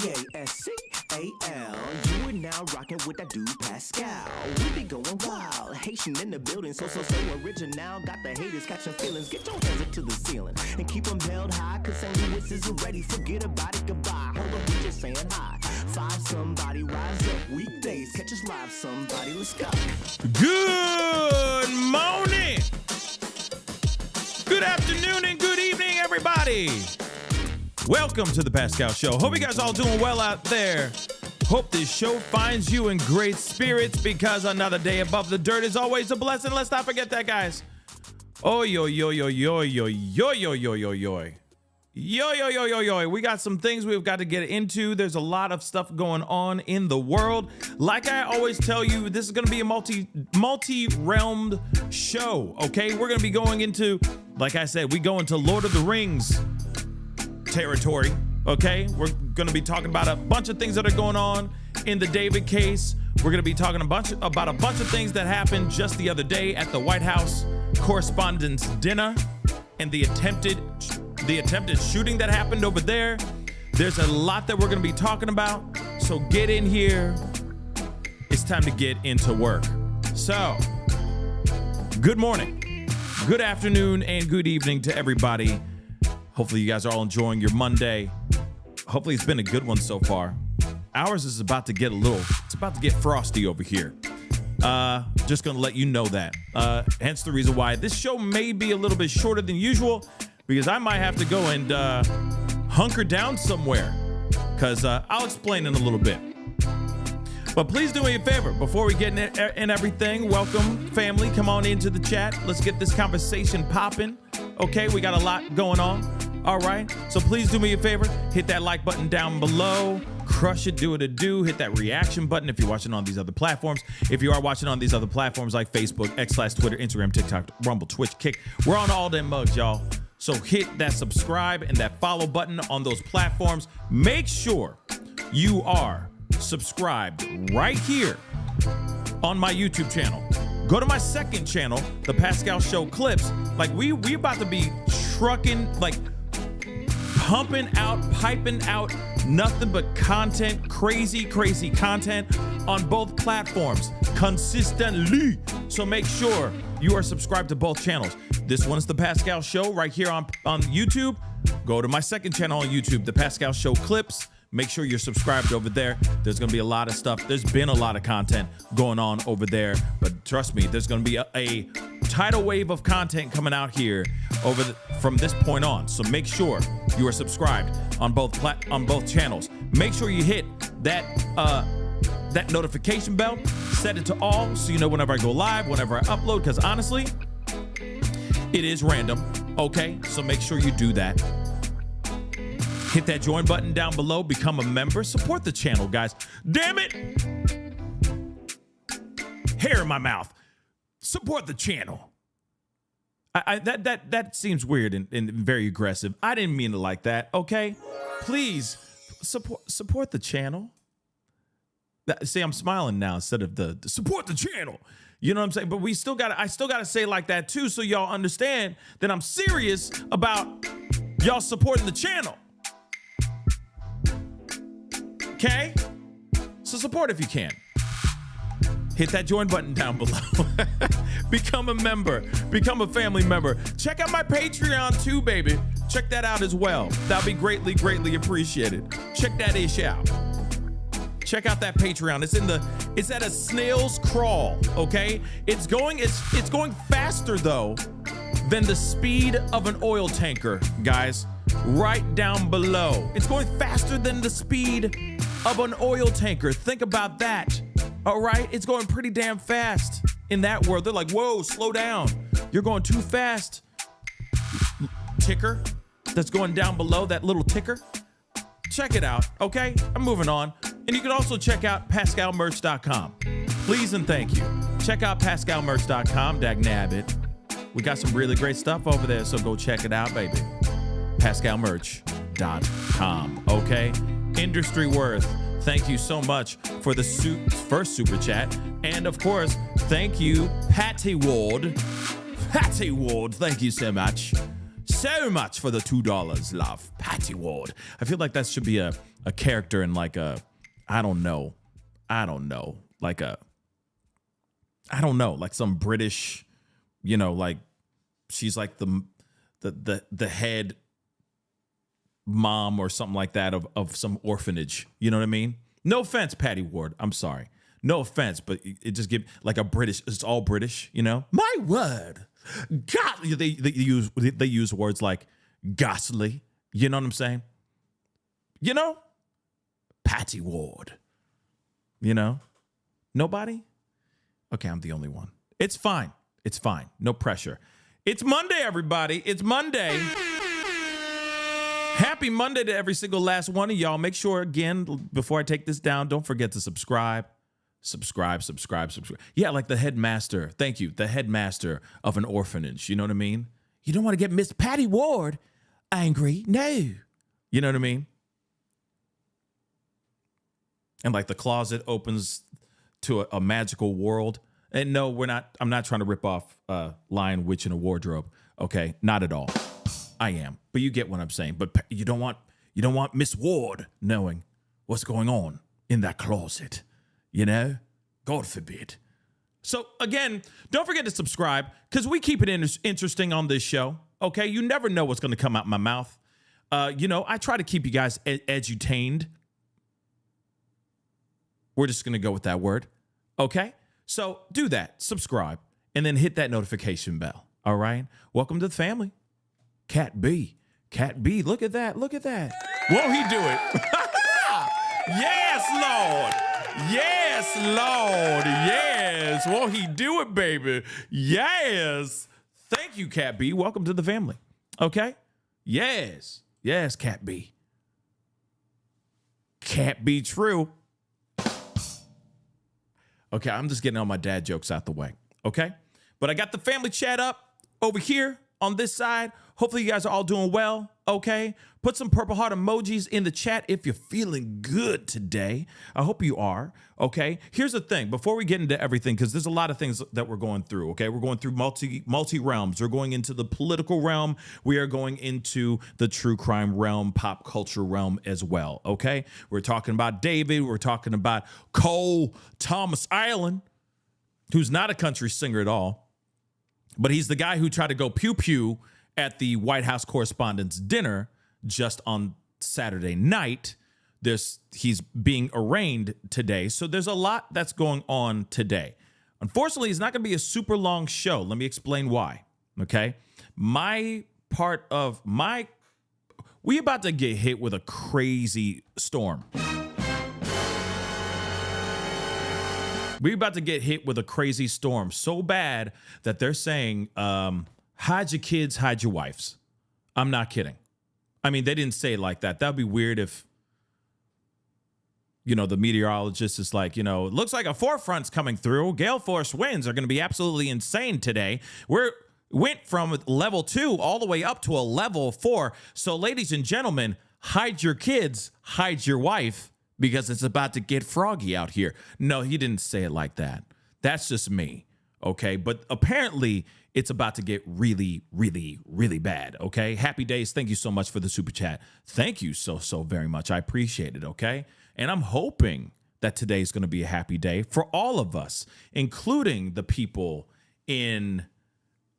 P-A-S-C-A-L. You are now rocking with that dude Pascal. We be going wild, Haitian in the building, so original. Got the haters catching feelings. Get your hands up to the ceiling and keep them held high, cause St. Louis isn't ready. Forget about it, goodbye. Hold up, we just saying hi. Five somebody, rise up. Weekdays, catch us live, somebody. Let's go. Good morning. Good afternoon and good evening, everybody. Welcome to the Pascal Show. Hope you guys all doing well out there. Hope this show finds you in great spirits, because another day above the dirt is always a blessing. Let's not forget that, guys. Oh, yo, yo, yo, yo, yo, yo, yo, yo, yo, yo. Yo, yo, yo, yo, yo. We got some things we've got to get into. There's a lot of stuff going on in the world. Like I always tell you, this is going to be a multi-realmed show, okay? We're going to be going into, like I said, we go into Lord of the Rings territory, okay? We're going to be talking about a bunch of things that are going on in the David case. We're going to be talking about a bunch of things that happened just the other day at the White House Correspondents' Dinner and the attempted shooting that happened over there. There's a lot that we're going to be talking about, so get in here. It's time to get into work. So, good morning, good afternoon, and good evening to everybody. Hopefully you guys are all enjoying your Monday. Hopefully it's been a good one so far. Ours is about to get it's about to get frosty over here. Just gonna let you know that. Hence the reason why this show may be a little bit shorter than usual, because I might have to go and hunker down somewhere, because I'll explain in a little bit. But please do me a favor, before we get in everything, welcome, family, come on into the chat. Let's get this conversation popping. Okay, we got a lot going on. All right, so please do me a favor, hit that like button down below, crush it, do what it do, hit that reaction button if you're watching on these other platforms. If you are watching on these other platforms like Facebook, X/, Twitter, Instagram, TikTok, Rumble, Twitch, Kick, we're on all them mugs, y'all. So hit that subscribe and that follow button on those platforms. Make sure you are subscribed right here on my YouTube channel. Go to my second channel, The Pascal Show Clips. Like we about to be trucking, like piping out nothing but content, crazy content on both platforms consistently. So make sure you are subscribed to both channels. This one is The Pascal Show right here on YouTube. Go to my second channel on YouTube, The Pascal Show Clips. Make sure you're subscribed over there. There's going to be a lot of stuff. There's been a lot of content going on over there, but trust me, there's going to be a tidal wave of content coming out here from this point on. So make sure you are subscribed on both channels. Make sure you hit that notification bell, set it to all, so you know whenever I go live, whenever I upload, because honestly, it is random. Okay, so make sure you do that. Hit that join button down below, become a member, support the channel, guys. Damn it! Hair in my mouth. Support the channel. That seems weird and very aggressive. I didn't mean it like that, okay? Please support the channel. See, I'm smiling now instead of the support the channel. You know what I'm saying? But I still gotta say it like that too, so y'all understand that I'm serious about y'all supporting the channel. Okay? So support if you can. Hit that join button down below. Become a member. Become a family member. Check out my Patreon too, baby. Check that out as well. That'll be greatly appreciated. Check that ish out. Check out that Patreon. It's at a snail's crawl, okay? It's going faster though than the speed of an oil tanker, guys. Right down below. It's going faster than the speed of an oil tanker. Think about that. All right, it's going pretty damn fast in that world. They're like, whoa, slow down. You're going too fast. Ticker that's going down below, that little ticker. Check it out, okay? I'm moving on. And you can also check out pascalmerch.com. Please and thank you. Check out pascalmerch.com, dagnabbit. We got some really great stuff over there, so go check it out, baby. pascalmerch.com, okay? Industry Worth, thank you so much for the first super chat. And of course, thank you, Patty Ward. Patty Ward, thank you so much. So much for the $2, love. Patty Ward. I feel like that should be a a character in like a, I don't know, like some British, like she's like the head mom or something like that of some orphanage. You know what I mean? No offense, Patty Ward. I'm sorry. No offense, but it just give like a British. It's all British. My word, God. They use words like ghastly. You know what I'm saying? Patty Ward. Nobody. Okay, I'm the only one. It's fine. It's fine. No pressure. It's Monday, everybody. It's Monday. Happy Monday to every single last one of y'all. Make sure, again, before I take this down, don't forget to subscribe. Subscribe. Yeah, like the headmaster. Thank you. The headmaster of an orphanage. You know what I mean? You don't want to get Miss Patty Ward angry. No. You know what I mean? And like the closet opens to a magical world. And no, I'm not trying to rip off Lion, Witch, and a Wardrobe. Okay, not at all. I am, but you get what I'm saying. But you don't want Miss Ward knowing what's going on in that closet. God forbid. So again, don't forget to subscribe because we keep it interesting on this show. Okay, you never know what's going to come out my mouth. I try to keep you guys edutained. We're just going to go with that word. Okay, so do that. Subscribe and then hit that notification bell. All right. Welcome to the family. Cat B. Look at that. Won't he do it? Yes, Lord. Yes. Won't he do it, baby? Yes. Thank you, Cat B. Welcome to the family. Okay? Yes, Cat B. Can't be true. Okay, I'm just getting all my dad jokes out the way. Okay? But I got the family chat up over here on this side. Hopefully you guys are all doing well, okay? Put some purple heart emojis in the chat if you're feeling good today. I hope you are, okay? Here's the thing, before we get into everything, because there's a lot of things that we're going through, okay? We're going through multi realms. We're going into the political realm. We are going into the true crime realm, pop culture realm as well, okay? We're talking about David. We're talking about Cole Thomas Ireland, who's not a country singer at all, but he's the guy who tried to go pew-pew at the White House Correspondents' Dinner just on Saturday night. He's being arraigned today. So there's a lot that's going on today. Unfortunately, it's not going to be a super long show. Let me explain why, okay? We about to get hit with a crazy storm. We're about to get hit with a crazy storm so bad that they're saying, hide your kids, hide your wives. I'm not kidding. I mean, they didn't say it like that. That'd be weird if, the meteorologist is like, it looks like a forefront's coming through. Gale force winds are going to be absolutely insane today. Went from level 2 all the way up to a level 4. So ladies and gentlemen, hide your kids, hide your wife, because it's about to get froggy out here. No, he didn't say it like that. That's just me. Okay. But apparently it's about to get really, really, really bad. Okay. Happy Days. Thank you so much for the super chat. Thank you so very much. I appreciate it. Okay. And I'm hoping that today is going to be a happy day for all of us, including the people in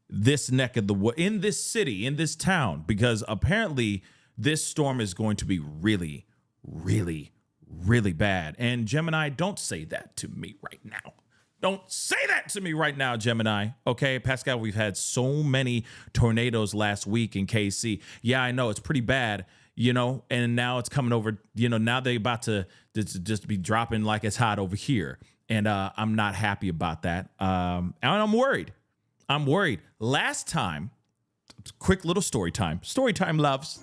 this neck of the wood, in this city, in this town, because apparently this storm is going to be really, really, really bad. And Gemini, don't say that to me right now. Don't say that to me right now, Gemini. Okay, Pascal, we've had so many tornadoes last week in KC. Yeah, I know it's pretty bad, and now it's coming over, now they about to just be dropping like it's hot over here. And I'm not happy about that. And I'm worried. Last time, quick little story time. Story time, loves.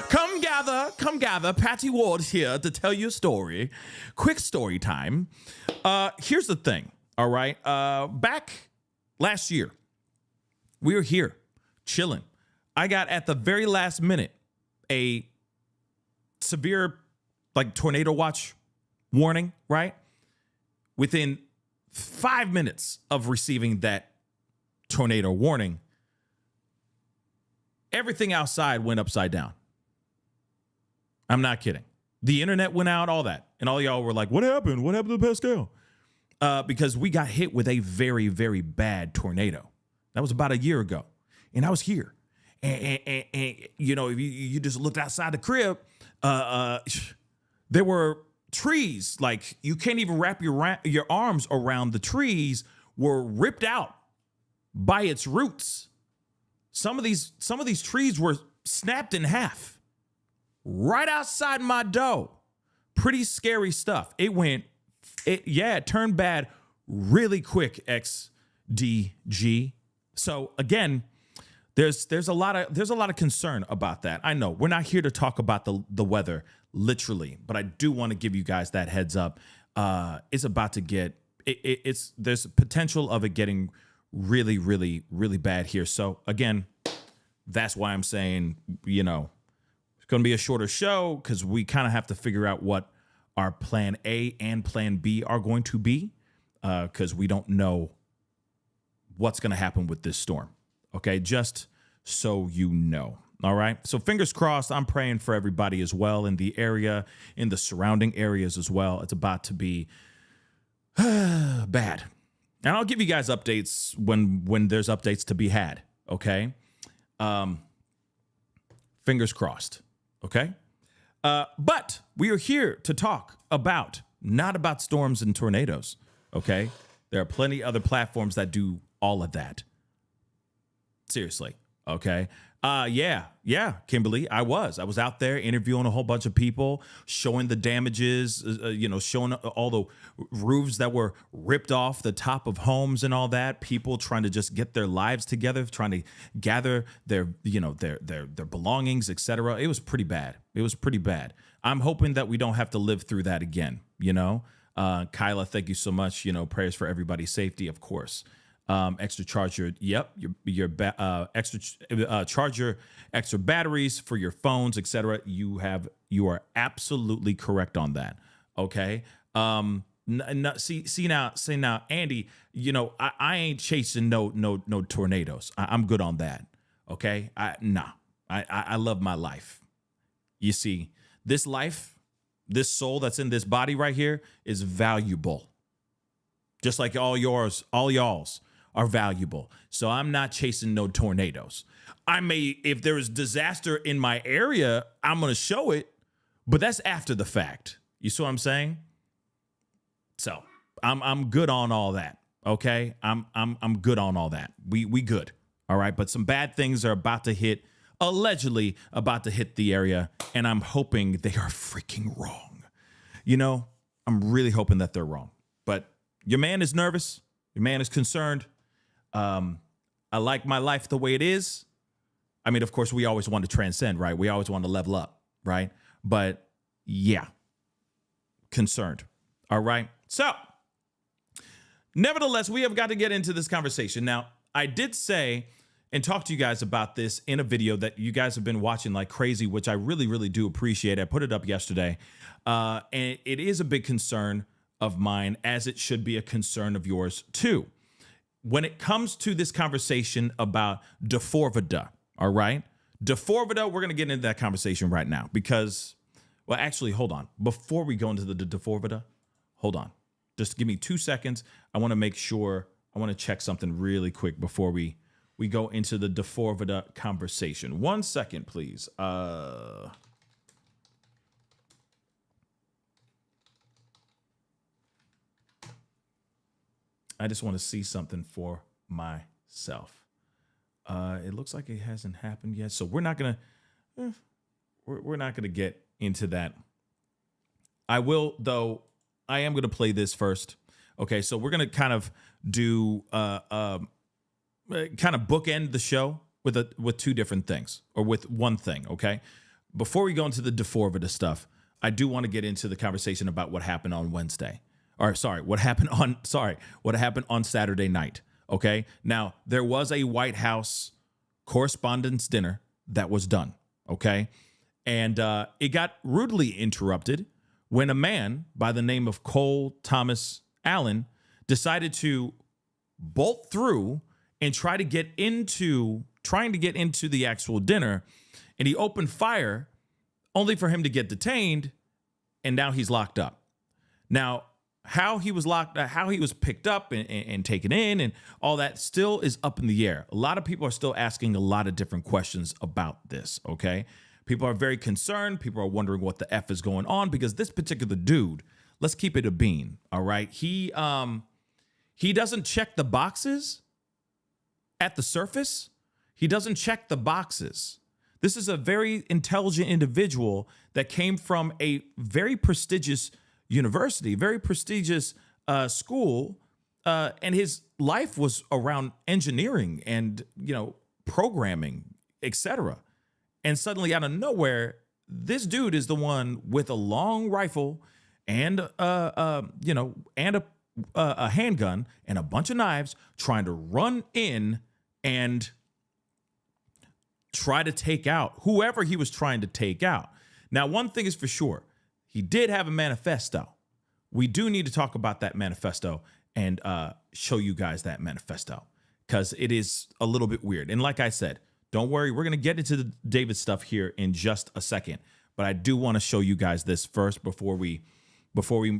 Come gather. Patty Ward here to tell you a story. Quick story time. Here's the thing. All right. Back last year, we were here chilling. I got at the very last minute a severe tornado watch warning, right? Within 5 minutes of receiving that tornado warning, everything outside went upside down. I'm not kidding. The internet went out, all that. And all y'all were like, what happened? What happened to Pascal? Because we got hit with a very, very bad tornado. That was about a year ago. And I was here. And you know, if you just looked outside the crib, there were trees. Like, you can't even wrap your arms around the trees were ripped out by its roots. Some of these trees were snapped in half right outside my door. Pretty scary stuff. It turned bad really quick, XDG. So again, there's a lot of concern about that. I know we're not here to talk about the weather literally, but I do want to give you guys that heads up. It's about to get there's potential of it getting really, really, really bad here. So again, that's why I'm saying, you know, it's going to be a shorter show because we kind of have to figure out what our plan A and plan B are going to be, because we don't know what's going to happen with this storm. Okay, just so you know. All right. So fingers crossed. I'm praying for everybody as well in the area, in the surrounding areas as well. It's about to be bad. And I'll give you guys updates when there's updates to be had. Okay. Fingers crossed. Okay. But we are here to talk not about storms and tornadoes. Okay. There are plenty other platforms that do all of that. Seriously. Okay. Yeah, Kimberly, I was out there interviewing a whole bunch of people, showing the damages, showing all the roofs that were ripped off the top of homes and all that. People trying to just get their lives together, trying to gather their belongings, etc. It was pretty bad. I'm hoping that we don't have to live through that again. Kyla, thank you so much. Prayers for everybody's safety, of course. Extra charger. Yep. Your extra charger, extra batteries for your phones, etc. You are absolutely correct on that. Okay. See now, Andy, I ain't chasing no tornadoes. I'm good on that. Okay. I love my life. You see, this life, this soul that's in this body right here is valuable. Just like all y'all's are valuable. So I'm not chasing no tornadoes. If there is disaster in my area, I'm going to show it, but that's after the fact. You see what I'm saying? So I'm good on all that. Okay. I'm good on all that. We good. All right. But some bad things are allegedly about to hit the area. And I'm hoping they are freaking wrong. I'm really hoping that they're wrong, but your man is nervous. Your man is concerned. I like my life the way it is. I mean, of course, we always want to transcend, right? We always want to level up, right? But yeah, concerned. All right. So nevertheless, we have got to get into this conversation. Now, I did say and talk to you guys about this in a video that you guys have been watching like crazy, which I really, really do appreciate. I put it up yesterday. And it is a big concern of mine, as it should be a concern of yours too. When it comes to this conversation about D4vd, all right? D4vd, we're going to get into that conversation right now because, well, actually, hold on. Before we go into the D4vd, hold on. Just give me 2 seconds. I want to make sure, I want to check something really quick before we go into the D4vd conversation. 1 second, please. I just want to see something for myself. It looks like it hasn't happened yet, so we're not gonna get into that. I will, though. I am gonna play this first. Okay, so we're gonna kind of do kind of bookend the show with two different things, or with one thing. Okay, before we go into the D4vd stuff, I do want to get into the conversation about what happened on Wednesday. What happened on Saturday night. Okay. Now, there was a White House Correspondents' Dinner that was done. Okay. And it got rudely interrupted when a man by the name of Cole Thomas Allen decided to bolt through and trying to get into the actual dinner. And he opened fire only for him to get detained and now he's locked up. Now, how he was picked up and taken in and all that still is up in the air. A lot of people are still asking a lot of different questions about this, okay? People are very concerned. People are wondering what the F is going on because this particular dude, let's keep it a bean, all right? He doesn't check the boxes at the surface. He doesn't check the boxes. This is a very intelligent individual that came from a very prestigious university, very prestigious school, and his life was around engineering and, programming, etc. And suddenly, out of nowhere, this dude is the one with a long rifle and a handgun and a bunch of knives, trying to run in and try to take out whoever he was trying to take out. Now, one thing is for sure. He did have a manifesto. We do need to talk about that manifesto and show you guys that manifesto because it is a little bit weird. And like I said, don't worry, we're going to get into the David stuff here in just a second. But I do want to show you guys this first before we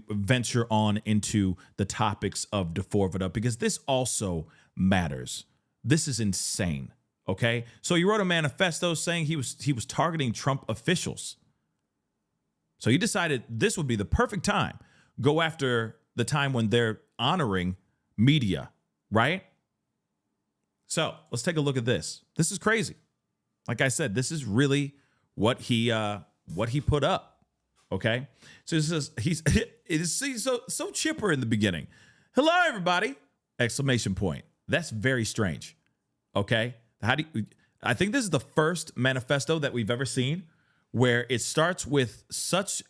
venture on into the topics of D4vd because this also matters. This is insane. Okay, so he wrote a manifesto saying he was targeting Trump officials. So he decided this would be the perfect time. Go after the time when they're honoring media, right? So let's take a look at this. This is crazy. Like I said, this is really what he put up. Okay, so this is he's so chipper in the beginning. Hello, everybody! Exclamation point. That's very strange. Okay, I think this is the first manifesto that we've ever seen where it starts with such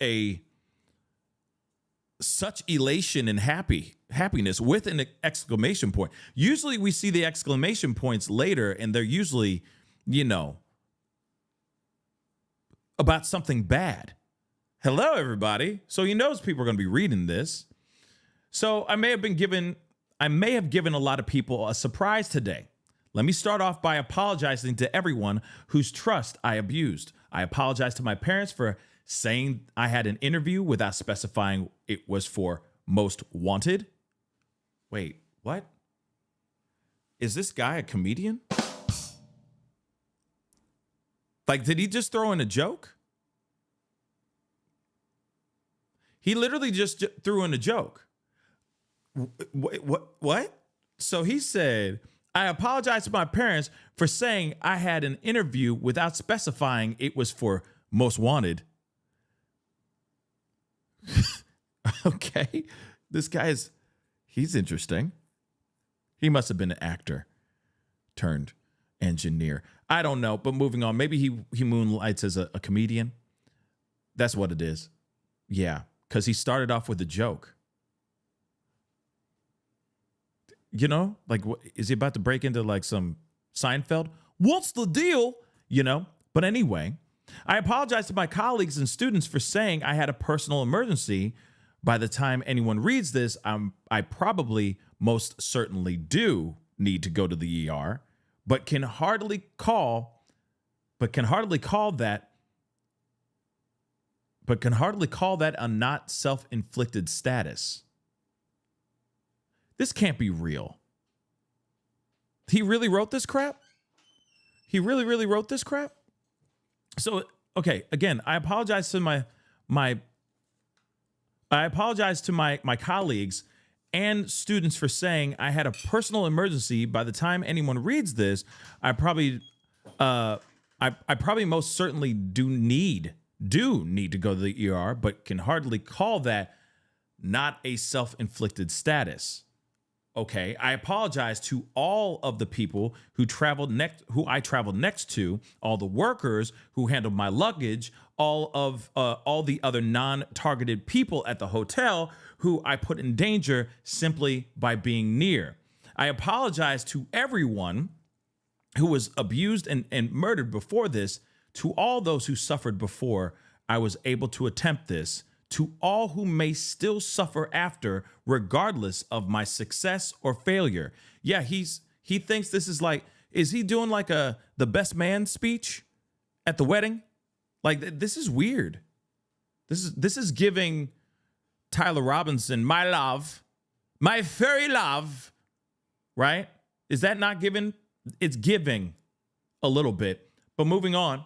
elation and happiness with an exclamation point. Usually we see the exclamation points later and they're usually, about something bad. Hello, everybody. So he knows people are going to be reading this. So I may have given a lot of people a surprise today. Let me start off by apologizing to everyone whose trust I abused. I apologize to my parents for saying I had an interview without specifying it was for Most Wanted. Wait, what? Is this guy a comedian? Like, did he just throw in a joke? He literally just threw in a joke. What? So he said, I apologize to my parents for saying I had an interview without specifying it was for Most Wanted. Okay. This guy's, he's interesting. He must have been an actor turned engineer. I don't know, but moving on. Maybe he moonlights as a comedian. That's what it is. Yeah, because he started off with a joke. Like, is he about to break into like some Seinfeld? What's the deal? But anyway, I apologize to my colleagues and students for saying I had a personal emergency. By the time anyone reads this, I probably most certainly do need to go to the ER, but can hardly call that a not self-inflicted status. This can't be real. He really wrote this crap? He really wrote this crap? So, okay, again, I apologize to my colleagues and students for saying I had a personal emergency. By the time anyone reads this, I probably most certainly do need to go to the ER, but can hardly call that not a self-inflicted status. Okay, I apologize to all of the people who I traveled next to, all the workers who handled my luggage, all the other non-targeted people at the hotel who I put in danger simply by being near. I apologize to everyone who was abused and murdered before this, to all those who suffered before I was able to attempt this, to all who may still suffer after, regardless of my success or failure. Yeah, he thinks this is like, is he doing like the best man speech at the wedding? Like, this is weird. This is giving Tyler Robinson, my love, my furry love, right? Is that not giving? It's giving a little bit. But moving on,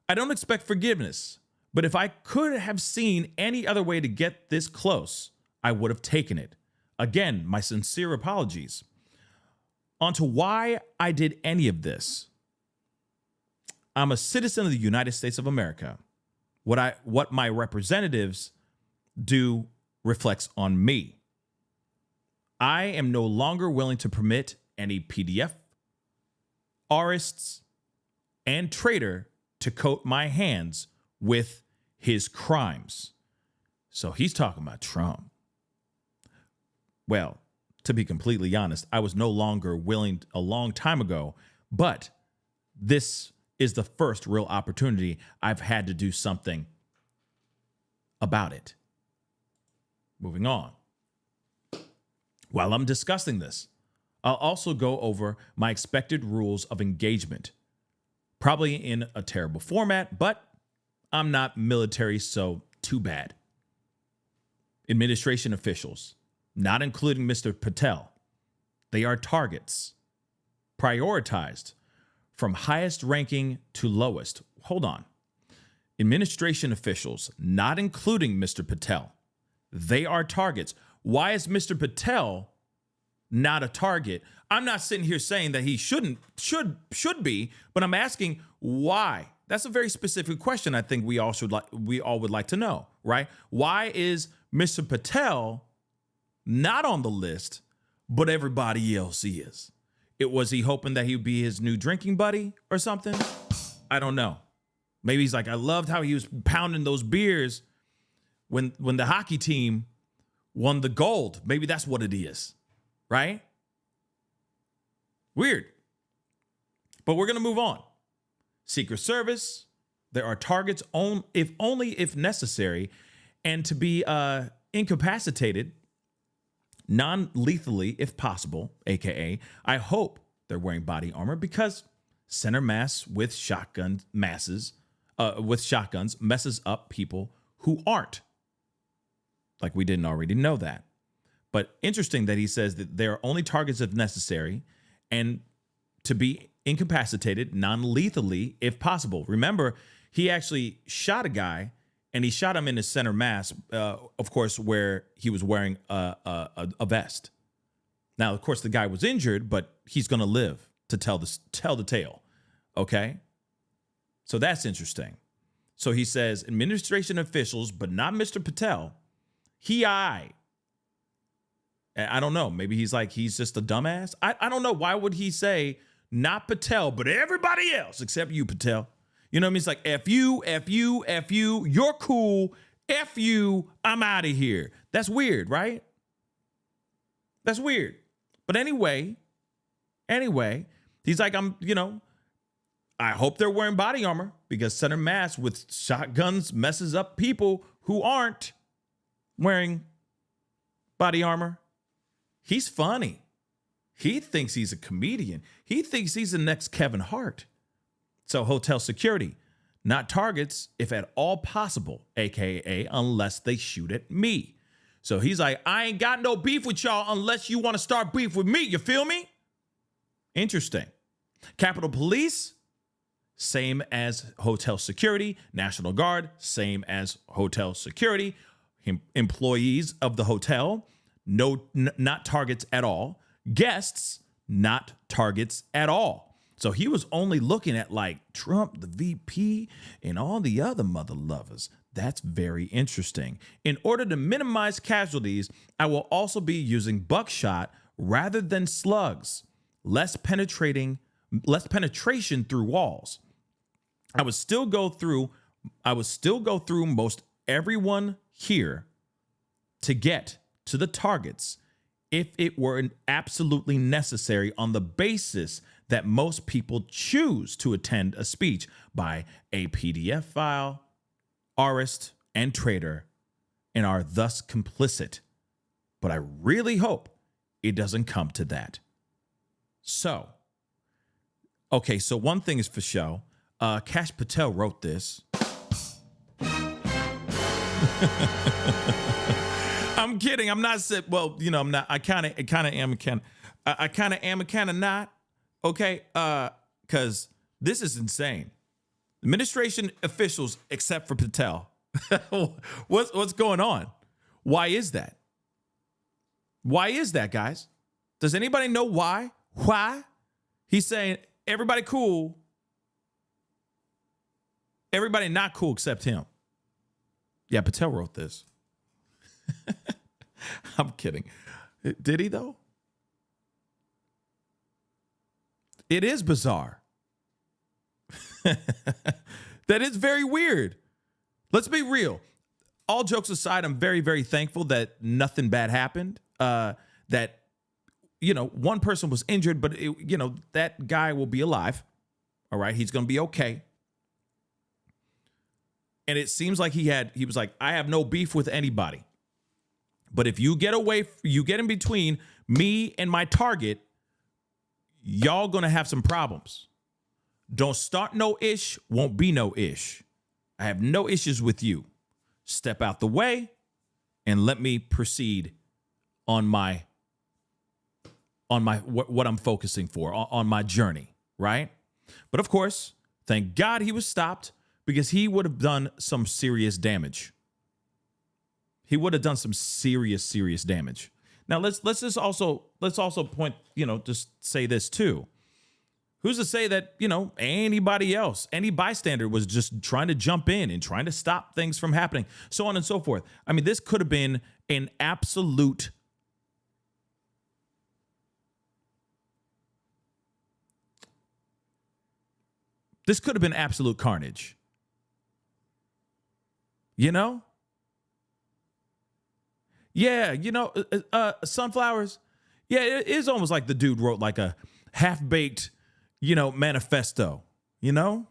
I don't expect forgiveness, but if I could have seen any other way to get this close, I would have taken it. Again, my sincere apologies. On to why I did any of this. I'm a citizen of the United States of America. What my representatives do reflects on me. I am no longer willing to permit any PDF, artists, and traitor to coat my hands with his crimes. So he's talking about Trump. Well, to be completely honest, I was no longer willing a long time ago, but this is the first real opportunity I've had to do something about it. Moving on. While I'm discussing this, I'll also go over my expected rules of engagement. Probably in a terrible format, but I'm not military, so too bad. Administration officials, not including Mr. Patel, they are targets, prioritized from highest ranking to lowest. Hold on. Administration officials, not including Mr. Patel, they are targets. Why is Mr. Patel not a target? I'm not sitting here saying that he should be, but I'm asking why. That's a very specific question. I think we all would like to know, right? Why is Mr. Patel not on the list, but everybody else is? Was he hoping that he would be his new drinking buddy or something? I don't know. Maybe he's like, I loved how he was pounding those beers when the hockey team won the gold. Maybe that's what it is, right? Weird. But we're going to move on. Secret Service, there are targets only if necessary, and to be incapacitated non-lethally if possible, aka I hope they're wearing body armor, because center mass with shotguns messes up people who aren't. Like we didn't already know that. But interesting that he says that there are only targets if necessary and to be incapacitated non-lethally if possible. Remember, he actually shot a guy and he shot him in his center mass, of course, where he was wearing a vest. Now, of course, the guy was injured, but he's going to live to tell the tale. Okay? So that's interesting. So he says administration officials, but not Mr. Patel. I don't know. Maybe he's just a dumbass. I don't know. Why would he say not Patel, but everybody else except you, Patel? You know what I mean? It's like, F you, you're cool, F you, I'm out of here. That's weird, right? That's weird. But anyway, he's like, I hope they're wearing body armor because center mass with shotguns messes up people who aren't wearing body armor. He's funny. He thinks he's a comedian. He thinks he's the next Kevin Hart. So hotel security, not targets if at all possible, aka unless they shoot at me. So he's like, I ain't got no beef with y'all unless you want to start beef with me. You feel me? Interesting. Capitol Police, same as hotel security. National Guard, same as hotel security. Employees of the hotel, not targets at all. Guests, not targets at all. So he was only looking at like Trump, the VP, and all the other mother lovers. That's very interesting. In order to minimize casualties, I will also be using buckshot rather than slugs. Less penetration through walls. I would still go through most everyone here to get to the targets if it were absolutely necessary on the basis that most people choose to attend a speech by a PDF file, artist, and traitor, and are thus complicit. But I really hope it doesn't come to that. So one thing is for show. Cash Patel wrote this. I'm kidding. I'm not. Well, you know, I'm not. I kind of am. I kind of am. Kind of not. Okay. Because this is insane. Administration officials, except for Patel. What's going on? Why is that? Why is that, guys? Does anybody know why? Why? He's saying everybody cool. Everybody not cool except him. Yeah, Patel wrote this. I'm kidding. Did he, though? It is bizarre. That is very weird. Let's be real. All jokes aside, I'm very, very thankful that nothing bad happened. That, you know, one person was injured, but, you know, that guy will be alive. All right. He's going to be okay. And it seems like he was like, I have no beef with anybody. But if you get in between me and my target, y'all going to have some problems. Don't start no ish, won't be no ish. I have no issues with you. Step out the way and let me proceed on my what I'm focusing for, on my journey, right? But of course, thank God he was stopped, because he would have done some serious damage. He would have done some serious damage. Now let's also point, you know, just say this too. Who's to say that, you know, anybody else, any bystander was just trying to jump in and trying to stop things from happening, so on and so forth. I mean, this could have been an absolute carnage. You know? Yeah, you know, sunflowers. Yeah, it is almost like the dude wrote like a half-baked, you know, manifesto, you know?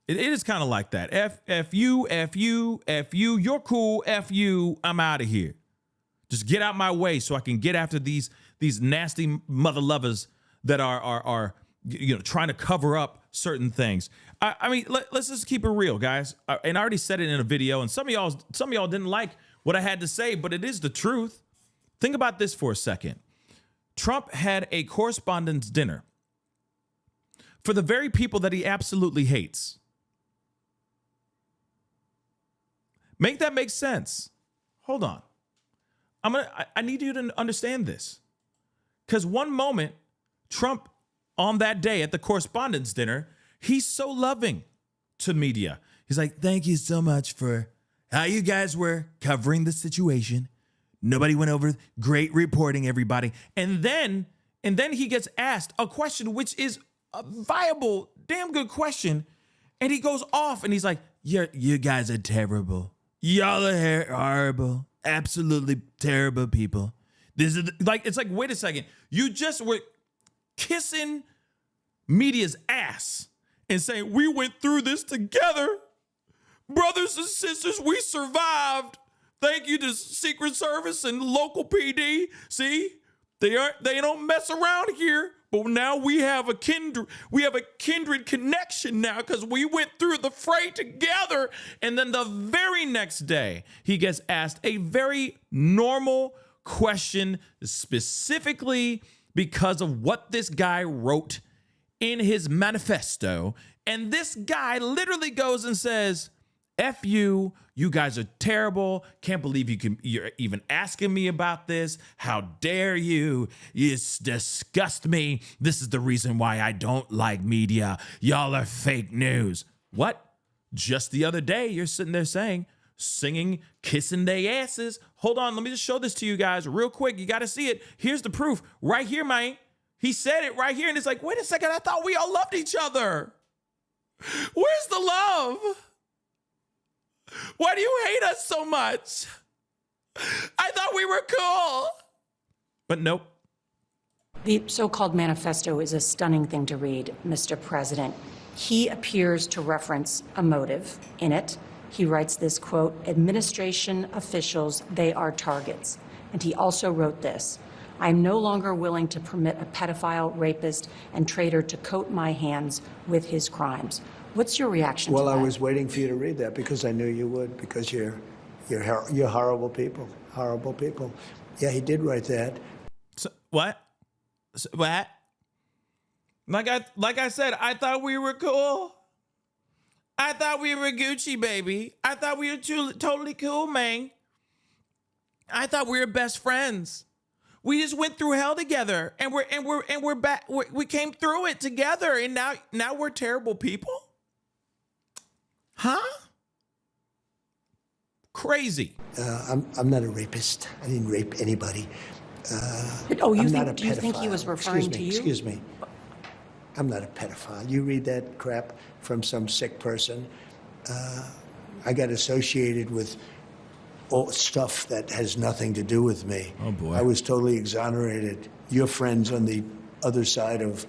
It is kind of like that. F you, you're cool, F you, I'm out of here. Just get out my way so I can get after these nasty mother lovers that are you know, trying to cover up certain things. I mean, let's just keep it real, guys. And I already said it in a video, and some of y'all didn't like what I had to say, but it is the truth. Think about this for a second. Trump had a correspondence dinner for the very people that he absolutely hates. Make that make sense. Hold on. I need you to understand this. Because one moment, Trump, on that day at the correspondence dinner, he's so loving to media. He's like, thank you so much for how you guys were covering the situation. Nobody went over. Great reporting, everybody. And then he gets asked a question, which is a viable, damn good question. And he goes off and he's like, you guys are terrible. Y'all are horrible. Absolutely terrible people. This is it's like, wait a second. You just were kissing media's ass and saying, we went through this together. Brothers and sisters, we survived. Thank you to Secret Service and local PD. See, they don't mess around here. But now we have a kindred connection now because we went through the fray together. And then the very next day, he gets asked a very normal question, specifically because of what this guy wrote in his manifesto. And this guy literally goes and says, F you guys are terrible. Can't believe you're even asking me about this. How dare you? You disgust me. This is the reason why I don't like media. Y'all are fake news. What? Just the other day, you're sitting there singing, kissing they asses. Hold on, let me just show this to you guys real quick. You got to see it. Here's the proof right here, man. He said it right here, and it's like, wait a second, I thought we all loved each other. Where's the love? Why do you hate us so much? I thought we were cool. But nope. The so-called manifesto is a stunning thing to read, Mr. President. He appears to reference a motive in it. He writes this, quote, administration officials, they are targets. And he also wrote this, I am no longer willing to permit a pedophile, rapist, and traitor to coat my hands with his crimes. What's your reaction to that? Well, I was waiting for you to read that because I knew you would, because you're horrible people. Horrible people. Yeah, he did write that. So, what? What? Like I said, I thought we were cool. I thought we were Gucci, baby. I thought we were totally cool, man. I thought we were best friends. We just went through hell together, and we're back. We came through it together, and now we're terrible people. Huh? Crazy. I'm not a rapist. I didn't rape anybody. Do you not a think he pedophile. was referring to you? Excuse me. I'm not a pedophile. You read that crap from some sick person. I got associated with all stuff that has nothing to do with me. Oh, boy. I was totally exonerated. Your friends on the other side of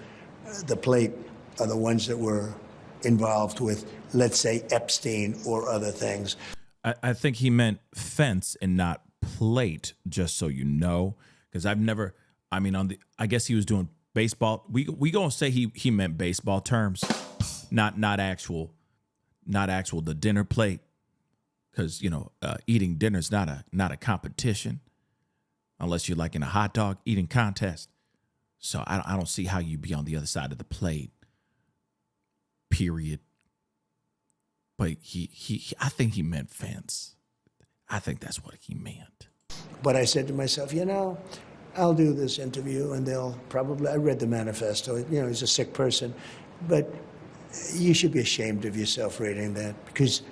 the plate are the ones that were involved with, let's say, Epstein or other things. I think he meant fence and not plate, just so you know, because I've never, I guess he was doing baseball. We gonna say he meant baseball terms, not actual the dinner plate, because eating dinner's not a competition, unless you're like in a hot dog eating contest. So I don't see how you be on the other side of the plate. Period. But I think he meant fence. I think that's what he meant. But I said to myself, I'll do this interview and I read the manifesto. He's a sick person. But you should be ashamed of yourself reading that, because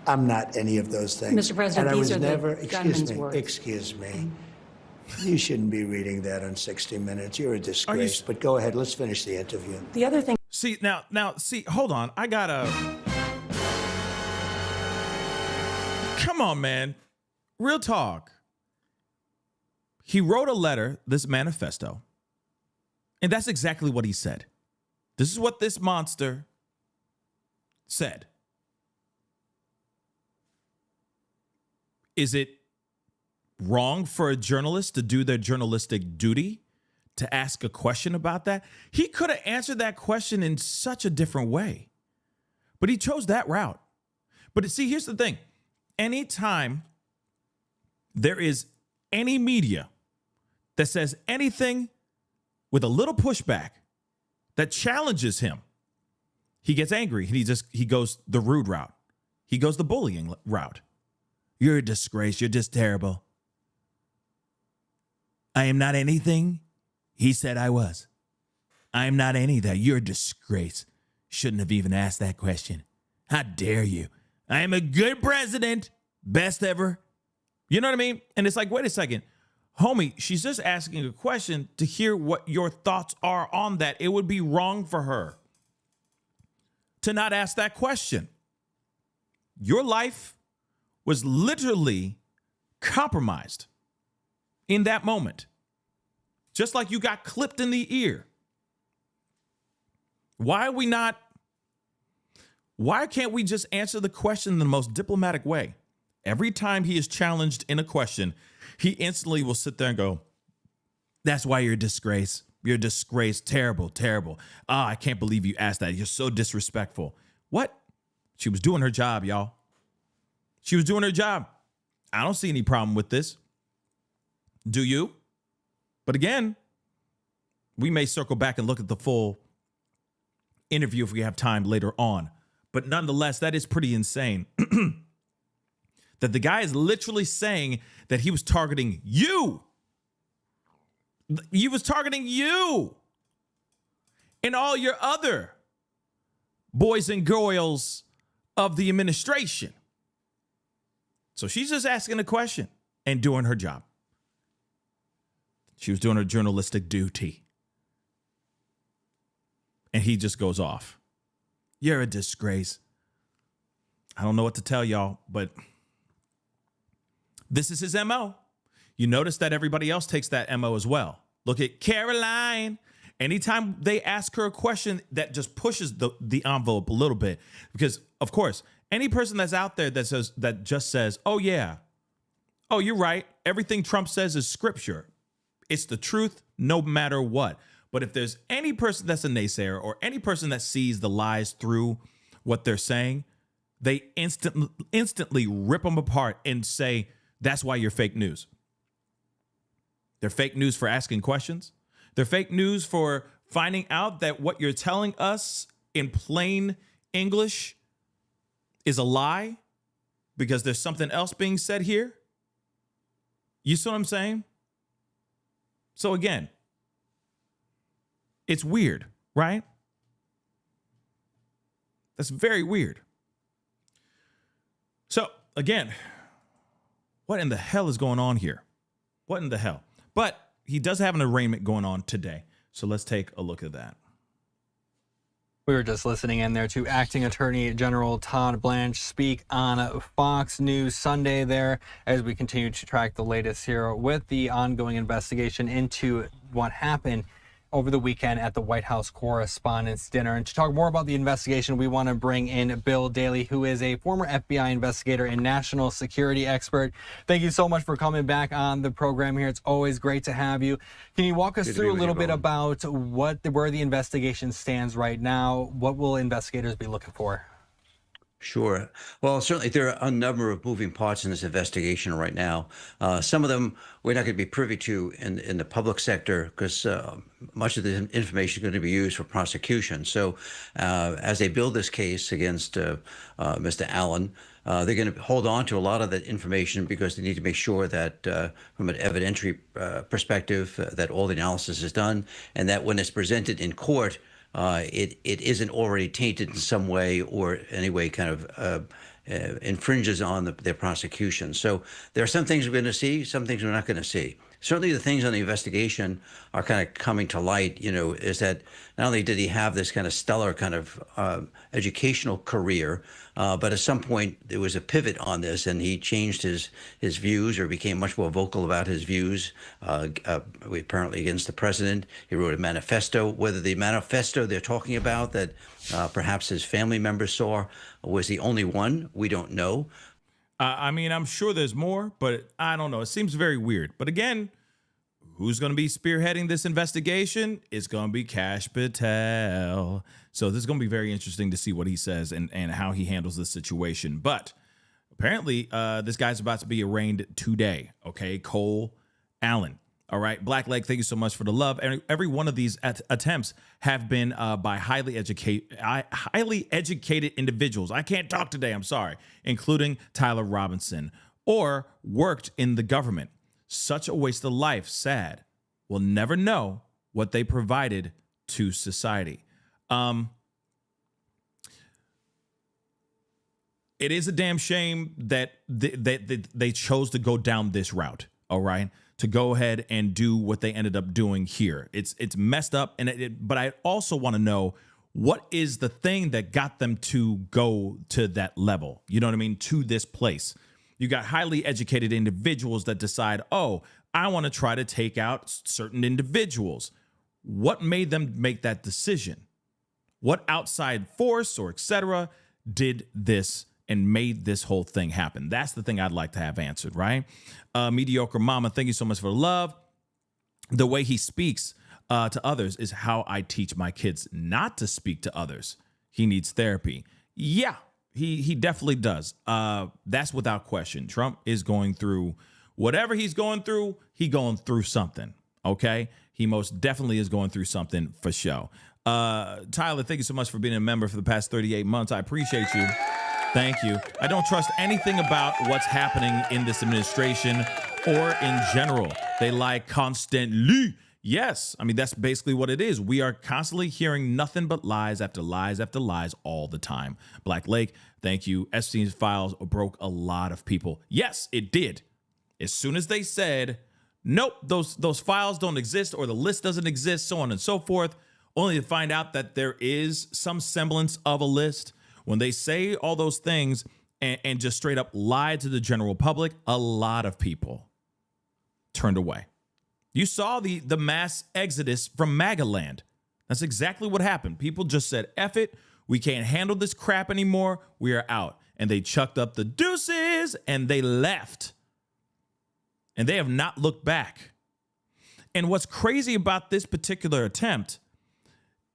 I'm not any of those things. Mr. President, and I these was are never, the gunman's words. Excuse me. You shouldn't be reading that on 60 Minutes. You're a disgrace. But go ahead, let's finish the interview. The other thing. See, now, hold on. I gotta. Come on, man. Real talk. He wrote a letter, this manifesto, and that's exactly what he said. This is what this monster said. Is it wrong for a journalist to do their journalistic duty to ask a question about that? He could have answered that question in such a different way, but he chose that route. But see, here's the thing. Anytime there is any media that says anything with a little pushback that challenges him, he gets angry and he goes the rude route. He goes the bullying route. You're a disgrace. You're just terrible. I am not anything he said I was. I am not any of that. You're a disgrace. Shouldn't have even asked that question. How dare you? I am a good president. Best ever. You know what I mean? And it's like, wait a second. Homie, she's just asking a question to hear what your thoughts are on that. It would be wrong for her to not ask that question. Your life was literally compromised in that moment. Just like you got clipped in the ear. Why can't we just answer the question in the most diplomatic way? Every time he is challenged in a question, he instantly will sit there and go, that's why you're a disgrace. You're a disgrace. Terrible, terrible. I can't believe you asked that. You're so disrespectful. What? She was doing her job, y'all. She was doing her job. I don't see any problem with this. Do you? But again, we may circle back and look at the full interview if we have time later on. But nonetheless, that is pretty insane. That the guy is literally saying that he was targeting you. He was targeting you and all your other boys and girls of the administration. So she's just asking a question and doing her job. She was doing her journalistic duty. And he just goes off. You're a disgrace. I don't know what to tell y'all, but this is his MO. You notice that everybody else takes that MO as well. Look at Caroline. Anytime they ask her a question, that just pushes the envelope a little bit. Because, of course, any person that's out there that just says, oh, yeah, oh, you're right. Everything Trump says is scripture. It's the truth no matter what. But if there's any person that's a naysayer or any person that sees the lies through what they're saying, they instantly rip them apart and say, that's why you're fake news. They're fake news for asking questions. They're fake news for finding out that what you're telling us in plain English is a lie because there's something else being said here. You see what I'm saying? So again, it's weird, right? That's very weird. So again, what in the hell is going on here? What in the hell? But he does have an arraignment going on today. So let's take a look at that. We were just listening in there to Acting Attorney General Todd Blanche speak on Fox News Sunday there as we continue to track the latest here with the ongoing investigation into what happened over the weekend at the White House Correspondents' Dinner. And to talk more about the investigation, we want to bring in Bill Daley, who is a former FBI investigator and national security expert. Thank you so much for coming back on the program here. It's always great to have you. Can you walk us through a little bit about where the investigation stands right now? What will investigators be looking for? Sure. Well, certainly there are a number of moving parts in this investigation right now. Some of them we're not going to be privy to in the public sector because much of the information is going to be used for prosecution. So as they build this case against Mr. Allen, they're going to hold on to a lot of that information because they need to make sure that from an evidentiary perspective that all the analysis is done and that when it's presented in court, it isn't already tainted in some way or any way kind of infringes on their prosecution. So there are some things we're going to see, some things we're not going to see. Certainly the things on the investigation are kind of coming to light, is that not only did he have this kind of stellar kind of educational career, but at some point there was a pivot on this and he changed his views or became much more vocal about his views, apparently against the president. He wrote a manifesto. Whether the manifesto they're talking about that perhaps his family members saw was the only one, we don't know. I mean, I'm sure there's more, but I don't know. It seems very weird. But again, who's going to be spearheading this investigation? It's going to be Cash Patel. So this is going to be very interesting to see what he says and how he handles this situation. But apparently, this guy's about to be arraigned today. Okay, Cole Allen. All right, Black Leg, thank you so much for the love. Every one of these attempts have been by highly educated individuals. I can't talk today, I'm sorry, including Tyler Robinson, or worked in the government. Such a waste of life, sad. We'll never know what they provided to society. It is a damn shame that they chose to go down this route, all right? To go ahead and do what they ended up doing here. It's messed up, but I also want to know what is the thing that got them to go to that level. You know what I mean? To this place. You got highly educated individuals that decide, oh, I want to try to take out certain individuals. What made them make that decision? What outside force or etc. did this and made this whole thing happen? That's the thing I'd like to have answered, right? Mediocre Mama, thank you so much for the love. The way he speaks to others is how I teach my kids not to speak to others. He needs therapy. Yeah, he definitely does. That's without question. Trump is going through whatever he's going through something, okay? He most definitely is going through something for sure. Tyler, thank you so much for being a member for the past 38 months. I appreciate you. Thank you. I don't trust anything about what's happening in this administration or in general. They lie constantly. Yes, I mean, that's basically what it is. We are constantly hearing nothing but lies after lies after lies all the time. Black Lake, thank you. Epstein's files broke a lot of people. Yes, it did. As soon as they said, nope, those files don't exist or the list doesn't exist, so on and so forth, only to find out that there is some semblance of a list. When they say all those things and just straight up lie to the general public, a lot of people turned away. You saw the mass exodus from MAGA land. That's exactly what happened. People just said, F it, we can't handle this crap anymore, we are out. And they chucked up the deuces and they left. And they have not looked back. And what's crazy about this particular attempt,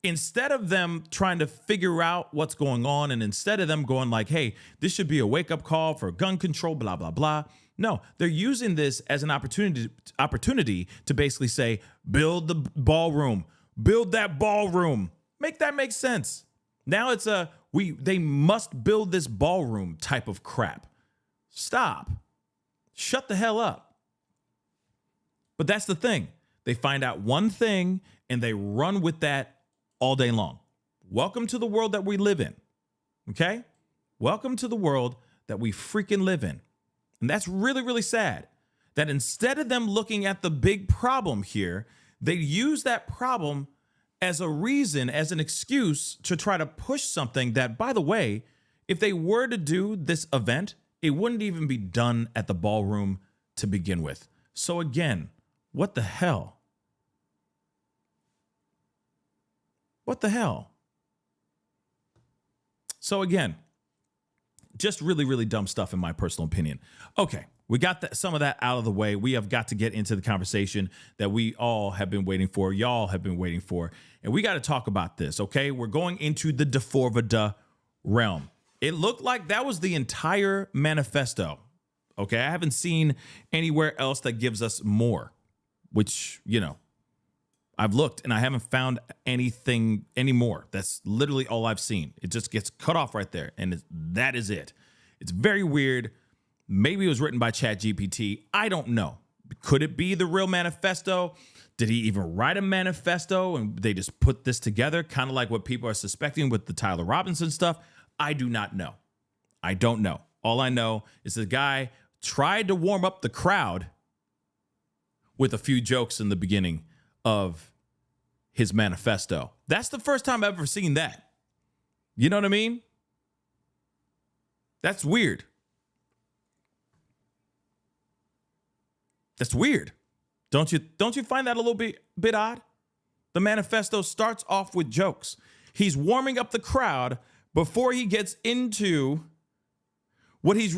instead of them trying to figure out what's going on, and instead of them going like, hey, this should be a wake-up call for gun control, blah, blah, blah. No, they're using this as an opportunity to basically say, build the ballroom, build that ballroom. Make that make sense. Now it's they must build this ballroom type of crap. Stop. Shut the hell up. But that's the thing. They find out one thing and they run with that all day long. Welcome to the world that we live in. Okay? Welcome to the world that we freaking live in. And that's really, really sad that instead of them looking at the big problem here, they use that problem as a reason, as an excuse to try to push something that, by the way, if they were to do this event, it wouldn't even be done at the ballroom to begin with. So again, what the hell? What the hell? So again, just really, really dumb stuff in my personal opinion. Okay, we got some of that out of the way. We have got to get into the conversation that we all have been waiting for. Y'all have been waiting for. And we got to talk about this, okay? We're going into the D4vd realm. It looked like that was the entire manifesto, okay? I haven't seen anywhere else that gives us more, which, you know, I've looked and I haven't found anything anymore. That's literally all I've seen. It just gets cut off right there. And that is it. It's very weird. Maybe it was written by ChatGPT. I don't know. Could it be the real manifesto? Did he even write a manifesto and they just put this together? Kind of like what people are suspecting with the Tyler Robinson stuff. I do not know. I don't know. All I know is the guy tried to warm up the crowd with a few jokes in the beginning of his manifesto. That's the first time I've ever seen that. You know what I mean? That's weird. That's weird. Don't you find that a little bit odd? The manifesto starts off with jokes. He's warming up the crowd before he gets into what his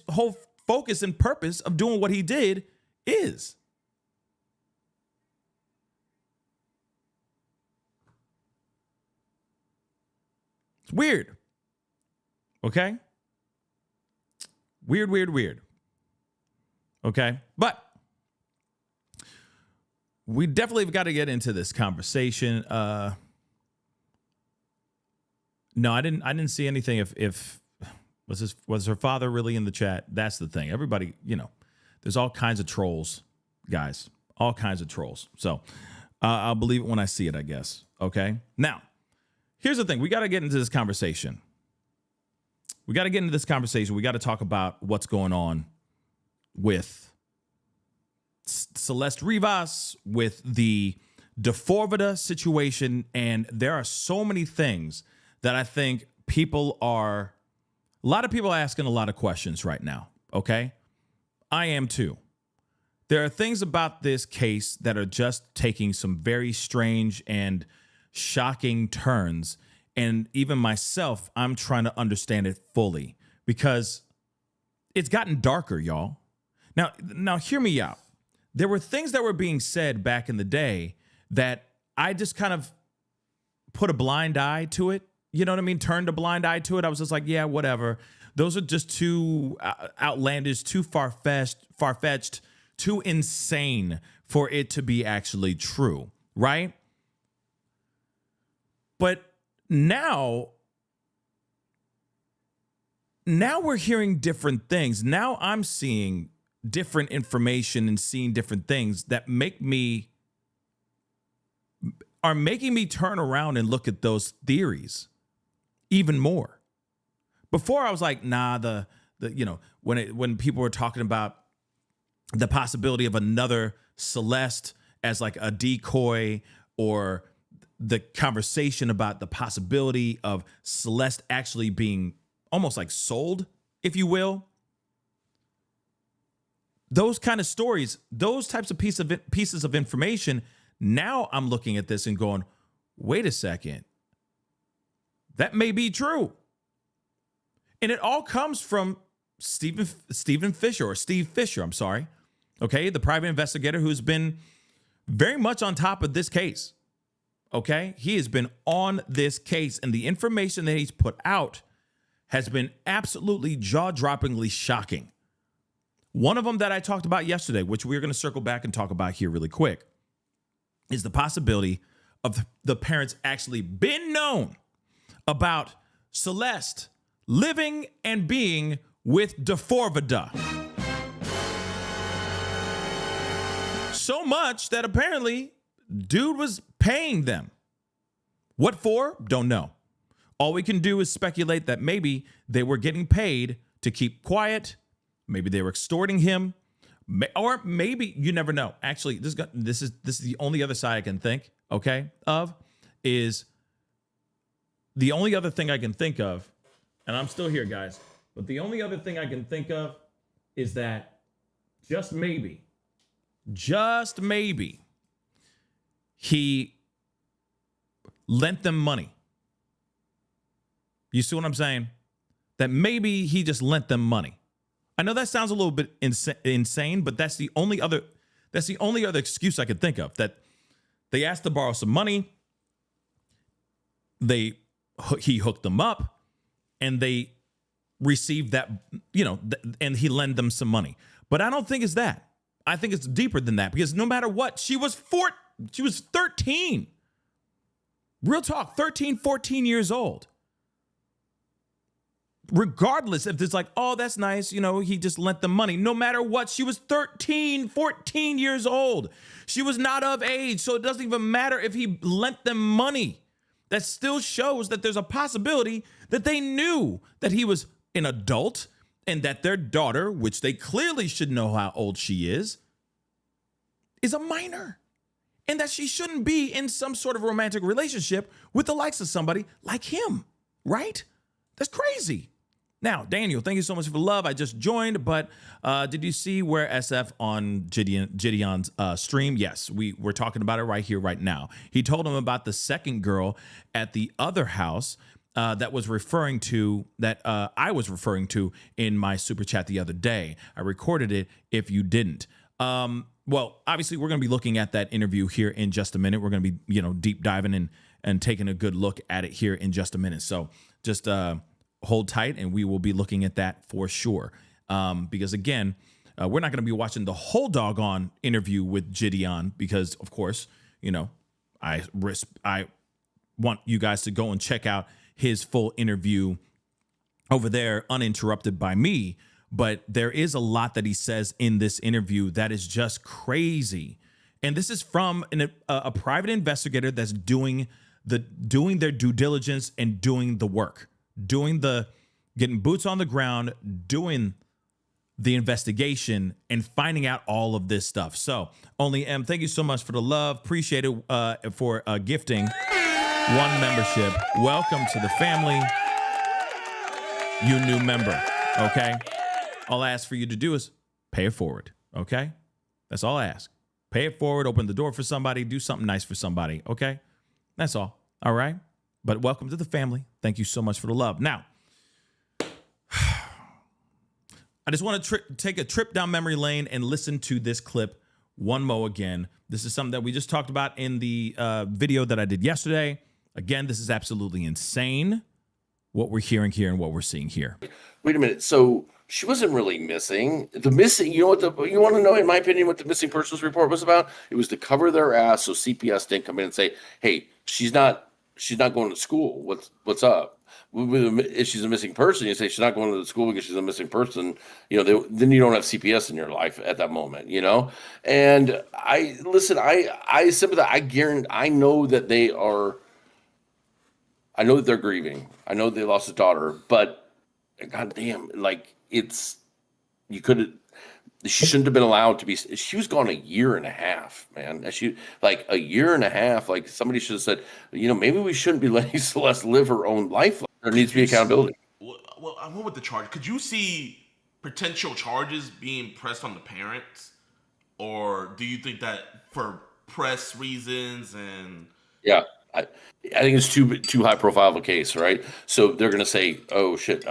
whole focus and purpose of doing what he did is. It's weird. Okay? Weird. Okay? But we definitely have got to get into this conversation. No, I didn't see anything. If was her father really in the chat? That's the thing. Everybody, you know, there's all kinds of trolls, guys. All kinds of trolls. So I'll believe it when I see it, I guess. Okay? Now, here's the thing. We got to get into this conversation. We got to talk about what's going on with Celeste Rivas, with the D4vd situation. And there are so many things that I think a lot of people are asking a lot of questions right now. Okay? I am too. There are things about this case that are just taking some very strange and shocking turns. And even myself, I'm trying to understand it fully because it's gotten darker, y'all. Now hear me out. There were things that were being said back in the day that I just kind of put a blind eye to it. You know what I mean? Turned a blind eye to it. I was just like, yeah, whatever. Those are just too outlandish, too far-fetched, too insane for it to be actually true, right? But now we're hearing different things. Now I'm seeing different information and seeing different things that are making me turn around and look at those theories even more. Before I was like, nah, when people were talking about the possibility of another Celeste as like a decoy, or the conversation about the possibility of Celeste actually being almost like sold, if you will. Those kind of stories, those types of pieces of information. Now I'm looking at this and going, wait a second. That may be true. And it all comes from Steve Fisher, I'm sorry. Okay, the private investigator who's been very much on top of this case. Okay, he has been on this case, and the information that he's put out has been absolutely jaw-droppingly shocking. One of them that I talked about yesterday, which we're going to circle back and talk about here really quick, is the possibility of the parents actually been known about Celeste living and being with D4vd. So much that apparently dude was paying them. What for? Don't know. All we can do is speculate that maybe they were getting paid to keep quiet. Maybe they were extorting him. Or maybe, you never know. Actually, this is the only other side I can think, okay, of, is the only other thing I can think of, and I'm still here, guys, but the only other thing I can think of is that just maybe, he lent them money. You see what I'm saying? That maybe he just lent them money. I know that sounds a little bit insane, but that's the only other excuse I could think of. That they asked to borrow some money, he hooked them up, and they received that, and he lent them some money. But I don't think it's that. I think it's deeper than that, because no matter what, she was 13. Real talk, 13, 14 years old. Regardless if it's like, oh, that's nice, he just lent them money. No matter what, she was 13, 14 years old. She was not of age, so it doesn't even matter if he lent them money. That still shows that there's a possibility that they knew that he was an adult and that their daughter, which they clearly should know how old she is a minor. And that she shouldn't be in some sort of romantic relationship with the likes of somebody like him, right? That's crazy. Now, Daniel, thank you so much for the love. I just joined, but did you see where SF on Gideon's stream? Yes, we're talking about it right here, right now. He told him about the second girl at the other house that I was referring to in my super chat the other day. I recorded it if you didn't. Well, obviously, we're going to be looking at that interview here in just a minute. We're going to be, deep diving and taking a good look at it here in just a minute. So just hold tight, and we will be looking at that for sure. Because again, we're not going to be watching the whole doggone interview with Gideon because, of course, I want you guys to go and check out his full interview over there, uninterrupted by me. But there is a lot that he says in this interview that is just crazy. And this is from a private investigator that's doing their due diligence and doing the work, getting boots on the ground, doing the investigation and finding out all of this stuff. So, Only M, thank you so much for the love. Appreciate it for gifting one membership. Welcome to the family, you new member, okay? All I ask for you to do is pay it forward, okay? That's all I ask. Pay it forward, open the door for somebody, do something nice for somebody, okay? That's all right? But welcome to the family. Thank you so much for the love. Now, I just want to take a trip down memory lane and listen to this clip one more again. This is something that we just talked about in the video that I did yesterday. Again, this is absolutely insane, what we're hearing here and what we're seeing here. Wait a minute. So she wasn't really missing. You want to know, in my opinion, what the missing persons report was about? It was to cover their ass so CPS didn't come in and say, hey, she's not going to school. What's up? If she's a missing person, you say she's not going to the school because she's a missing person. Then you don't have CPS in your life at that moment. And I sympathize. I know that they are. I know that they're grieving. I know they lost a daughter, but goddamn, she shouldn't have been allowed to be. She was gone a year and a half, man. A year and a half. Like, somebody should have said, maybe we shouldn't be letting Celeste live her own life. There needs to be accountability. Well, I went with the charge. Could you see potential charges being pressed on the parents, or do you think that for press reasons and? Yeah, I think it's too high profile of a case, right? So they're going to say, oh shit,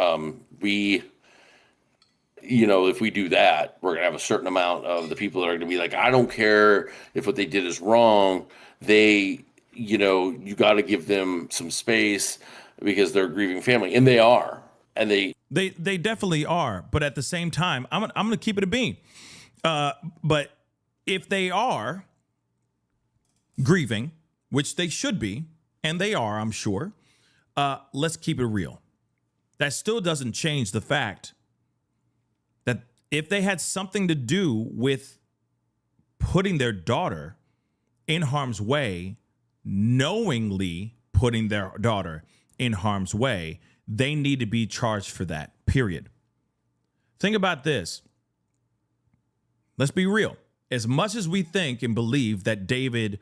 if we do that, we're going to have a certain amount of the people that are going to be like, I don't care if what they did is wrong. They, you got to give them some space because they're a grieving family, and they are. And they definitely are. But at the same time, I'm going to keep it a bean. But if they are grieving, which they should be, and they are, I'm sure, let's keep it real. That still doesn't change the fact that if they had something to do with putting their daughter in harm's way, knowingly putting their daughter in harm's way, they need to be charged for that, period. Think about this. Let's be real. As much as we think and believe that David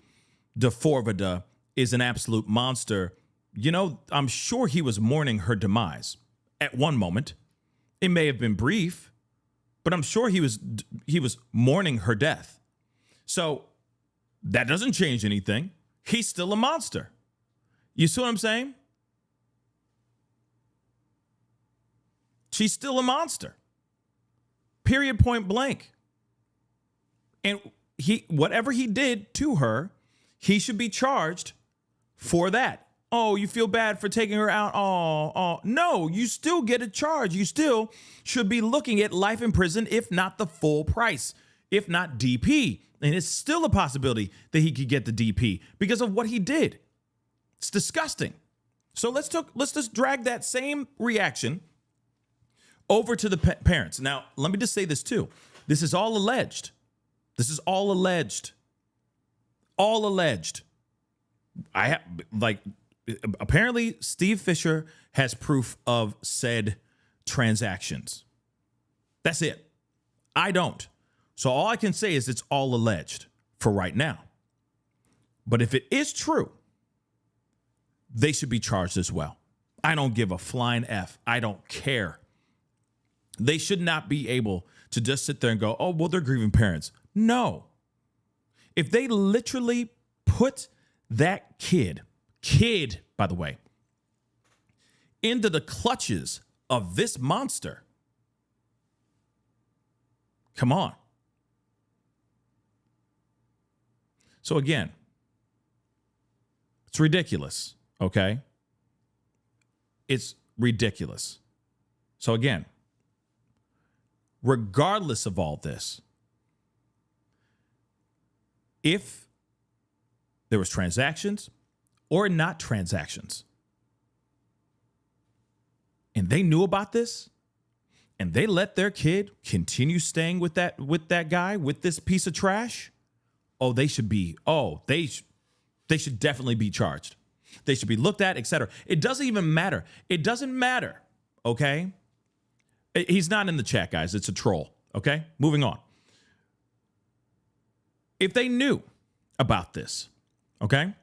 D4vd is an absolute monster, I'm sure he was mourning her demise at one moment. It may have been brief, but I'm sure he was mourning her death. So that doesn't change anything. He's still a monster. You see what I'm saying? She's still a monster. Period, point blank. And whatever he did to her, he should be charged for that. Oh, you feel bad for taking her out? Oh, no, you still get a charge. You still should be looking at life in prison, if not the full price, if not DP. And it's still a possibility that he could get the DP because of what he did. It's disgusting. So let's just drag that same reaction over to the parents. Now, let me just say this too. This is all alleged. This is all alleged. All alleged. Apparently Steve Fisher has proof of said transactions. That's it. I don't. So all I can say is it's all alleged for right now. But if it is true, they should be charged as well. I don't give a flying F. I don't care. They should not be able to just sit there and go, oh, well, they're grieving parents. No. If they literally put that kid, by the way, into the clutches of this monster, come on. So again, it's ridiculous, okay? It's ridiculous. So again, regardless of all this, if there was transactions or not transactions, and they knew about this, and they let their kid continue staying with that guy, with this piece of trash, they should definitely be charged. They should be looked at, etc. It doesn't even matter. It doesn't matter, okay? He's not in the chat, guys. It's a troll, okay? Moving on. If they knew about this, okay,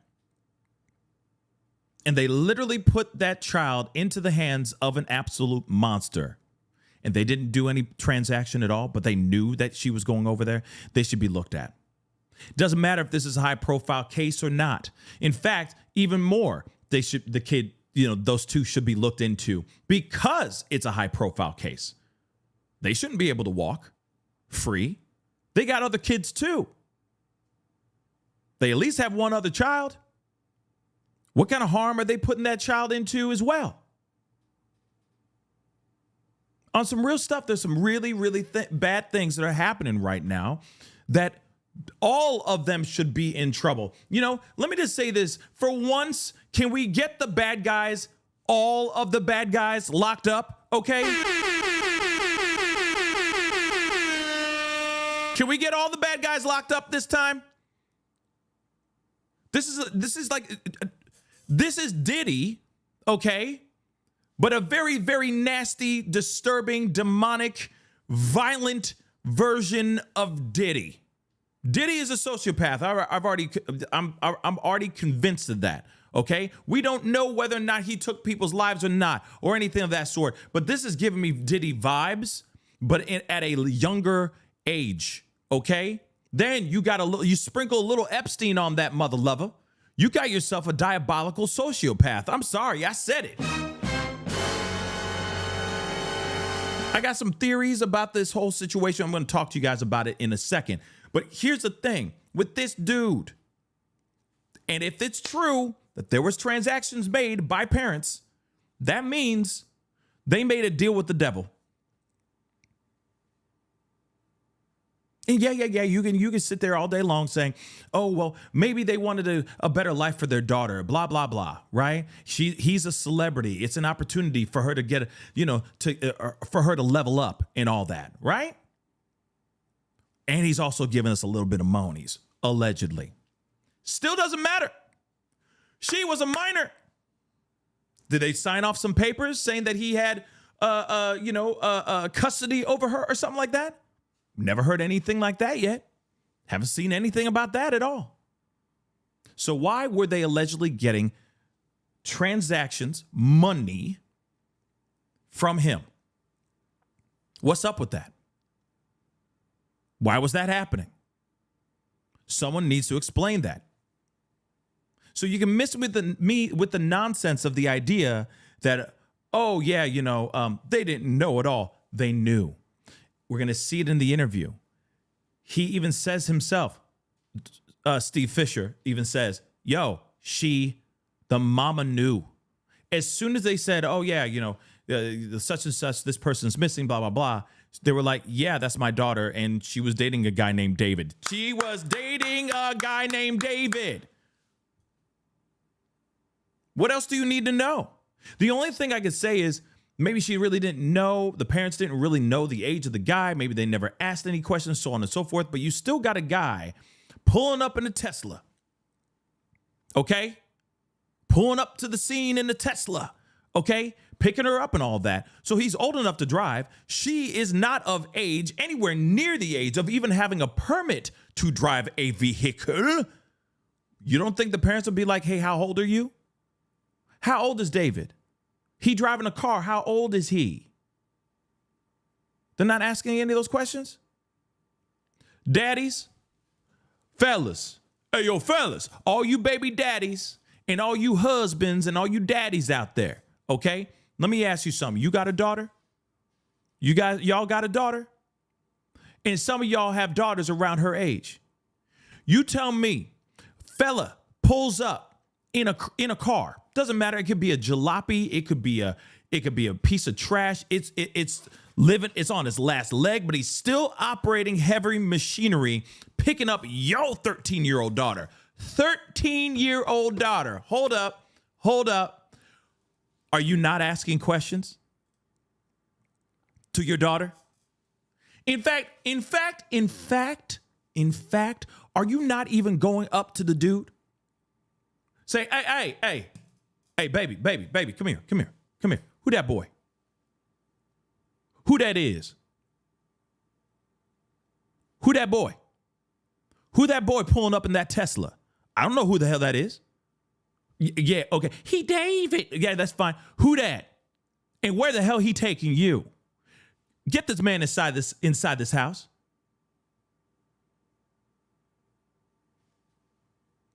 and they literally put that child into the hands of an absolute monster, and they didn't do any transaction at all, but they knew that she was going over there, they should be looked at. Doesn't matter if this is a high-profile case or not. In fact, even more, those two should be looked into because it's a high-profile case. They shouldn't be able to walk free. They got other kids too. They at least have one other child. What kind of harm are they putting that child into as well? On some real stuff, there's some really, really bad things that are happening right now that all of them should be in trouble. Let me just say this. For once, can we get the bad guys, all of the bad guys, locked up, okay? Can we get all the bad guys locked up this time? This is Diddy, okay? But a very, very nasty, disturbing, demonic, violent version of Diddy. Diddy is a sociopath. I'm already convinced of that. Okay, we don't know whether or not he took people's lives or not, or anything of that sort. But this is giving me Diddy vibes, but at a younger age. Okay, then you sprinkle a little Epstein on that mother lover. You got yourself a diabolical sociopath. I'm sorry, I said it. I got some theories about this whole situation. I'm going to talk to you guys about it in a second. But here's the thing with this dude. And if it's true that there was transactions made by parents, that means they made a deal with the devil. And yeah, you can sit there all day long saying, oh, well, maybe they wanted a better life for their daughter, blah, blah, blah, right? He's a celebrity. It's an opportunity for her to get, for her to level up and all that, right? And he's also giving us a little bit of monies, allegedly. Still doesn't matter. She was a minor. Did they sign off some papers saying that he had, custody over her or something like that? Never heard anything like that yet. Haven't seen anything about that at all. So why were they allegedly getting transactions, money from him? What's up with that? Why was that happening? Someone needs to explain that. So you can miss with the nonsense of the idea that, oh yeah, they didn't know at all. They knew. We're going to see it in the interview. He even says himself, Steve Fisher even says, yo, the mama knew. As soon as they said, oh yeah, such and such, this person's missing, blah, blah, blah. They were like, yeah, that's my daughter. And she was dating a guy named David. She was dating a guy named David. What else do you need to know? The only thing I could say is maybe she really didn't know. The parents didn't really know the age of the guy. Maybe they never asked any questions, so on and so forth. But you still got a guy pulling up in a Tesla. Okay? Pulling up to the scene in the Tesla. Okay? Picking her up and all that. So he's old enough to drive. She is not of age, anywhere near the age of even having a permit to drive a vehicle. You don't think the parents would be like, hey, how old are you? How old is David? He driving a car. How old is he? They're not asking any of those questions? Daddies, fellas, hey, yo, fellas, all you baby daddies and all you husbands and all you daddies out there, okay? Let me ask you something. You got a daughter? Y'all got a daughter? And some of y'all have daughters around her age. You tell me, fella pulls up in a car. Doesn't matter. It could be a jalopy. It could be a piece of trash. It's living. It's on its last leg, but he's still operating heavy machinery, picking up your 13-year-old daughter. 13-year-old daughter. Hold up. Are you not asking questions to your daughter? In fact, are you not even going up to the dude? Say, hey, baby, come here. Who that boy? Who that is? Who that boy? Who that boy pulling up in that Tesla? I don't know who the hell that is. Yeah, okay. He David. Yeah, that's fine. Who that? And where the hell he taking you? Get this man inside this house.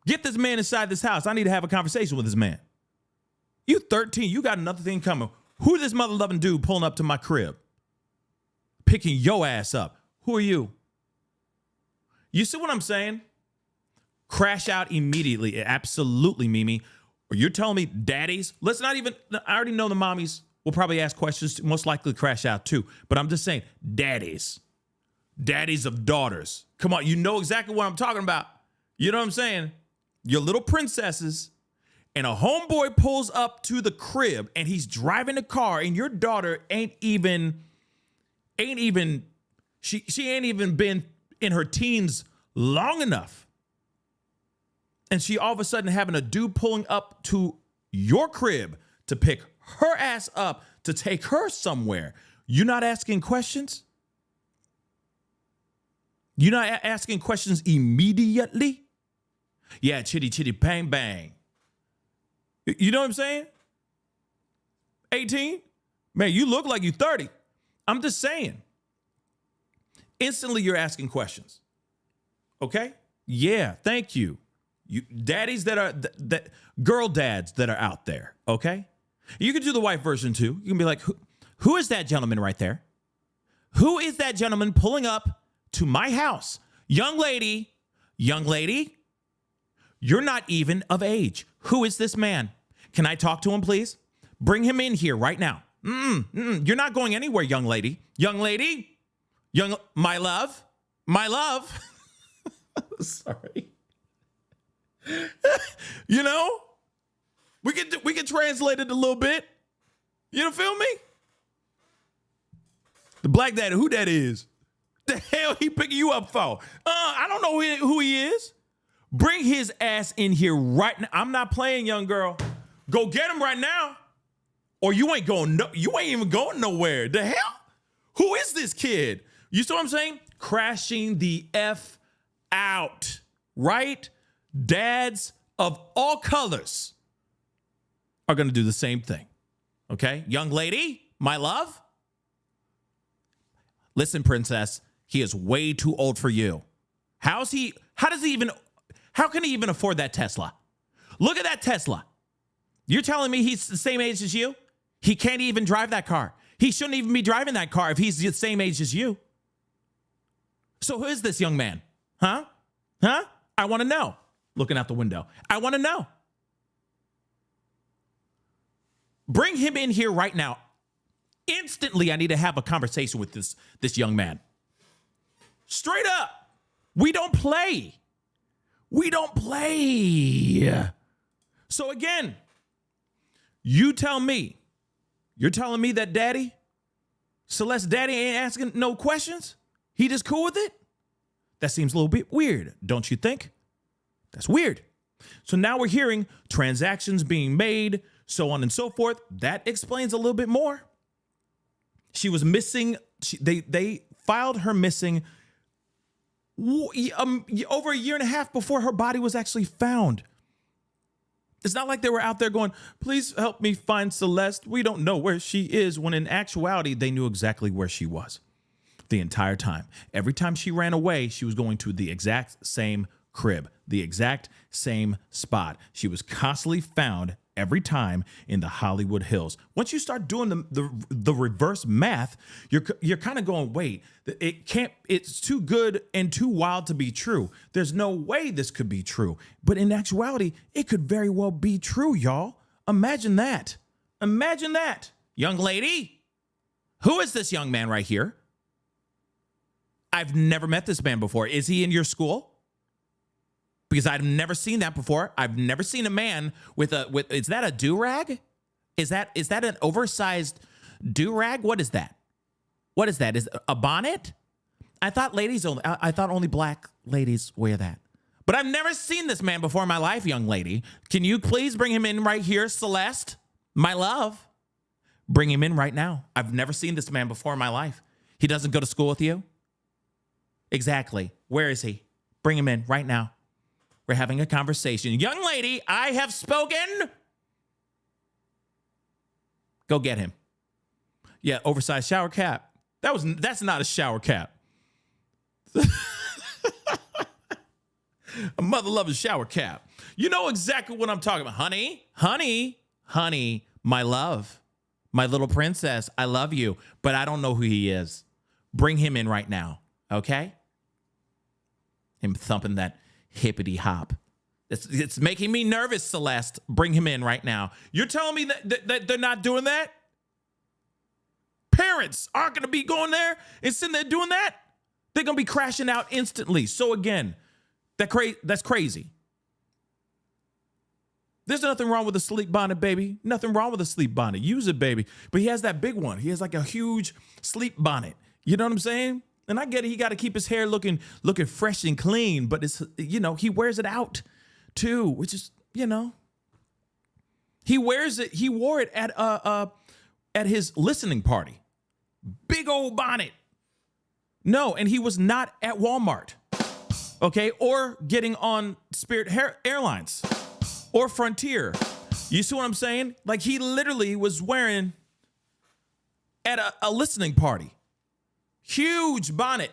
Get this man inside this house. I need to have a conversation with this man. You 13, you got another thing coming. Who this mother-loving dude pulling up to my crib? Picking your ass up. Who are you? You see what I'm saying? Crash out immediately. Absolutely, Mimi. Or you're telling me daddies? Let's not even, I already know the mommies will probably ask questions, most likely crash out too. But I'm just saying, daddies. Daddies of daughters. Come on, you know exactly what I'm talking about. You know what I'm saying? Your little princesses. And a homeboy pulls up to the crib and he's driving the car and your daughter she ain't even been in her teens long enough. And she all of a sudden having a dude pulling up to your crib to pick her ass up to take her somewhere. You're not asking questions? You're not asking questions immediately? Yeah, chitty chitty bang bang. You know what I'm saying? 18? Man, you look like you're 30. I'm just saying. Instantly, you're asking questions. Okay? Yeah, thank you. You daddies that girl dads that are out there, okay? You can do the white version too. You can be like, who is that gentleman right there? Who is that gentleman pulling up to my house? Young lady, you're not even of age. Who is this man? Can I talk to him, please? Bring him in here right now. You're not going anywhere, young lady. My love. Sorry. You know, we can translate it a little bit. You feel me? The black daddy, who that is? The hell he picking you up for? I don't know who he is. Bring his ass in here right now. I'm not playing, young girl. Go get him right now, or you ain't even going nowhere. The hell? Who is this kid? You see what I'm saying? Crashing the F out, right? Dads of all colors are going to do the same thing. Okay? Young lady, my love. Listen, princess, he is way too old for you. How can he even afford that Tesla? Look at that Tesla. You're telling me he's the same age as you? He can't even drive that car. He shouldn't even be driving that car if he's the same age as you. So who is this young man? Huh? I want to know. Looking out the window. I want to know. Bring him in here right now. Instantly, I need to have a conversation with this young man. Straight up. We don't play. So again, you're telling me that daddy, Celeste daddy ain't asking no questions? He just cool with it? That seems a little bit weird, don't you think? That's weird. So now we're hearing transactions being made, so on and so forth. That explains a little bit more. She was missing. They filed her missing over a year and a half before her body was actually found. It's not like they were out there going, please help me find Celeste. We don't know where she is, when in actuality, they knew exactly where she was the entire time. Every time she ran away, she was going to the exact same crib, the exact same spot. She was constantly found every time in the Hollywood Hills. Once you start doing the reverse math, you're kind of going, wait, it's too good and too wild to be true. There's no way this could be true. But in actuality, it could very well be true, y'all. Imagine that. Young lady, who is this young man right here? I've never met this man before. Is he in your school? Because I've never seen that before. I've never seen a man with is that a do-rag? Is that an oversized do-rag? What is that? Is it a bonnet? I thought only black ladies wear that. But I've never seen this man before in my life, young lady. Can you please bring him in right here, Celeste? My love. Bring him in right now. I've never seen this man before in my life. He doesn't go to school with you? Exactly. Where is he? Bring him in right now. We're having a conversation. Young lady, I have spoken. Go get him. Yeah, oversized shower cap. That's not a shower cap. A mother loving shower cap. You know exactly what I'm talking about. Honey, my love, my little princess, I love you, but I don't know who he is. Bring him in right now, okay? Him thumping that hippity hop. It's making me nervous, Celeste. Bring him in right now. You're telling me that they're not doing that? Parents aren't going to be going there and sitting there doing that? They're going to be crashing out instantly. So again, that's crazy. There's nothing wrong with a sleep bonnet, baby. Nothing wrong with a sleep bonnet. Use it, baby. But he has that big one. He has like a huge sleep bonnet. You know what I'm saying? And I get it. He got to keep his hair looking fresh and clean. But it's, he wears it out too, which is, he wears it. He wore it at his listening party. Big old bonnet. No, and he was not at Walmart. Okay, or getting on Spirit Airlines or Frontier. You see what I'm saying? Like he literally was wearing at a listening party. Huge bonnet.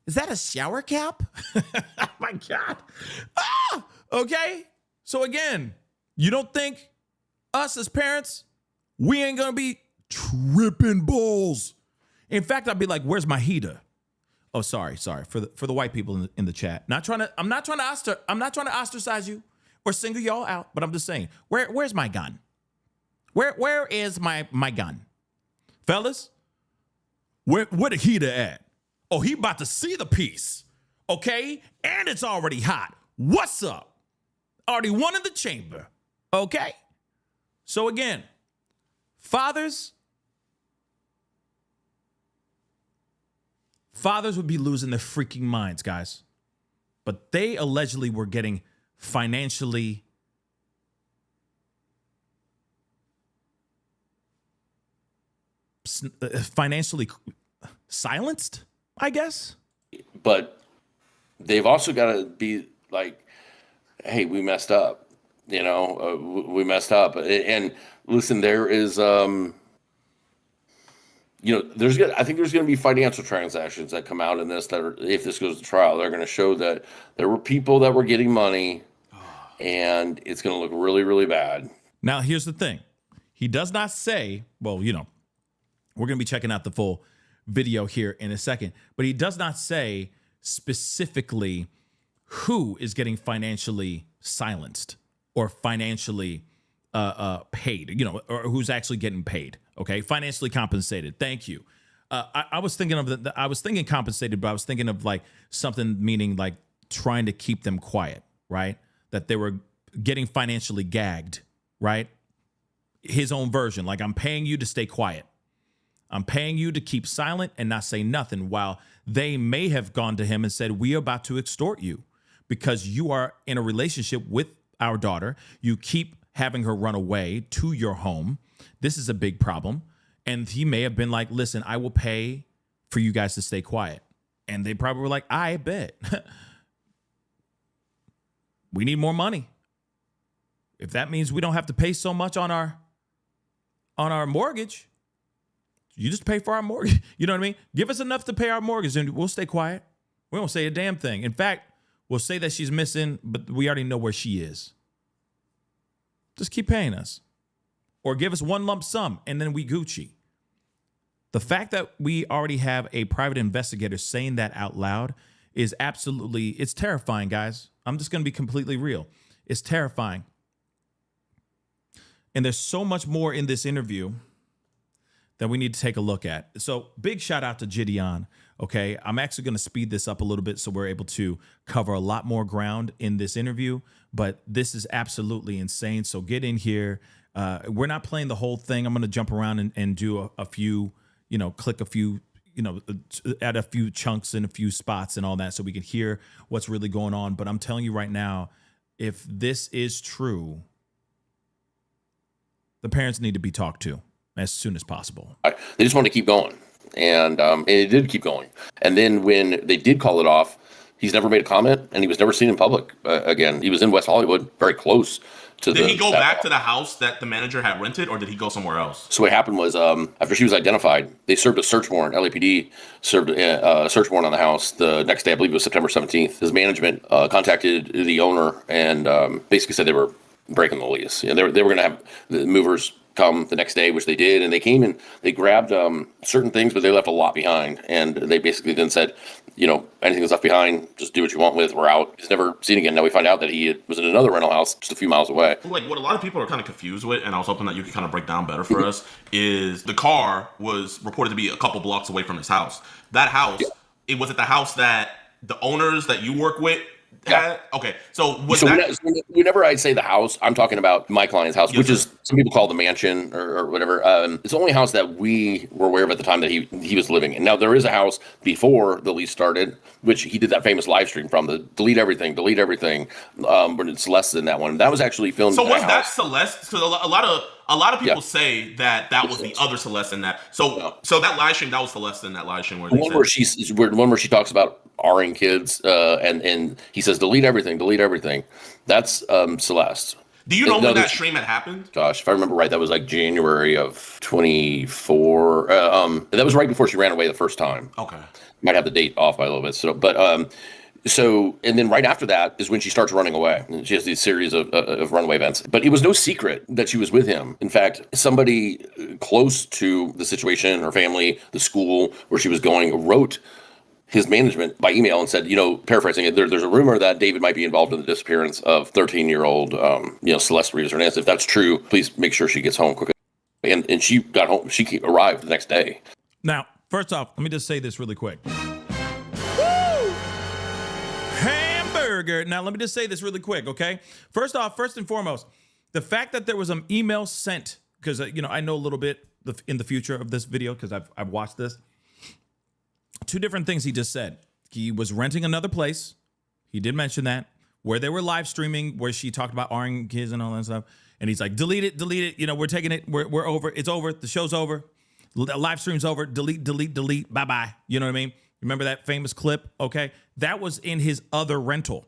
Is that a shower cap? Oh my God. Okay. So again, you don't think us as parents, we ain't gonna be tripping balls In fact, I'd be like, "Where's my heater?" Oh, sorry for the white people in the chat. I'm not trying to ostracize you or single y'all out, but I'm just saying, where's my gun? Where is my gun, fellas? Where the heater at? Oh, he about to see the piece, okay? And it's already hot. What's up? Already one in the chamber, okay? So again, fathers would be losing their freaking minds, guys. But they allegedly were getting financially silenced, I guess. But they've also got to be like, hey, we messed up. We messed up. And listen, there is, I think there's going to be financial transactions that come out in this that are, if this goes to trial, they're going to show that there were people that were getting money, and it's going to look really, really bad. Now, here's the thing. He does not say, well, we're going to be checking out the full video here in a second, but he does not say specifically who is getting financially silenced or financially paid, or who's actually getting paid. Okay, financially compensated. Thank you. I was thinking of I was thinking compensated, but I was thinking of like something meaning like trying to keep them quiet, right? That they were getting financially gagged, right? His own version, like I'm paying you to stay quiet. I'm paying you to keep silent and not say nothing, while they may have gone to him and said, we are about to extort you because you are in a relationship with our daughter. You keep having her run away to your home. This is a big problem. And he may have been like, listen, I will pay for you guys to stay quiet. And they probably were like, I bet. We need more money. If that means we don't have to pay so much on our mortgage, you just pay for our mortgage. You know what I mean? Give us enough to pay our mortgage and we'll stay quiet. We won't say a damn thing. In fact, we'll say that she's missing, but we already know where she is. Just keep paying us. Or give us one lump sum and then we Gucci. The fact that we already have a private investigator saying that out loud is absolutely, it's terrifying, guys. I'm just going to be completely real. It's terrifying. And there's so much more in this interview that we need to take a look at. So big shout out to Gideon. Okay, I'm actually going to speed this up a little bit so we're able to cover a lot more ground in this interview, but this is absolutely insane. So get in here. We're not playing the whole thing. I'm going to jump around and do a few, click a few, add a few chunks in a few spots and all that so we can hear what's really going on. But I'm telling you right now, if this is true, the parents need to be talked to as soon as possible. They just want to keep going. And it did keep going. And then when they did call it off, he's never made a comment, and he was never seen in public again. He was in West Hollywood, very close to Did he go back to the house that the manager had rented, or did he go somewhere else? So what happened was, after she was identified, they served a search warrant. LAPD served a search warrant on the house the next day. I believe it was September 17th. His management contacted the owner and basically said they were breaking the lease. They were going to have the movers come the next day, which they did, and they came and they grabbed certain things, but they left a lot behind. And they basically then said, anything that's left behind, just do what you want with. We're out. He's never seen again. Now we find out that he was in another rental house just a few miles away. Like what a lot of people are kind of confused with, and I was hoping that you could kind of break down better for us, is the car was reported to be a couple blocks away from his house. That house, it was at the house that the owners that you work with had? Yeah. Okay, so whenever I say the house, I'm talking about my client's house, which is some people call the mansion or whatever. It's the only house that we were aware of at the time that he was living in. Now there is a house before the lease started, which he did that famous live stream from, the delete everything. But it's Celeste in that one. That was actually filmed. So in was that that house. Celeste? So a lot of people say that was the other Celeste in that. So that live stream, that was Celeste in that live stream. The one where she talks about R-ing kids, and he says delete everything. That's Celeste. Do you know when that stream had happened? Gosh, if I remember right, that was like January of 24. That was right before she ran away the first time. Okay. Might have the date off by a little bit. So, but So, and then right after that is when she starts running away. And she has these series of runaway events. But it was no secret that she was with him. In fact, somebody close to the situation, her family, the school where she was going, wrote his management by email and said, paraphrasing it, there's a rumor that David might be involved in the disappearance of 13-year-old, Celeste Rivas. If that's true, please make sure she gets home quickly. And she got home. She arrived the next day. Now, first off, let me just say this really quick. Now, let me just say this really quick, okay? First and foremost, the fact that there was an email sent, because, I know a little bit in the future of this video because I've watched this. Two different things he just said. He was renting another place. He did mention that, where they were live streaming, where she talked about R-ing kids and all that stuff. And he's like, delete it. We're taking it. We're over. It's over. The show's over. The live stream's over. Delete. Bye-bye. You know what I mean? Remember that famous clip? Okay. That was in his other rental.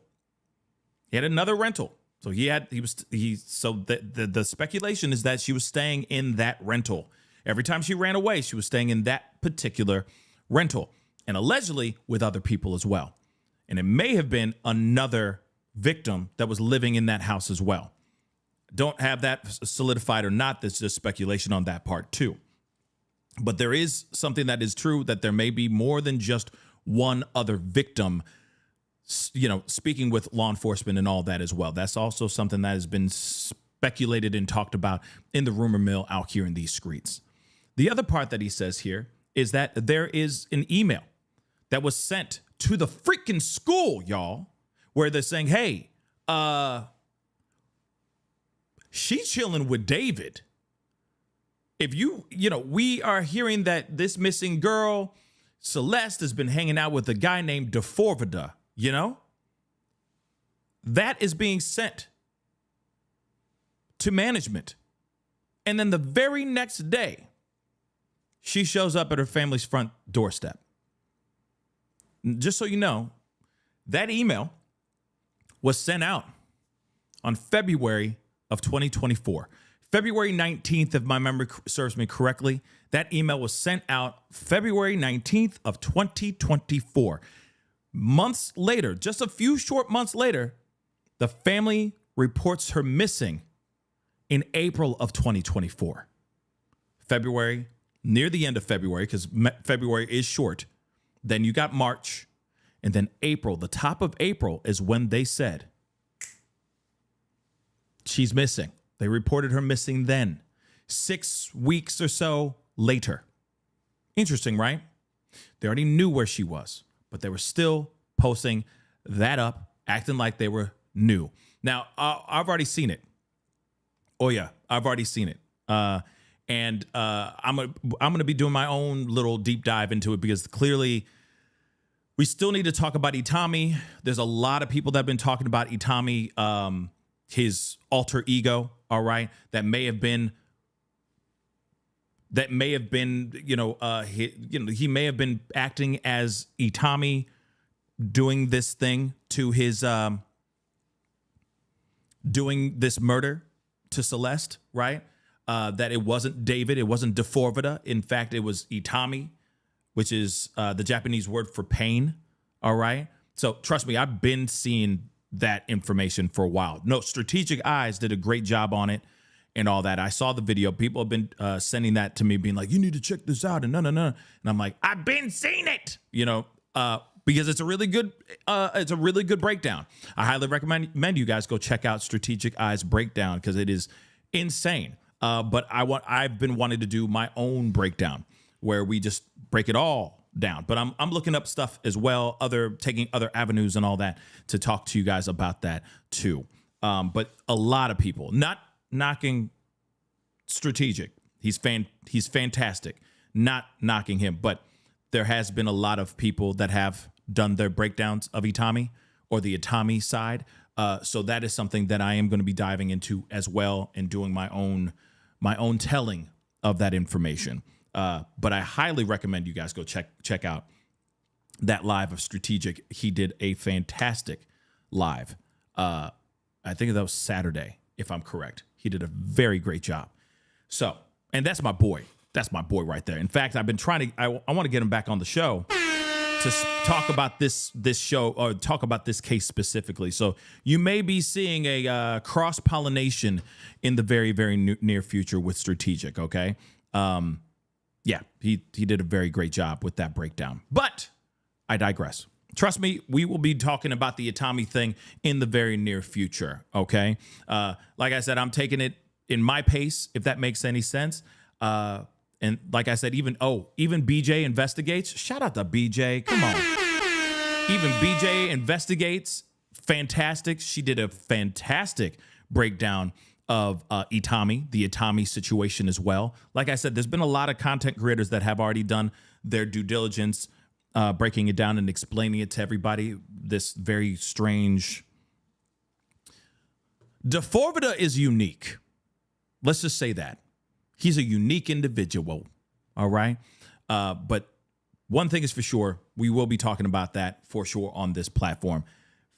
He had another rental. So the speculation is that she was staying in that rental. Every time she ran away, she was staying in that particular rental, and allegedly with other people as well. And it may have been another victim that was living in that house as well. Don't have that solidified or not. There's just speculation on that part too. But there is something that is true, that there may be more than just one other victim, speaking with law enforcement and all that as well. That's also something that has been speculated and talked about in the rumor mill out here in these streets. The other part that he says here is that there is an email that was sent to the freaking school, y'all, where they're saying, hey, she's chilling with David. If we are hearing that this missing girl, Celeste, has been hanging out with a guy named D4vd, that is being sent to management. And then the very next day, she shows up at her family's front doorstep. Just so you know, that email was sent out on February of 2024. February 19th, if my memory serves me correctly, that email was sent out February 19th of 2024. Months later, just a few short months later, the family reports her missing in April of 2024. February, near the end of February, because February is short. Then you got March, and then April. The top of April is when they said she's missing. They reported her missing then, 6 weeks or so later. Interesting, right? They already knew where she was, but they were still posting that up, acting like they were new. Now, I've already seen it. Oh, yeah, I've already seen it. And I'm gonna be doing my own little deep dive into it, because clearly we still need to talk about Itami. There's a lot of people that have been talking about Itami, his alter ego. All right, that may have been, he may have been acting as Itami, doing this thing to his, doing this murder to Celeste, right? That it wasn't David, it wasn't D4vd. In fact, it was Itami, which is the Japanese word for pain. All right. So trust me, I've been seeing that information for a while. No, Strategic Eyes did a great job on it and all that. I saw the video. People have been sending that to me, being like, you need to check this out. And no. And I'm like, I've been seeing it, because it's a really good breakdown. I highly recommend you guys go check out Strategic Eyes breakdown, because it is insane. But I've been wanting to do my own breakdown where we just break it all down. But I'm looking up stuff as well, taking other avenues and all that to talk to you guys about that too. But a lot of people, not knocking Strategic. He's fantastic. Not knocking him, but there has been a lot of people that have done their breakdowns of Itami, or the Itami side. So that is something that I am going to be diving into as well, and doing my own telling of that information. But I highly recommend you guys go check out that live of Strategic. He did a fantastic live. I think that was Saturday, if I'm correct. He did a very great job. So, and that's my boy. That's my boy right there. In fact, I've been trying to, I want to get him back on the show. talk about this show or talk about this case specifically. So you may be seeing a cross pollination in the very, very near future with Strategic. Okay, yeah, he did a very great job with that breakdown. But I digress. Trust me, we will be talking about the Itami thing in the very near future. Okay, like I said, I'm taking it in my pace, if that makes any sense. And like I said, even BJ Investigates. Shout out to BJ. Come on. Even BJ Investigates. Fantastic. She did a fantastic breakdown of Itami, the Itami situation as well. Like I said, there's been a lot of content creators that have already done their due diligence, breaking it down and explaining it to everybody. This very strange. D4vd is unique. Let's just say that. He's a unique individual, all right? But one thing is for sure, we will be talking about that for sure on this platform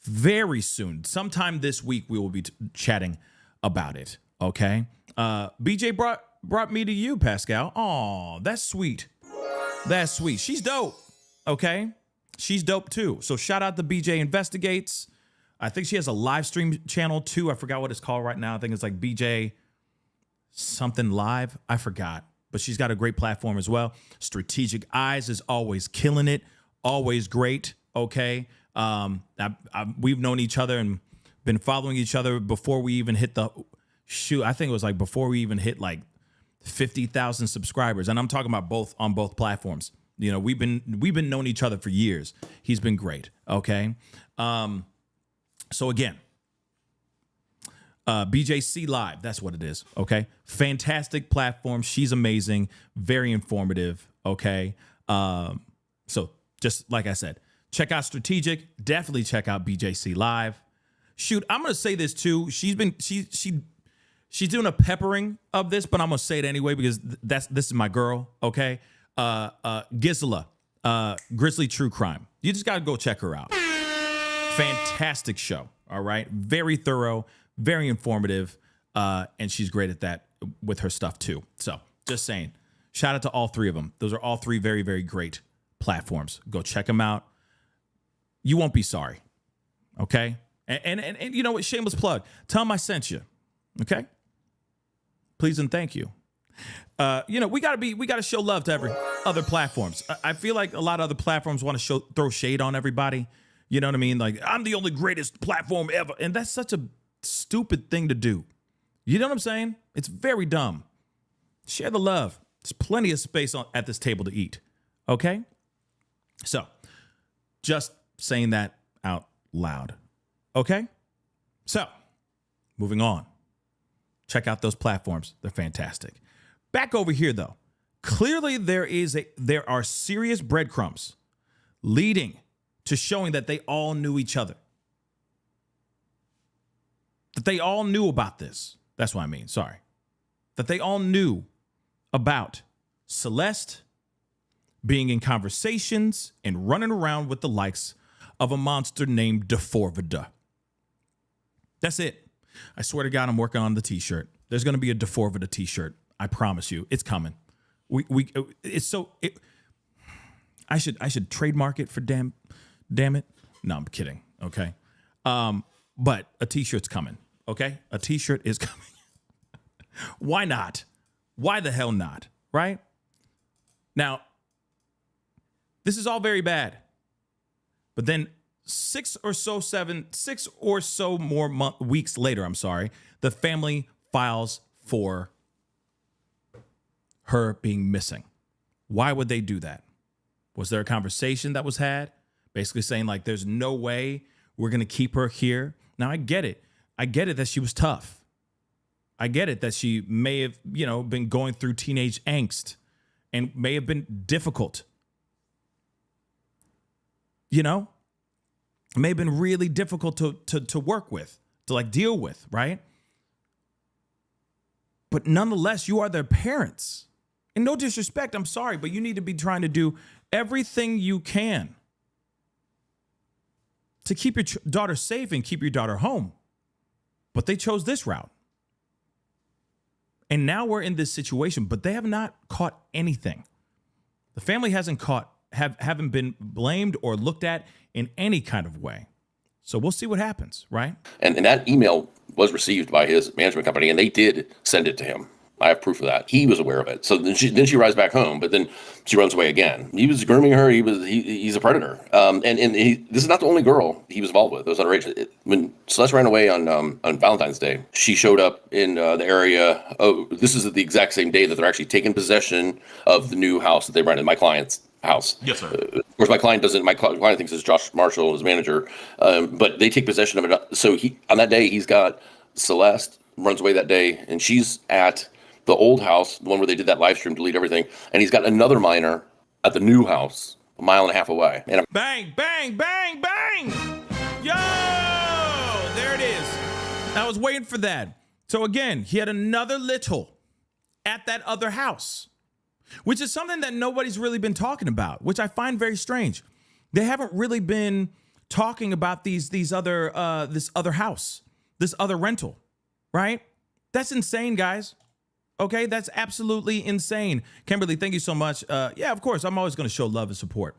very soon. Sometime this week, we will be chatting about it, okay? BJ brought me to you, Pascal. Oh, that's sweet. That's sweet. She's dope, okay? She's dope too. So shout out to BJ Investigates. I think she has a live stream channel too. I forgot what it's called right now. I think it's like BJ something live. I forgot, but she's got a great platform as well. Strategic Eyes is always killing it. Always great. Okay. We've known each other and been following each other before we even hit I think it was like before we even hit like 50,000 subscribers. And I'm talking about on both platforms. You know, we've been known each other for years. He's been great. Okay. So again, BJC Live, that's what it is, okay? Fantastic platform. She's amazing, very informative, okay? So just like I said, check out Strategic. Definitely check out BJC Live. Shoot, I'm going to say this too. She's doing a peppering of this, but I'm going to say it anyway because this is my girl, okay? Gisela, Grizzly True Crime. You just got to go check her out. Fantastic show, all right? Very thorough. Very informative, and she's great at that with her stuff too. So just saying, shout out to all three of them. Those are all three very, very great platforms. Go check them out. You won't be sorry. Okay. And you know what? Shameless plug. Tell them I sent you. Okay. Please and thank you. You know, we gotta show love to every other platforms. I feel like a lot of other platforms want to throw shade on everybody. You know what I mean? Like, I'm the only greatest platform ever. And that's such a stupid thing to do. You know what I'm saying? It's very dumb. Share the love. There's plenty of space at this table to eat. Okay? So, just saying that out loud. Okay? So, moving on. Check out those platforms. They're fantastic. Back over here, though. Clearly, there are serious breadcrumbs leading to showing that they all knew each other. That they all knew about this. That's what I mean. Sorry. That they all knew about Celeste being in conversations and running around with the likes of a monster named D4vd. That's it. I swear to God, I'm working on the t-shirt. There's going to be a D4vd t-shirt. I promise you. It's coming. I should trademark it for damn it. No, I'm kidding. Okay. But a t-shirt's coming, okay? A t-shirt is coming. Why not? Why the hell not, right? Now, this is all very bad. But then 6 or so more weeks later, the family files for her being missing. Why would they do that? Was there a conversation that was had? Basically saying, like, there's no way we're going to keep her here. Now, I get it. I get it that she was tough. I get it that she may have, been going through teenage angst and may have been difficult. It may have been really difficult to work with, to like deal with, right? But nonetheless, you are their parents. And no disrespect, I'm sorry, but you need to be trying to do everything you can to keep your daughter safe and keep your daughter home. But they chose this route. And now we're in this situation, but they have not caught anything. The family hasn't caught haven't been blamed or looked at in any kind of way. So we'll see what happens, right? And that email was received by his management company, and they did send it to him. I have proof of that. He was aware of it. So then she arrives back home, but then she runs away again. He was grooming her. He's a predator. This is not the only girl he was involved with. It was underage. When Celeste ran away on Valentine's Day, she showed up in the area. Oh, this is the exact same day that they're actually taking possession of the new house that they rented, my client's house. Yes, sir. Of course, my client doesn't. My client thinks it's Josh Marshall, his manager, but they take possession of it. So on that day, he's got Celeste runs away that day, and she's at the old house, the one where they did that live stream, delete everything, and he's got another minor at the new house, a mile and a half away. And bang, bang, bang, bang! Yo, there it is. I was waiting for that. So again, he had another little at that other house, which is something that nobody's really been talking about, which I find very strange. They haven't really been talking about this other house, this other rental, right? That's insane, guys. Okay, that's absolutely insane. Kimberly, thank you so much. Yeah, of course, I'm always going to show love and support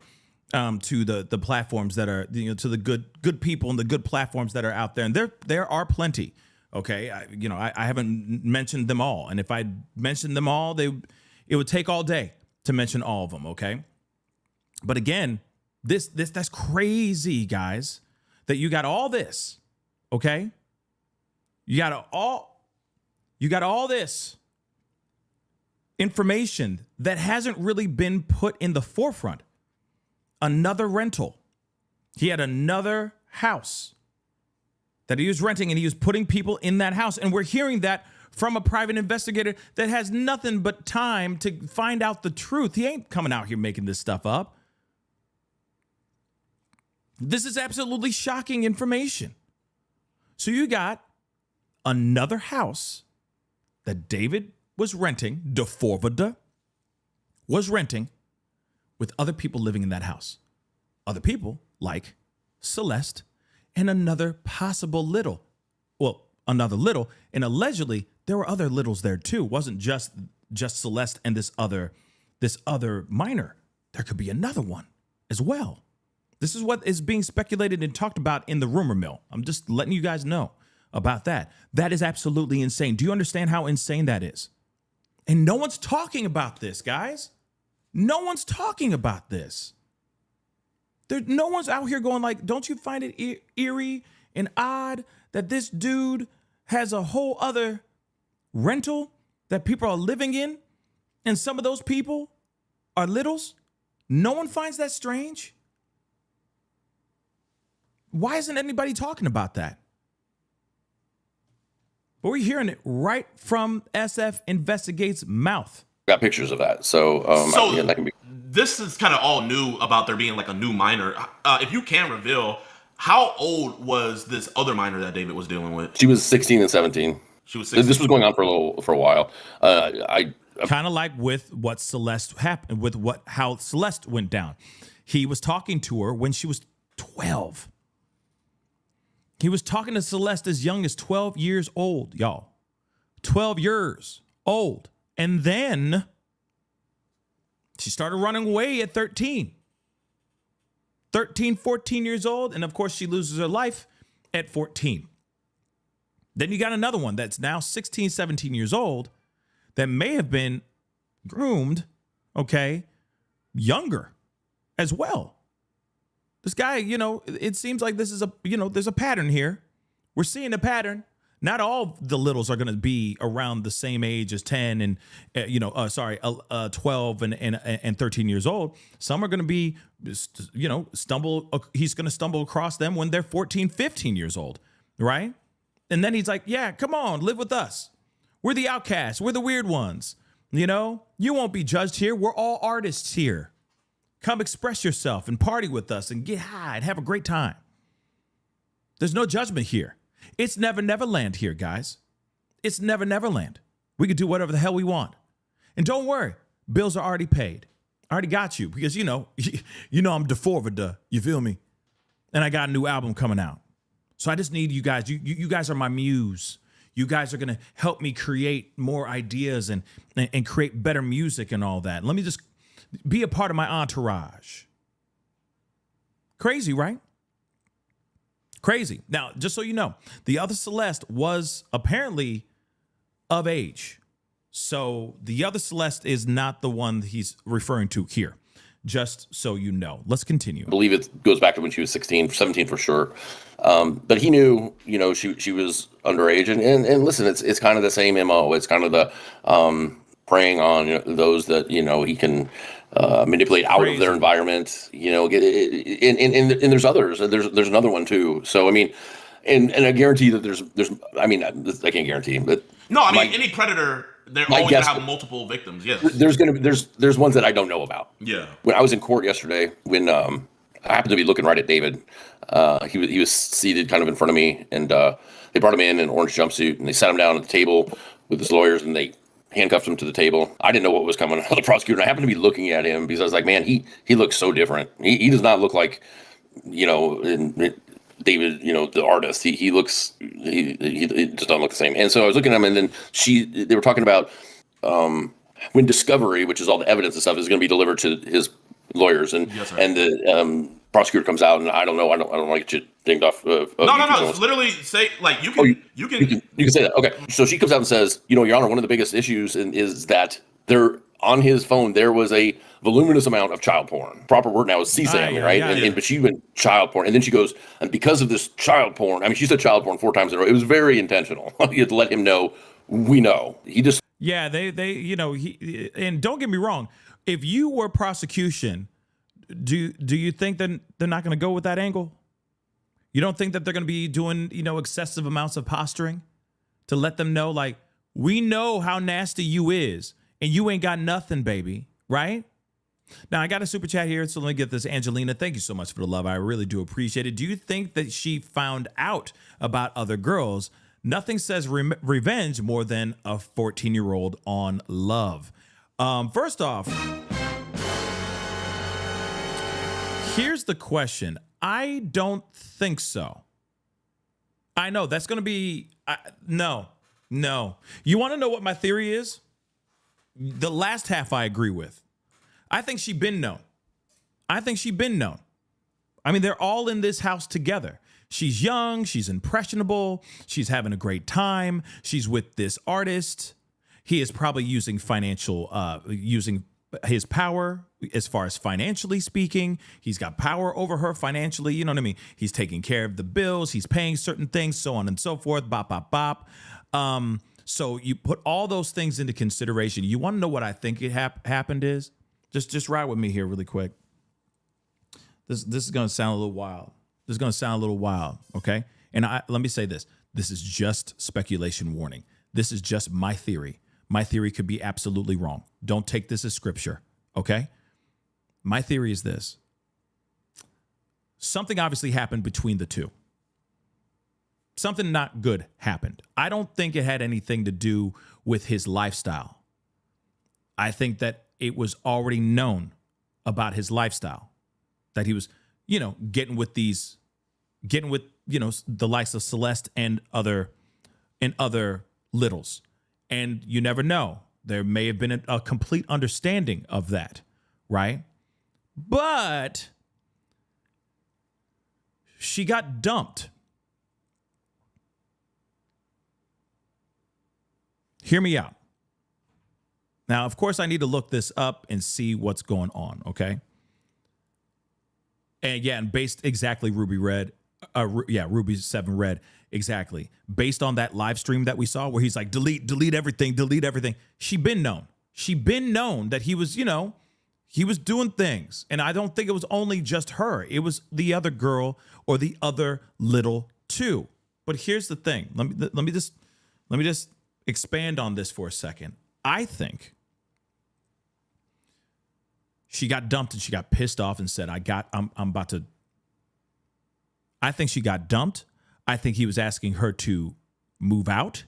to the platforms that are, to the good people and the good platforms that are out there, and there are plenty. Okay, I haven't mentioned them all, and if I mentioned them all, it would take all day to mention all of them. Okay, but again, that's crazy, guys. That you got all this. Okay, you got all this information that hasn't really been put in the forefront. Another rental. He had another house that he was renting, and he was putting people in that house. And we're hearing that from a private investigator that has nothing but time to find out the truth. He ain't coming out here making this stuff up. This is absolutely shocking information. So you got another house that David was renting, D4vd was renting, with other people living in that house. Other people like Celeste and another possible little. Well, another little, and allegedly there were other littles there too. It wasn't just Celeste and this other minor. There could be another one as well. This is what is being speculated and talked about in the rumor mill. I'm just letting you guys know about that. That is absolutely insane. Do you understand how insane that is? And no one's talking about this, guys. No one's talking about this. No one's out here going like, don't you find it eerie and odd that this dude has a whole other rental that people are living in, and some of those people are littles? No one finds that strange? Why isn't anybody talking about that? But we're hearing it right from SF Investigate's mouth. got pictures of that. So, that can be. This is kind of all new about there being like a new minor. If you can reveal, how old was this other minor that David was dealing with? She was 16 and 17. She was 16. This was going on for a while. Kind of like with what Celeste happened, with how Celeste went down. He was talking to her when she was 12. He was talking to Celeste as young as 12 years old, y'all. 12 years old. And then she started running away at 13. 13, 14 years old. And of course, she loses her life at 14. Then you got another one that's now 16, 17 years old that may have been groomed, okay, younger as well. This guy, it seems like this is there's a pattern here. We're seeing a pattern. Not all the littles are going to be around the same age as 10 and, 12 and 13 years old. Some are going to be, he's going to stumble across them when they're 14, 15 years old, right? And then he's like, yeah, come on, live with us. We're the outcasts. We're the weird ones. You won't be judged here. We're all artists here. Come express yourself and party with us and get high and have a great time. There's no judgment here. It's Never Never Land here, guys. It's Never Never Land. We can do whatever the hell we want. And don't worry, bills are already paid. I already got you because, I'm D4vd, you feel me? And I got a new album coming out. So I just need you guys. You guys are my muse. You guys are going to help me create more ideas and create better music and all that. Let me just be a part of my entourage. Crazy, right? Crazy. Now, just so you know, the other Celeste was apparently of age. So the other Celeste is not the one he's referring to here. Just so you know. Let's continue. I believe it goes back to when she was 16, 17 for sure. But he knew, she was underage. And listen, it's kind of the same MO. It's kind of the preying on those that, he can manipulate out of their environment, and there's others. There's another one too. So, I mean, and I guarantee that I can't guarantee, but no, I mean, any predator, they're always gonna have multiple victims. Yes, there's ones that I don't know about. Yeah. When I was in court yesterday, when I happened to be looking right at David, he was seated kind of in front of me, and they brought him in an orange jumpsuit, and they sat him down at the table with his lawyers, and they handcuffed him to the table. I didn't know what was coming out of the prosecutor, and I happened to be looking at him because I was like, man, he looks so different. He does not look like, David, the artist. He looks, he just doesn't look the same. And so I was looking at him, and then they were talking about when discovery, which is all the evidence and stuff, is going to be delivered to his lawyers, and the prosecutor comes out, and I don't know, I don't want to get you dinged off. No. It's literally say like you can say that. Okay, so she comes out and says, Your Honor, one of the biggest issues is that there on his phone there was a voluminous amount of child porn. Proper word now is CSAM, right? But she went child porn, and then she goes, and because of this child porn, I mean, she said child porn 4 times in a row. It was very intentional. You had to let him know. We know. He just he and don't get me wrong. If you were prosecution, do you think that they're not going to go with that angle? You don't think that they're going to be doing, excessive amounts of posturing to let them know, like, we know how nasty you is, and you ain't got nothing, baby, right? Now, I got a super chat here, so let me get this. Angelina, thank you so much for the love. I really do appreciate it. Do you think that she found out about other girls? Nothing says revenge more than a 14-year-old on love. First off, here's the question. I don't think so. I know that's going to be no. You want to know what my theory is? The last half I agree with. I think she's been known. I mean, they're all in this house together. She's young. She's impressionable. She's having a great time. She's with this artist. He is probably using using his power as far as financially speaking. He's got power over her financially. You know what I mean? He's taking care of the bills. He's paying certain things, so on and so forth. Bop, bop, bop. So you put all those things into consideration. You want to know what I think it happened is? Just ride with me here really quick. This is going to sound a little wild. Okay? And let me say this. This is just speculation warning. This is just my theory. My theory could be absolutely wrong. Don't take this as scripture, okay? My theory is this. Something obviously happened between the two. Something not good happened. I don't think it had anything to do with his lifestyle. I think that it was already known about his lifestyle, that he was, getting with the likes of Celeste and other littles. And you never know. There may have been a complete understanding of that, right? But she got dumped. Hear me out. Now, of course, I need to look this up and see what's going on, okay? And based exactly Ruby 7 Red. Exactly. Based on that live stream that we saw where he's like, delete everything. She been known that he was, he was doing things. And I don't think it was only just her. It was the other girl or the other little too. But here's the thing. Let me just expand on this for a second. I think she got dumped and she got pissed off and said, I'm about to. I think she got dumped. I think he was asking her to move out.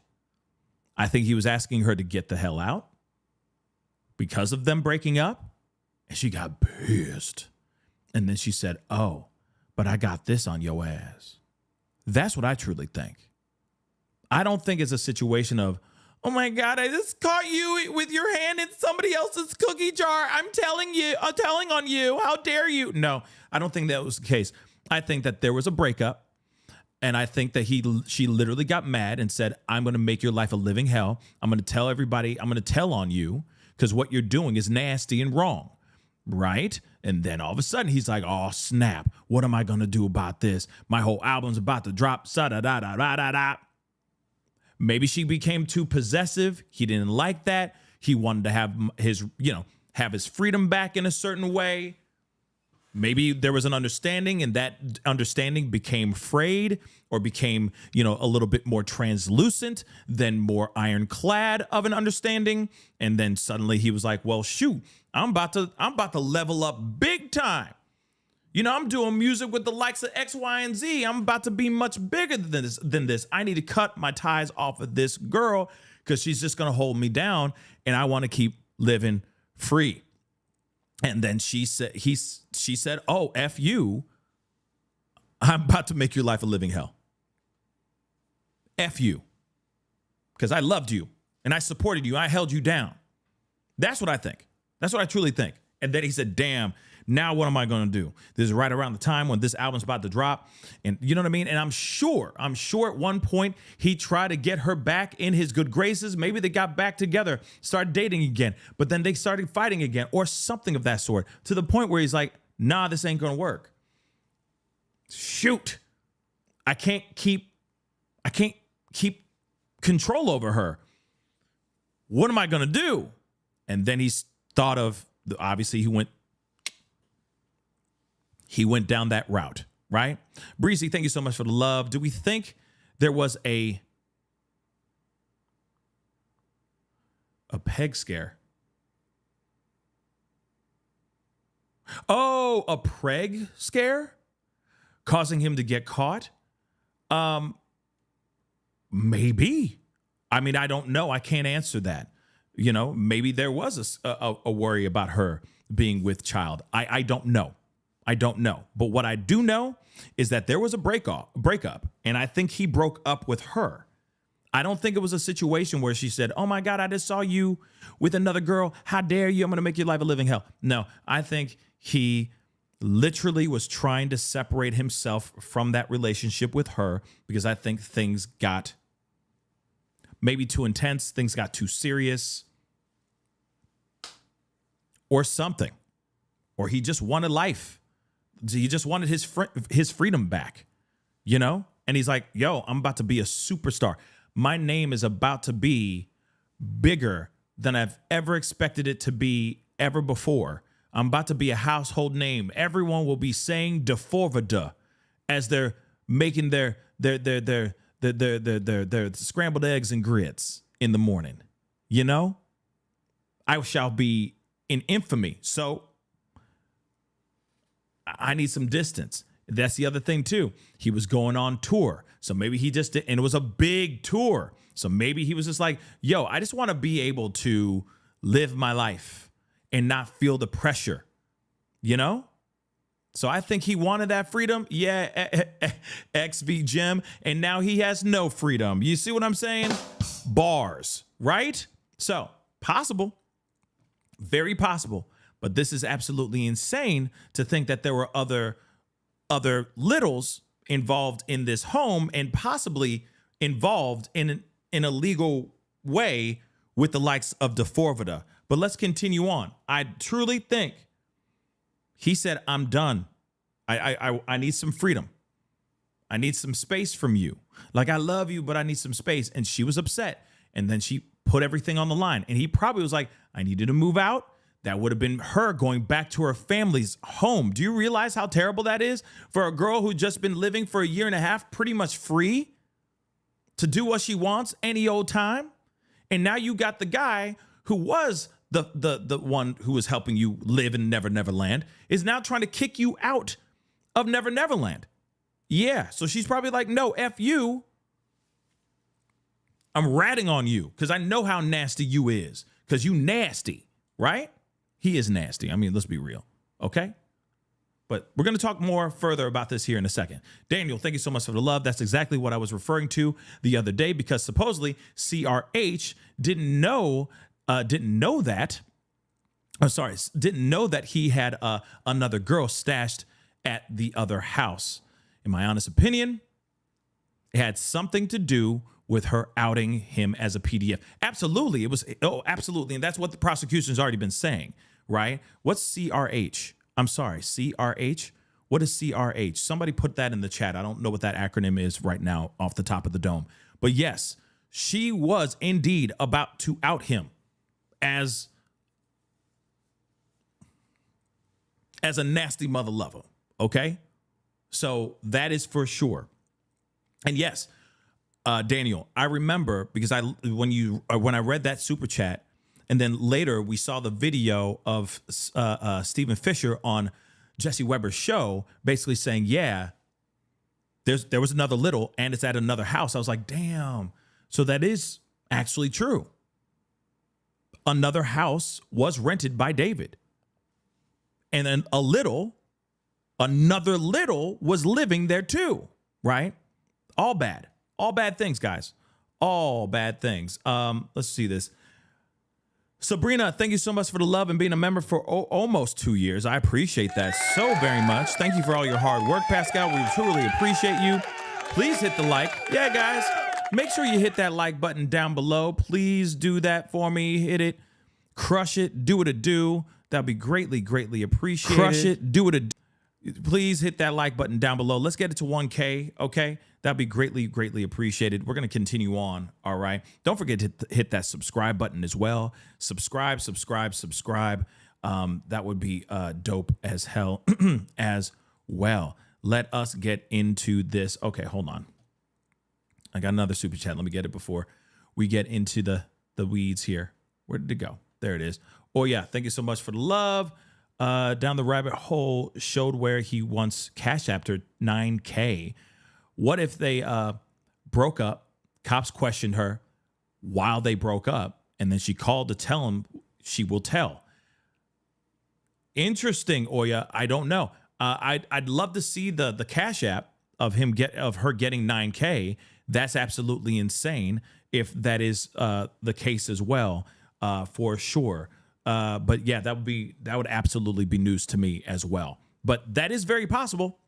I think he was asking her to get the hell out because of them breaking up. And she got pissed. And then she said, oh, but I got this on your ass. That's what I truly think. I don't think it's a situation of, Oh my God, I just caught you with your hand in somebody else's cookie jar. I'm telling on you. How dare you? No, I don't think that was the case. I think that there was a breakup. And I think that she literally got mad and said, I'm going to make your life a living hell. I'm going to tell everybody, I'm going to tell on you because what you're doing is nasty and wrong. Right? And then all of a sudden he's like, oh, snap. What am I going to do about this? My whole album's about to drop. Da-da-da-da-da-da-da. Maybe she became too possessive. He didn't like that. He wanted to have his freedom back in a certain way. Maybe there was an understanding and that understanding became frayed or became, a little bit more translucent than more ironclad of an understanding. And then suddenly he was like, well, shoot, I'm about to level up big time. I'm doing music with the likes of X, Y, and Z. I'm about to be much bigger than this. I need to cut my ties off of this girl because she's just going to hold me down. And I want to keep living free. And then she said, oh, F you. I'm about to make your life a living hell. F you. Because I loved you and I supported you. I held you down. That's what I think. That's what I truly think. And then he said, damn, now what am I going to do? This is right around the time when this album's about to drop. And you know what I mean? And I'm sure at one point he tried to get her back in his good graces. Maybe they got back together, started dating again, but then they started fighting again or something of that sort to the point where he's like, nah, this ain't going to work. Shoot. I can't keep control over her. What am I going to do? And then he's thought of, obviously he went down that route, right? Breezy, thank you so much for the love. Do we think there was a peg scare? Oh, a preg scare causing him to get caught? Maybe. I mean, I don't know. I can't answer that. Maybe there was a worry about her being with child. I don't know. I don't know. But what I do know is that there was a breakup, and I think he broke up with her. I don't think it was a situation where she said, oh my God, I just saw you with another girl. How dare you? I'm going to make your life a living hell. No, I think he literally was trying to separate himself from that relationship with her because I think things got maybe too intense. Things got too serious or something, or he just wanted life. He just wanted his freedom back, And he's like, yo, I'm about to be a superstar. My name is about to be bigger than I've ever expected it to be ever before. I'm about to be a household name. Everyone will be saying D4vd as they're making their scrambled eggs and grits in the morning. I shall be in infamy. So I need some distance. That's the other thing too. He was going on tour. So maybe he just did, and it was a big tour. So maybe he was just like, yo, I just want to be able to live my life and not feel the pressure, So I think he wanted that freedom. Yeah, XV Jim. And now he has no freedom. You see what I'm saying? Bars, right? So possible, very possible. But this is absolutely insane to think that there were other littles involved in this home and possibly involved in a legal way with the likes of D4vd. But let's continue on. I truly think he said, I'm done. I need some freedom. I need some space from you. Like, I love you, but I need some space. And she was upset. And then she put everything on the line. And he probably was like, I needed to move out. That would have been her going back to her family's home. Do you realize how terrible that is for a girl who just been living for a year and a half, pretty much free to do what she wants any old time? And now you got the guy who was the one who was helping you live in Never Never Land is now trying to kick you out of Never Never Land. Yeah, so she's probably like, no, F you. I'm ratting on you because I know how nasty you is because you nasty, right? He is nasty. I mean, let's be real, okay? But we're going to talk more further about this here in a second. Daniel, thank you so much for the love. That's exactly what I was referring to the other day, because supposedly CRH didn't know that he had another girl stashed at the other house. In my honest opinion, it had something to do with her outing him as a PDF. Absolutely. It was, absolutely. And that's what the prosecution's already been saying, right? What's CRH? I'm sorry, CRH? What is CRH? Somebody put that in the chat. I don't know what that acronym is right now off the top of the dome. But yes, she was indeed about to out him as a nasty mother lover, okay? So that is for sure. And yes, Daniel, I remember because when I read that super chat, and then later we saw the video of Stephen Fisher on Jesse Weber's show, basically saying, yeah, there was another little, and it's at another house. I was like, damn. So that is actually true. Another house was rented by David, and then another little was living there too, right? All bad things, guys. All bad things. Let's see this. Sabrina, thank you so much for the love and being a member for almost 2 years. I appreciate that so very much. Thank you for all your hard work, Pascal. We truly appreciate you. Please hit the like. Yeah, guys, make sure you hit that like button down below. Please do that for me. Hit it. Crush it. Do what it do. That'd be greatly, greatly appreciated. Crush it. Do what it do. Please hit that like button down below. Let's get it to 1K, okay? That'd be greatly, greatly appreciated. We're going to continue on, all right? Don't forget to hit that subscribe button as well. Subscribe. That would be dope as hell as well. Let us get into this. Okay, hold on. I got another super chat. Let me get it before we get into the weeds here. Where did it go? There it is. Oh, yeah. Thank you so much for the love. Down the rabbit hole showed where he wants CashApp to 9K. What if they broke up? Cops questioned her while they broke up, and then she called to tell him she will tell. Interesting, Oya. I don't know. I'd love to see the CashApp of her getting 9K. That's absolutely insane if that is the case as well, for sure. But yeah, that would absolutely be news to me as well. But that is very possible.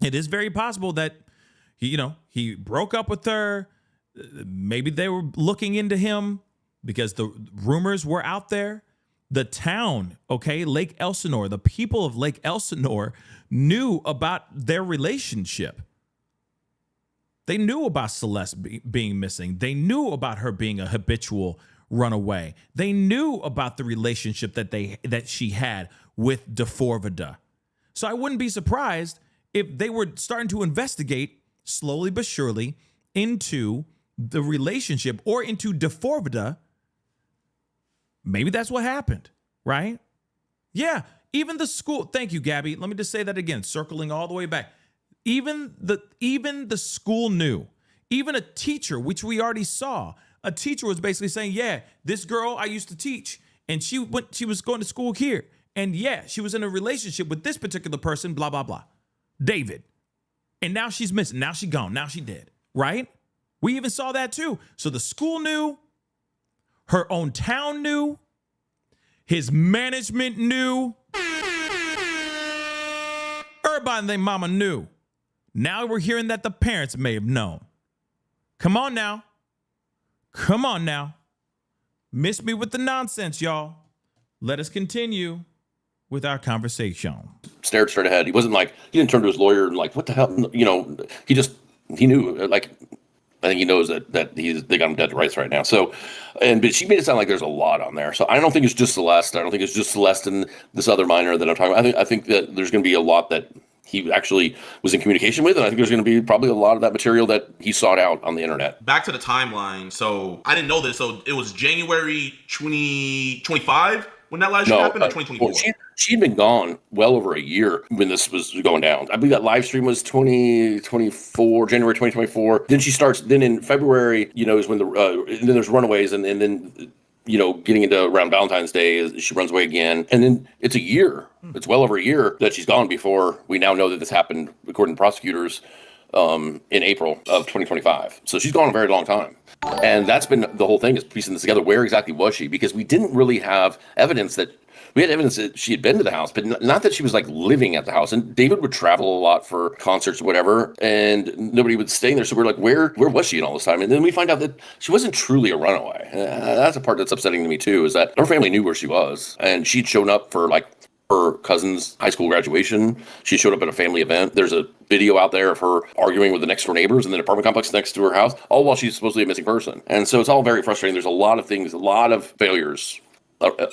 It is very possible that he broke up with her. Maybe they were looking into him because the rumors were out there. The town, okay, Lake Elsinore, the people of Lake Elsinore knew about their relationship. They knew about Celeste being missing. They knew about her being a habitual runaway. They knew about the relationship that she had with D4vd. So I wouldn't be surprised if they were starting to investigate slowly but surely into the relationship or into D4vd. Maybe that's what happened, right? Yeah, even the school. Thank you, Gabby. Let me just say that again, circling all the way back. Even the school knew. Even a teacher, which we already saw, a teacher was basically saying, yeah, this girl I used to teach, and she was going to school here. And yeah, she was in a relationship with this particular person, blah, blah, blah. David. And now she's missing. Now she's gone. Now she's dead. Right? We even saw that too. So the school knew. Her own town knew. His management knew. Everybody and their mama knew. Now we're hearing that the parents may have known. Come on now. Come on now. Miss me with the nonsense, y'all. Let us continue with our conversation. Stared straight ahead. He wasn't like, he didn't turn to his lawyer and like, what the hell? He knew, like, I think he knows that they got him dead to rights right now. So, but she made it sound like there's a lot on there. So I don't think it's just Celeste. I don't think it's just Celeste and this other minor that I'm talking about. I think that there's going to be a lot that he actually was in communication with, and I think there's going to be probably a lot of that material that he sought out on the internet. Back to the timeline. So I didn't know this. So it was January 2025 when that live stream happened, or 2024? Well, she'd been gone well over a year when this was going down. I believe that live stream was January 2024. Then she starts. Then in February, is when then there's Runaways, and then getting into around Valentine's Day, she runs away again. And then it's a year. It's well over a year that she's gone before we now know that this happened, according to prosecutors, in April of 2025. So she's gone a very long time. And that's been the whole thing, is piecing this together. Where exactly was she? Because we didn't really have evidence that we had evidence that she had been to the house, but not that she was like living at the house. And David would travel a lot for concerts or whatever, and nobody would stay there. So we're like, where was she in all this time? And then we find out that she wasn't truly a runaway. That's a part that's upsetting to me too, is that her family knew where she was, and she'd shown up for like her cousin's high school graduation. She showed up at a family event. There's a video out there of her arguing with the next door neighbors in the apartment complex next to her house, all while she's supposedly a missing person. And so it's all very frustrating. There's a lot of things, a lot of failures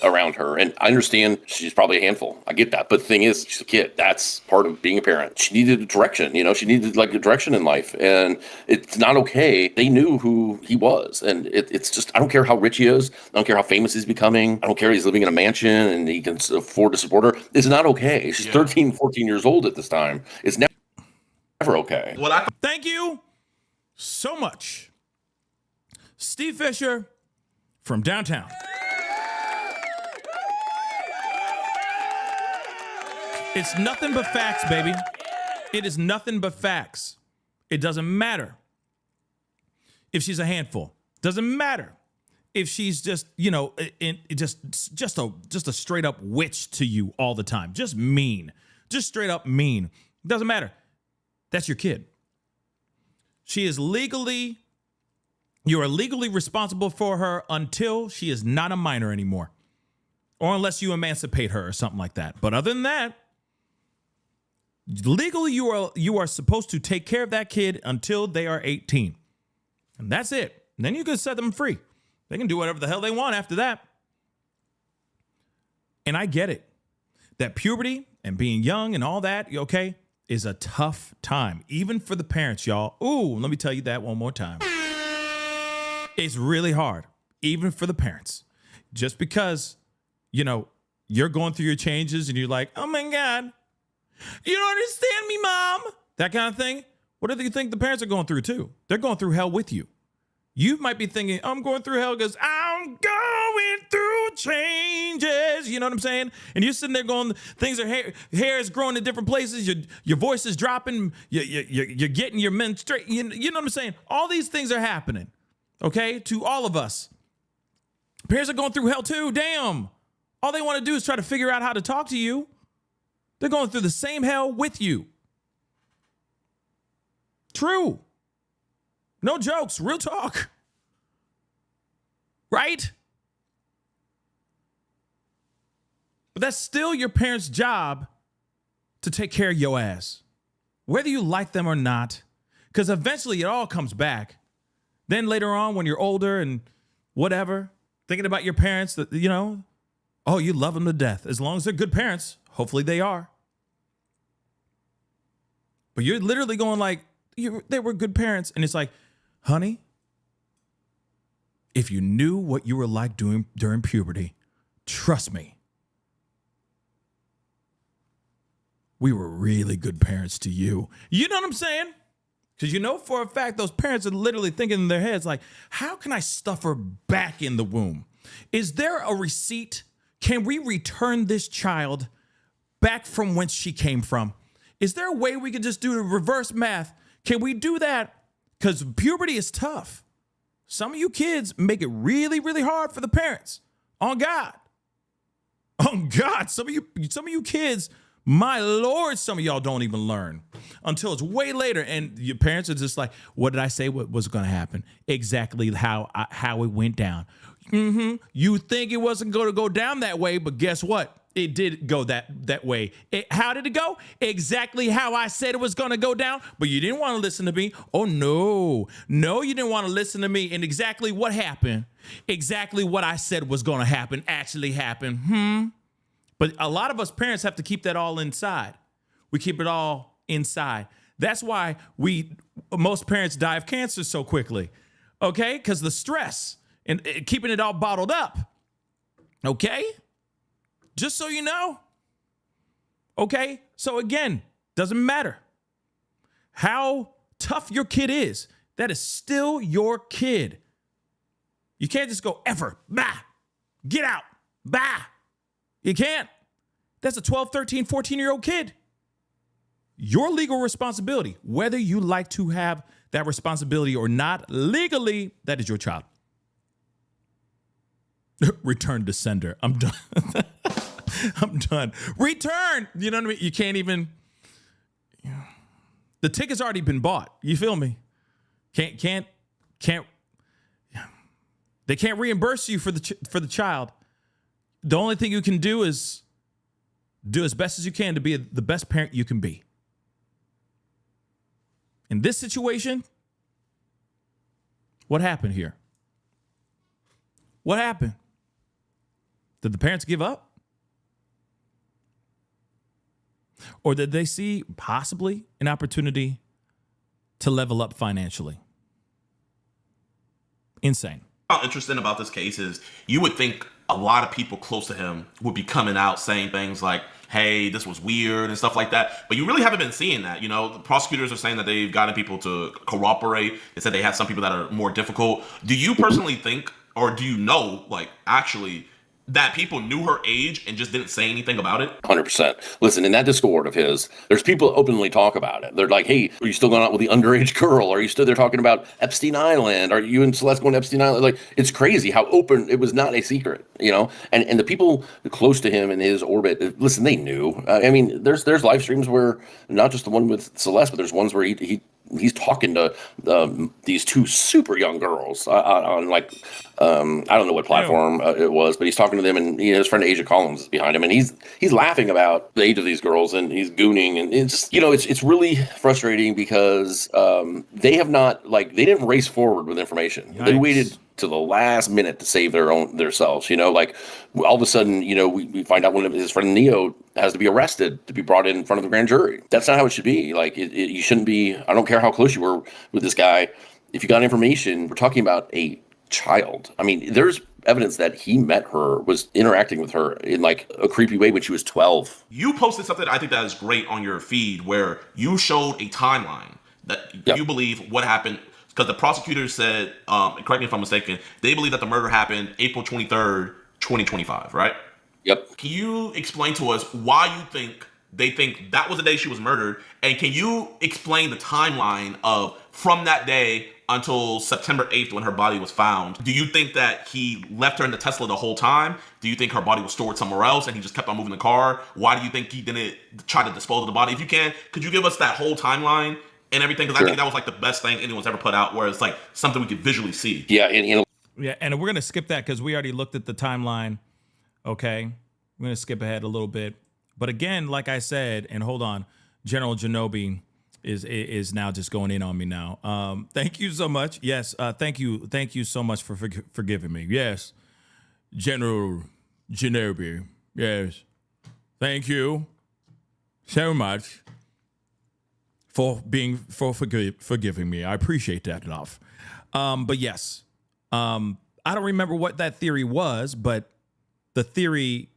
around her. And I understand she's probably a handful. I get that. But the thing is, she's a kid. That's part of being a parent. She needed a direction. She needed like a direction in life. And it's not okay. They knew who he was. And it's just, I don't care how rich he is. I don't care how famous he's becoming. I don't care if he's living in a mansion and he can afford to support her. It's not okay. She's 13, 14 years old at this time. It's never okay. Well, thank you so much, Steve Fisher from downtown. It's nothing but facts, baby. It is nothing but facts. It doesn't matter if she's a handful. Doesn't matter if she's just, just a straight up witch to you all the time. Just mean. Just straight up mean. Doesn't matter. That's your kid. You are legally responsible for her until she is not a minor anymore. Or unless you emancipate her or something like that. But other than that, legally you are supposed to take care of that kid until they are 18. And that's it. And then you can set them free. They can do whatever the hell they want after that. And I get it. That puberty and being young and all that, okay, is a tough time. Even for the parents, y'all. Ooh, let me tell you that one more time. It's really hard, even for the parents. Just because, you're going through your changes and you're like, oh my God, you don't understand me, Mom. That kind of thing. What do you think the parents are going through too? They're going through hell with you. You might be thinking, I'm going through hell because I'm going through changes. You know what I'm saying? And you're sitting there going, things are hair is growing in different places. Your voice is dropping. You're getting your menstruation. You know what I'm saying? All these things are happening. Okay, to all of us. Parents are going through hell too. Damn. All they want to do is try to figure out how to talk to you. They're going through the same hell with you. True. No jokes. Real talk. Right? But that's still your parents' job to take care of your ass. Whether you like them or not. Because eventually it all comes back. Then later on when you're older and whatever, thinking about your parents, that oh, you love them to death. As long as they're good parents. Hopefully they are. But you're literally going like, they were good parents. And it's like, honey, if you knew what you were like during puberty, trust me, we were really good parents to you. You know what I'm saying? Because for a fact, those parents are literally thinking in their heads like, how can I stuff her back in the womb? Is there a receipt? Can we return this child back from whence she came from? Is there a way we could just do the reverse math? Can we do that? Because puberty is tough. Some of you kids make it really, really hard for the parents. On God. On God. Some of you kids, my Lord, some of y'all don't even learn until it's way later. And your parents are just like, what did I say? What was going to happen? Exactly how it went down. You think it wasn't going to go down that way, but guess what? It did go that way. How did it go? Exactly how I said it was going to go down, but you didn't want to listen to me. Oh, no. No, you didn't want to listen to me. And exactly what happened, exactly what I said was going to happen actually happened. But a lot of us parents have to keep that all inside. We keep it all inside. That's why most parents die of cancer so quickly, okay? Because the stress and keeping it all bottled up, okay? Just so you know, okay? So again, doesn't matter how tough your kid is. That is still your kid. You can't just go ever, bah, Get out. Bye. You can't. That's a 12, 13, 14-year-old kid. Your legal responsibility, whether you like to have that responsibility or not, legally, that is your child. Return to sender. I'm done. I'm done. Return. You know what I mean? You can't even. The ticket's already been bought. You feel me? Can't. They can't reimburse you for the child. The only thing you can do is do as best as you can to be the best parent you can be. In this situation, what happened here? What happened? Did the parents give up? Or did they see possibly an opportunity to level up financially? Insane. What's interesting about this case is you would think a lot of people close to him would be coming out saying things like, hey, this was weird and stuff like that. But you really haven't been seeing that. You know, the prosecutors are saying that they've gotten people to cooperate. They said they have some people that are more difficult. Do you personally think, or do you know, like, actually, that people knew her age and just didn't say anything about it? 100%. Listen, in that Discord of his, there's people that openly talk about it. They're like, hey, are you still going out with the underage girl? Are you still, they're talking about Epstein Island? Are you and Celeste going to Epstein Island? Like, it's crazy how open, it was not a secret, you know? And the people close to him in his orbit, listen, they knew. I mean, there's live streams where, not just the one with Celeste, but there's ones where he's talking to these two super young girls on like, I don't know what platform it was, but he's talking to them, and his friend Asia Collins is behind him, and he's laughing about the age of these girls, and he's gooning, and it's just, it's really frustrating because they have not, like, they didn't race forward with information. Yikes. They waited to the last minute to save themselves, like all of a sudden, we find out one of his friend Neo has to be arrested to be brought in front of the grand jury. That's not how it should be. Like, you shouldn't be, I don't care how close you were with this guy. If you got information, we're talking about a child. I mean, there's evidence that he met her, was interacting with her in like a creepy way when she was 12. You posted something I think that is great on your feed where you showed a timeline that you believe what happened. Because the prosecutors said, correct me if I'm mistaken, they believe that the murder happened April 23rd, 2025, right? Yep. Can you explain to us why you think they think that was the day she was murdered? And can you explain the timeline of from that day until September 8th when her body was found? Do you think that he left her in the Tesla the whole time? Do you think her body was stored somewhere else and he just kept on moving the car? Why do you think he didn't try to dispose of the body? If you can, could you give us that whole timeline and everything? Because I think that was like the best thing anyone's ever put out, where it's like something we could visually see. Yeah, and we're gonna skip that because we already looked at the timeline. Okay, we're gonna skip ahead a little bit, but again, like I said, and hold on, General Genobi is now just going in on me now. Thank you so much. Yes, thank you so much for forgiving me. Yes, General Genobi. Yes, thank you so much for forgiving me. I appreciate that enough. But yes, I don't remember what that theory was, but the theory,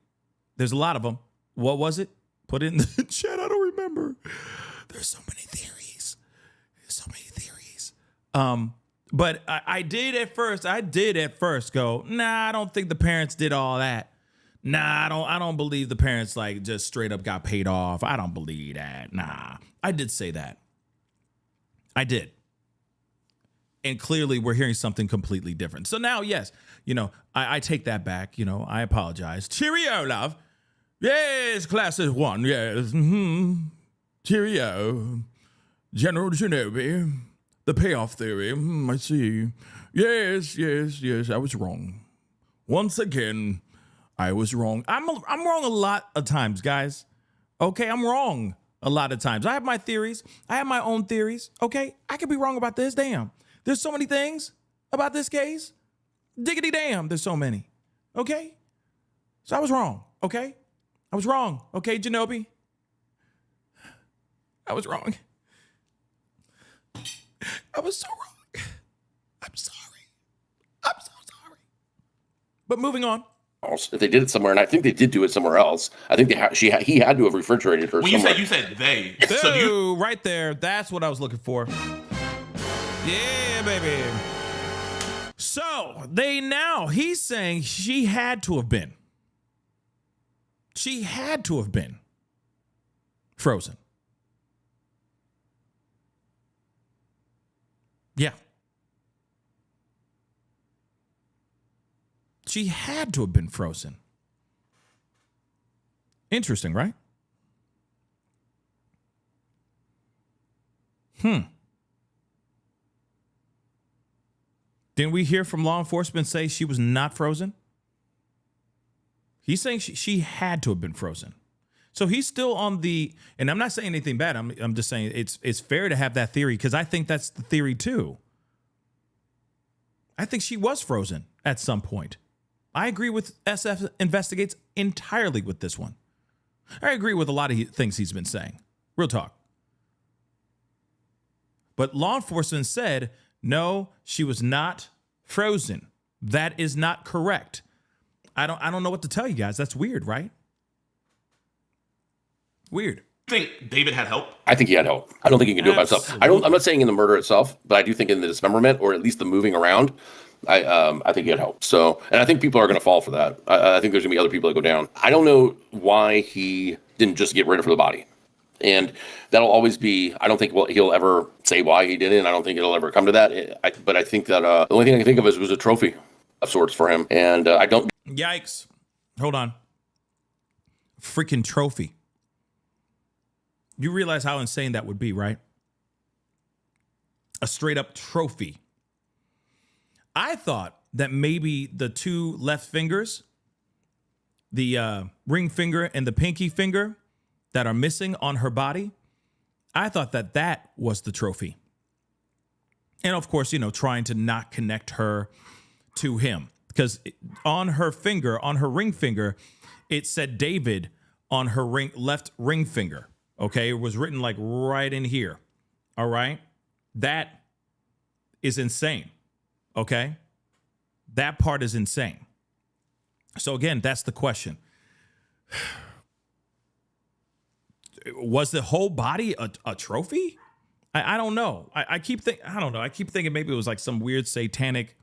there's a lot of them. What was it? Put it in the chat. I don't remember. There's so many theories. But I did at first go, nah, I don't think the parents did all that. Nah, I don't believe the parents like just straight up got paid off. I don't believe that. Nah, I did say that. I did. And clearly we're hearing something completely different. So now, yes, I take that back. I apologize. Cheerio, love. Yes, class is one. Yes. Mm-hmm. Cheerio. General Genobi. The payoff theory. I see. Yes. I was wrong. Once again, I was wrong. I'm wrong a lot of times, guys. Okay, I'm wrong a lot of times. I have my theories. I have my own theories. Okay, I could be wrong about this. Damn. There's so many things about this case. Diggity damn, there's so many. Okay? So I was wrong. Okay? I was wrong. Okay, Genobi? I was wrong. I was so wrong. I'm sorry. I'm so sorry. But moving on. If they did it somewhere, and I think they did do it somewhere else. I think he had to have refrigerated her. When you said they, so right there, that's what I was looking for. Yeah, baby. So he's saying she had to have been. She had to have been frozen. Yeah. She had to have been frozen. Interesting, right? Didn't we hear from law enforcement say she was not frozen? He's saying she had to have been frozen. So he's still on the, and I'm not saying anything bad. I'm just saying it's fair to have that theory because I think that's the theory too. I think she was frozen at some point. I agree with SF Investigates entirely with this one. I agree with a lot of things he's been saying. Real talk. But law enforcement said, no, she was not frozen. That is not correct. I don't know what to tell you guys. That's weird, right? Weird. I think David had help. I think he had help. I don't think he can do it by himself. I'm not saying in the murder itself, but I do think in the dismemberment or at least the moving around, I think he had help. So, and I think people are going to fall for that. I think there's going to be other people that go down. I don't know why he didn't just get rid of the body. And that'll always be, I don't think he'll ever say why he did it. I don't think it'll ever come to that. But I think that the only thing I can think of is was a trophy of sorts for him. And I don't. Yikes. Hold on. Freaking trophy. You realize how insane that would be, right? A straight up trophy. I thought that maybe the two left fingers, the ring finger and the pinky finger that are missing on her body, I thought that was the trophy. And of course, trying to not connect her to him. Because on her finger, on her ring finger, it said David on her left ring finger. Okay, it was written like right in here. All right, that is insane. Okay, that part is insane. So again, that's the question. Was the whole body a trophy? I don't know. I don't know. I keep thinking maybe it was like some weird satanic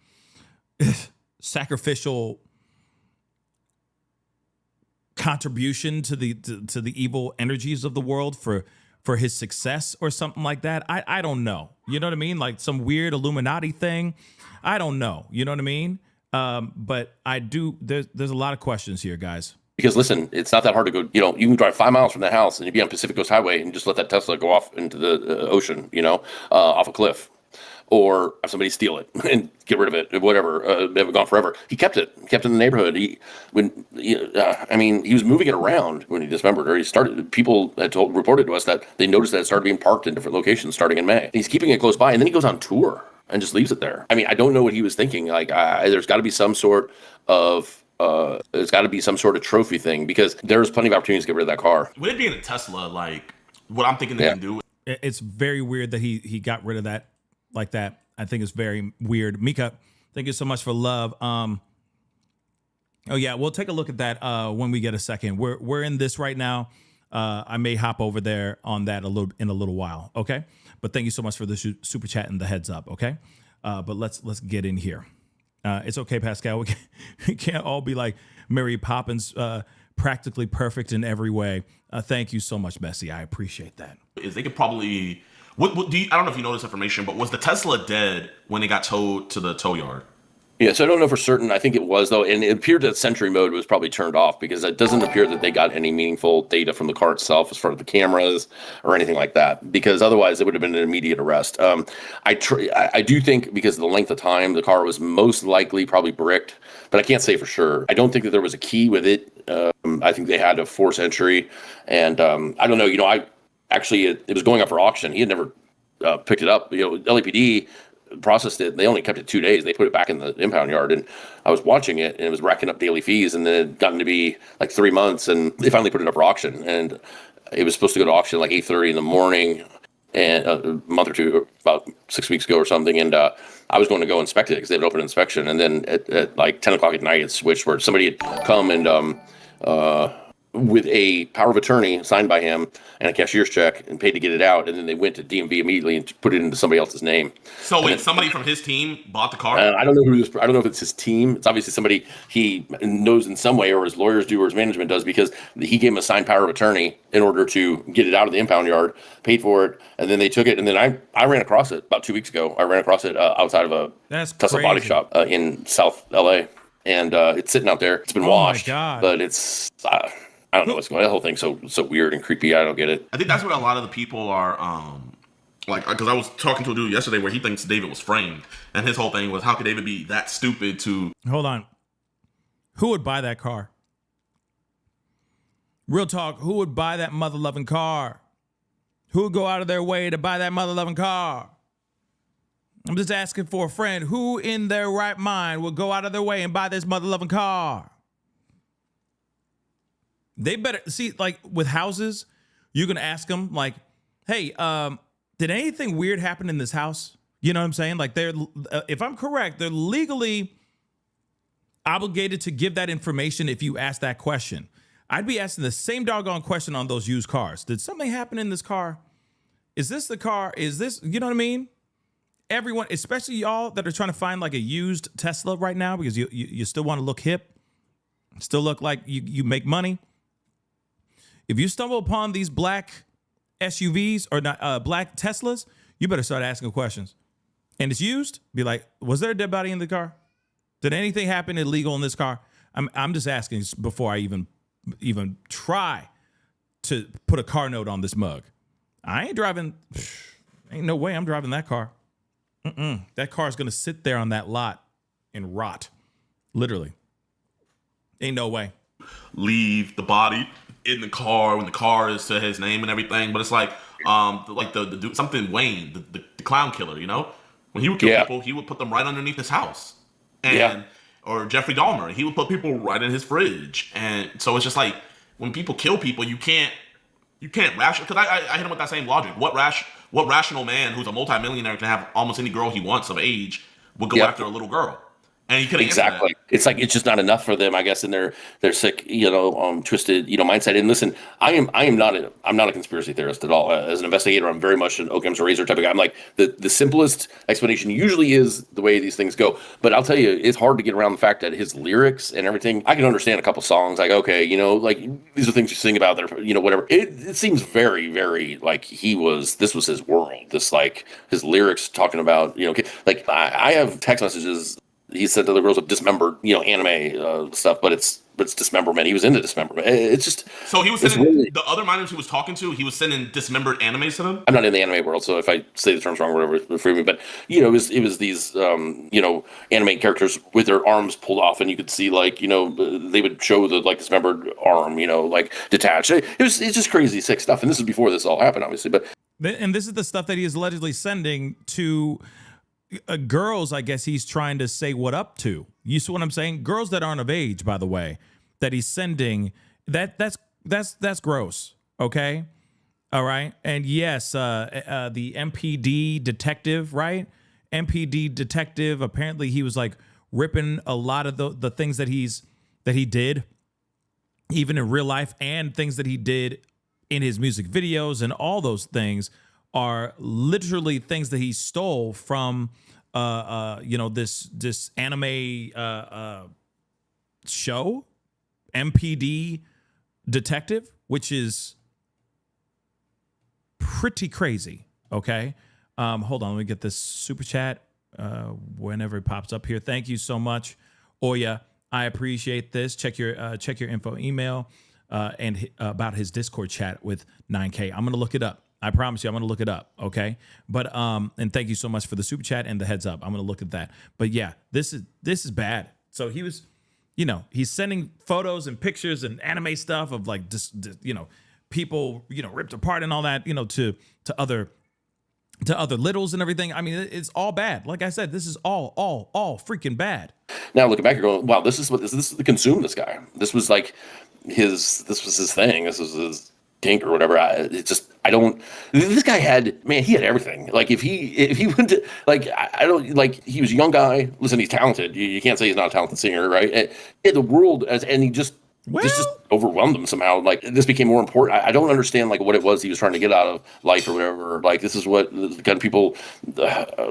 sacrificial contribution to the evil energies of the world for his success or something like that. I don't know. You know what I mean? Like some weird Illuminati thing. I don't know. You know what I mean? But I do. There's a lot of questions here, guys. Because listen, it's not that hard to go. You can drive 5 miles from the house and you'd be on Pacific Coast Highway and just let that Tesla go off into the ocean. Off a cliff. Or have somebody steal it and get rid of it, whatever. Have it gone forever. He kept it in the neighborhood. He was moving it around when he dismembered her. He started. People had reported to us that they noticed that it started being parked in different locations starting in May. He's keeping it close by, and then he goes on tour and just leaves it there. I mean, I don't know what he was thinking. Like, there's got to be some sort of. There's got to be some sort of trophy thing because there's plenty of opportunities to get rid of that car. With it being a Tesla, like what I'm thinking they can do. It's very weird that he got rid of that. Like that, I think it's very weird. Mika, thank you so much for love. Oh yeah, we'll take a look at that when we get a second. We're in this right now. I may hop over there on that in a little while. Okay, but thank you so much for the super chat and the heads up. Okay, but let's get in here. It's okay, Pascal. We can't all be like Mary Poppins, practically perfect in every way. Thank you so much, Bessie. I appreciate that. Is they could probably. What do you, I don't know if you know this information, but was the Tesla dead when it got towed to the tow yard? Yeah, so I don't know for certain. I think it was, though, and it appeared that Sentry mode was probably turned off because it doesn't appear that they got any meaningful data from the car itself as far as the cameras or anything like that, because otherwise it would have been an immediate arrest. I do think because of the length of time, the car was most likely probably bricked, but I can't say for sure. I don't think that there was a key with it. I think they had a force entry, and I don't know. Actually, it was going up for auction. He had never picked it up. LAPD processed it. They only kept it 2 days. They put it back in the impound yard, and I was watching it, and it was racking up daily fees, and then it had gotten to be like 3 months, and they finally put it up for auction. And it was supposed to go to auction like 8:30 in the morning, and a month or two, about 6 weeks ago or something. And I was going to go inspect it because they had open inspection, and then at like 10 o'clock at night, it switched where somebody had come and with a power of attorney signed by him and a cashier's check and paid to get it out, and then they went to DMV immediately and put it into somebody else's name. So wait, somebody from his team bought the car? I don't know who this. I don't know if it's his team. It's obviously somebody he knows in some way, or his lawyers do, or his management does, because he gave him a signed power of attorney in order to get it out of the impound yard, paid for it, and then they took it. And then I ran across it about 2 weeks ago. I ran across it outside of a Tesla body shop in South LA, and it's sitting out there. It's been washed, but it's. I don't know what's going on. That whole thing's so weird and creepy. I don't get it. I think that's what a lot of the people are like, because I was talking to a dude yesterday where he thinks David was framed, and his whole thing was, how could David be that stupid to... Hold on. Who would buy that car? Real talk, who would buy that mother-loving car? Who would go out of their way to buy that mother-loving car? I'm just asking for a friend. Who in their right mind would go out of their way and buy this mother-loving car? They better see, like with houses, you can ask them like, hey, did anything weird happen in this house? You know what I'm saying? Like they're, if I'm correct, they're legally obligated to give that information if you ask that question. I'd be asking the same doggone question on those used cars. Did something happen in this car? Is this the car? Is this, you know what I mean? Everyone, especially y'all that are trying to find like a used Tesla right now because you still want to look hip, still look like you make money. If you stumble upon these black SUVs or not black Teslas, you better start asking questions. And it's used, be like, was there a dead body in the car? Did anything happen illegal in this car? I'm just asking before I even try to put a car note on this mug. I ain't driving. Ain't no way I'm driving that car. That car is gonna sit there on that lot and rot, literally. Ain't no way. Leave the body in the car when the car is to his name and everything, but it's like the dude, something Wayne, the clown killer, you know, when he would kill people, he would put them right underneath his house, and or Jeffrey Dahmer, he would put people right in his fridge, and so it's just like when people kill people, you can't ration, because I hit him with that same logic. What rational man who's a multimillionaire can have almost any girl he wants of age would go after a little girl? And he couldn't exactly. It's like it's just not enough for them, I guess, in their sick, twisted, mindset. And listen, I'm not a conspiracy theorist at all. As an investigator, I'm very much an Occam's razor type of guy. I'm like the simplest explanation usually is the way these things go. But I'll tell you, it's hard to get around the fact that his lyrics and everything. I can understand a couple songs, like okay, like these are things you sing about that are, whatever. It seems very, very like this was his world. This like his lyrics talking about like I have text messages. He said to the girls of dismembered, anime stuff, but it's dismemberment. He was into dismemberment. It's just so he was sending the other minors he was talking to. He was sending dismembered animes to them. I'm not in the anime world, so if I say the terms wrong, whatever, forgive me. But it was these anime characters with their arms pulled off, and you could see like they would show the like dismembered arm, like detached. It's just crazy sick stuff. And this is before this all happened, obviously. But this is the stuff that he is allegedly sending to. Girls, I guess he's trying to say what up to. You see what I'm saying? Girls that aren't of age, by the way, that he's sending. That's gross. Okay, all right. And yes, the MPD detective, right? MPD detective. Apparently, he was like ripping a lot of the things that he did, even in real life, and things that he did in his music videos, and all those things are literally things that he stole from, this anime show, MPD Detective, which is pretty crazy. Okay, hold on, let me get this super chat whenever it pops up here. Thank you so much, Oya. I appreciate this. Check your info email and about his Discord chat with 9K. I'm gonna look it up. I promise you, I'm going to look it up, okay? But and thank you so much for the super chat and the heads up. I'm going to look at that. But yeah, this is bad. So he was, he's sending photos and pictures and anime stuff of like people, ripped apart and all that, to other littles and everything. I mean, it's all bad. Like I said, this is all freaking bad. Now looking back, you're going, wow, this is to consume this guy. This was like this was his thing. This was his kink or whatever. This guy he had everything. Like if he went to he was a young guy. Listen, he's talented. You can't say he's not a talented singer, right? And the world and he just Well, this just overwhelmed him somehow. Like, this became more important. I don't understand like what it was he was trying to get out of life or whatever. Like, this is what the kind of people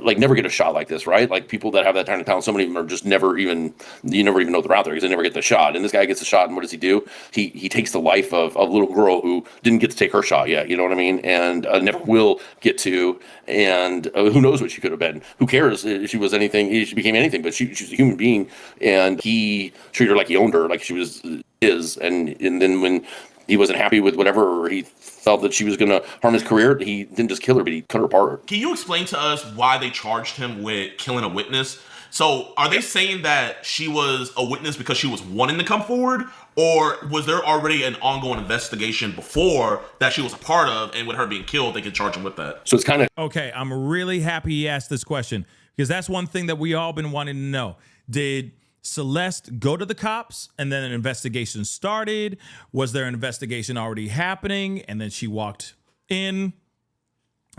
like never get a shot like this, right? Like, people that have that kind of talent, so many of them are just you never even know they're out there because they never get the shot. And this guy gets a shot, and what does he do? He takes the life of a little girl who didn't get to take her shot yet. You know what I mean? And never will get to. And who knows what she could have been? Who cares if she was anything? She became anything, but she's a human being, and he treated her like he owned her, like she was his. And then when he wasn't happy with whatever, or he felt that she was going to harm his career, he didn't just kill her, but he cut her apart. Can you explain to us why they charged him with killing a witness? So are they saying that she was a witness because she was wanting to come forward, or was there already an ongoing investigation before that she was a part of, and with her being killed, they could charge him with that? So it's kind of okay, I'm really happy he asked this question, because that's one thing that we all been wanting to know. Did Celeste go to the cops and then an investigation started? Was there an investigation already happening and then she walked in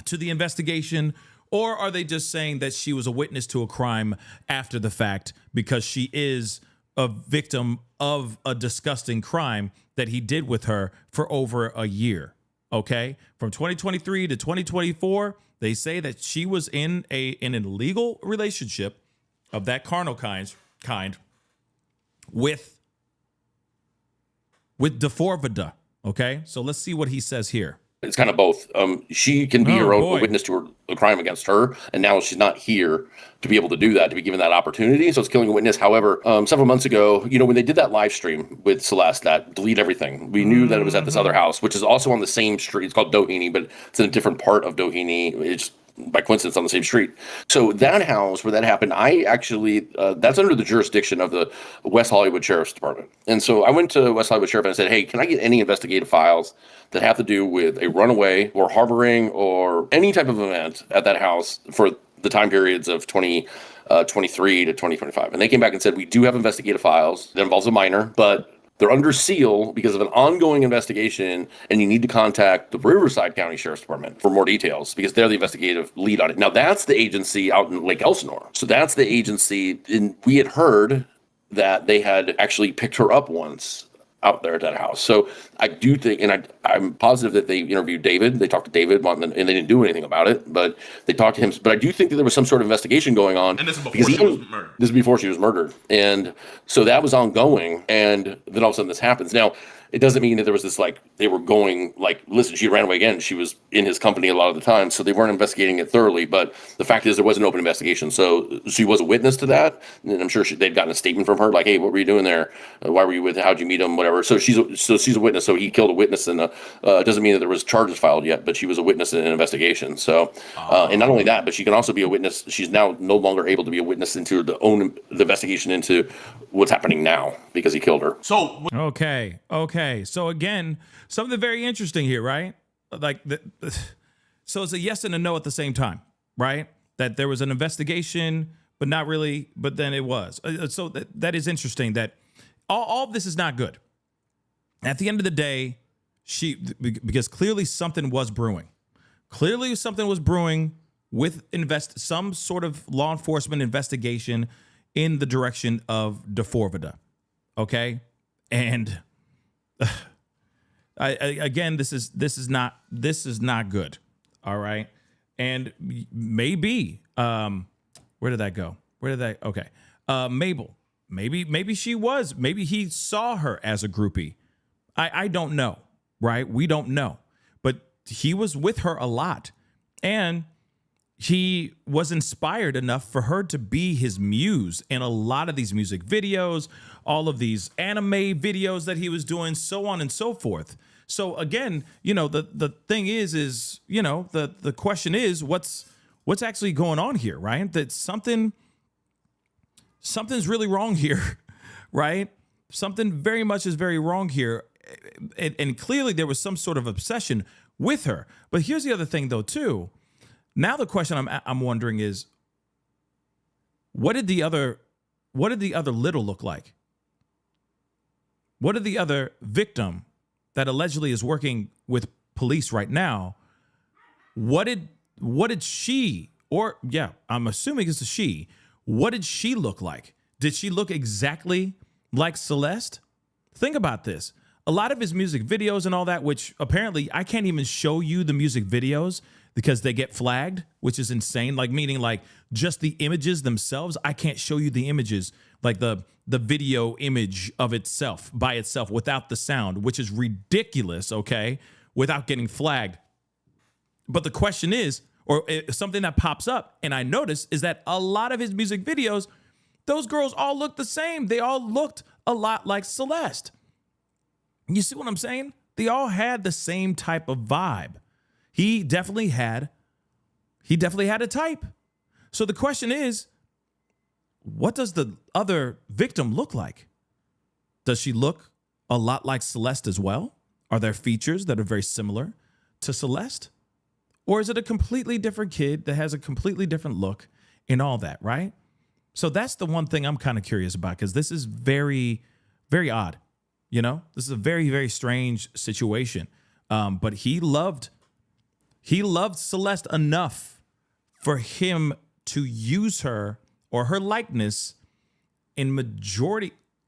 to the investigation? Or are they just saying that she was a witness to a crime after the fact because she is a victim of a disgusting crime that he did with her for over a year? Okay, from 2023 to 2024, they say that she was in an illegal relationship of that carnal kind with D4vd. Okay, so let's see what he says here. it's kind of both. She can be her own boy. witness to a crime against her, and now she's not here to be able to do that, to be given that opportunity. So it's killing a witness. However, several months ago, when they did that live stream with Celeste, that delete everything, we knew that it was at this other house, which is also on the same street. It's called Doheny, but it's in a different part of Doheny. It's by coincidence on the same street. So that house where that happened, I actually, that's under the jurisdiction of the West Hollywood Sheriff's Department. And so I went to West Hollywood Sheriff and I said, hey, can I get any investigative files that have to do with a runaway or harboring or any type of event at that house for the time periods of 2023 to 2025? And they came back and said, we do have investigative files that involves a minor, but they're under seal because of an ongoing investigation, and you need to contact the Riverside County Sheriff's Department for more details because they're the investigative lead on it. Now, that's the agency out in Lake Elsinore. So that's the agency, and we had heard that they had actually picked her up once out there at that house. So I do think, and I'm positive that they interviewed David. They talked to David, and they didn't do anything about it, but they talked to him. But I do think that there was some sort of investigation going on. And this is before she was murdered. This is before she was murdered. And so that was ongoing, and then all of a sudden this happens. Now, it doesn't mean that there was this, like, they were going, like, listen, she ran away again. She was in his company a lot of the time, so they weren't investigating it thoroughly. But the fact is there was an open investigation. So she was a witness to that, and I'm sure they'd gotten a statement from her, like, hey, what were you doing there? Why were you with, how'd you meet him, whatever. So she's a witness, so he killed a witness, and it doesn't mean that there was charges filed yet, but she was a witness in an investigation. So, and not only that, but she can also be a witness. She's now no longer able to be a witness into the investigation into what's happening now because he killed her. So Okay. So again, something very interesting here, right? Like, so it's a yes and a no at the same time, right? That there was an investigation, but not really, but then it was. So that is interesting that all of this is not good. At the end of the day, because clearly something was brewing. Clearly something was brewing with some sort of law enforcement investigation in the direction of D4vd. Okay? And again, this is not good. All right. And maybe, where did that go? Okay. Mabel, maybe he saw her as a groupie. I don't know. Right. We don't know, but he was with her a lot, and he was inspired enough for her to be his muse in a lot of these music videos, all of these anime videos that he was doing, so on and so forth. So again, the thing is, the question is, what's actually going on here, right? That something's really wrong here, right? Something very much is very wrong here. And clearly there was some sort of obsession with her. But here's the other thing though, too. Now the question I'm wondering is, what did the other little look like? What did the other victim that allegedly is working with police right now? What did she, or yeah, I'm assuming it's a she. What did she look like? Did she look exactly like Celeste? Think about this. A lot of his music videos and all that, which apparently I can't even show you the music videos because they get flagged, which is insane. Like, meaning like just the images themselves, I can't show you the images, like the video image of itself by itself without the sound, which is ridiculous, okay, without getting flagged. But the question is, or something that pops up and I notice, is that a lot of his music videos, those girls all look the same. They all looked a lot like Celeste. You see what I'm saying? They all had the same type of vibe. He definitely had a type. So the question is, what does the other victim look like? Does she look a lot like Celeste as well? Are there features that are very similar to Celeste? Or is it a completely different kid that has a completely different look and all that, right? So that's the one thing I'm kind of curious about, because this is very, very odd. You know, this is a very, very strange situation. But he loved Celeste enough for him to use her or her likeness in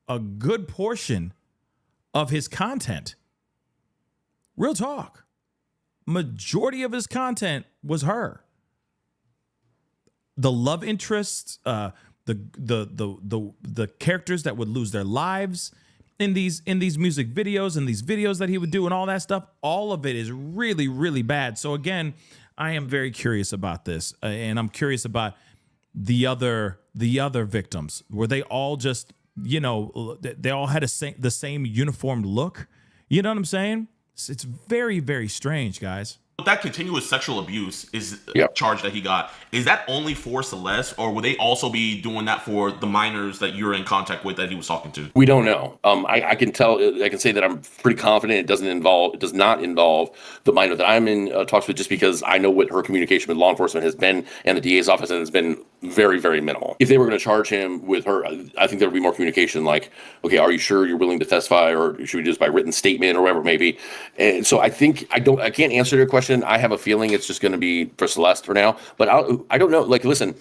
a good portion of his content. Real talk. Majority of his content was her. The love interests, the characters that would lose their lives in these music videos and these videos that he would do and all that stuff, all of it is really, really bad. So again, I am very curious about this, and I'm curious about the other victims. Were they all just, you know, they all had the same uniformed look? You know what I'm saying? It's very, very strange, guys. With that continuous sexual abuse is Yep. charge that he got, is that only for Celeste, or would they also be doing that for the minors that you're in contact with that he was talking to? We don't know. I can say that I'm pretty confident it does not involve the minor that I'm in talks with, just because I know what her communication with law enforcement has been and the DA's office, and it's been very, very minimal. If they were going to charge him with her, I think there would be more communication, like, okay, are you sure you're willing to testify, or should we do this by written statement, or whatever it may be? And so I can't answer your question. I have a feeling it's just going to be for Celeste for now, but I don't know. Like, listen,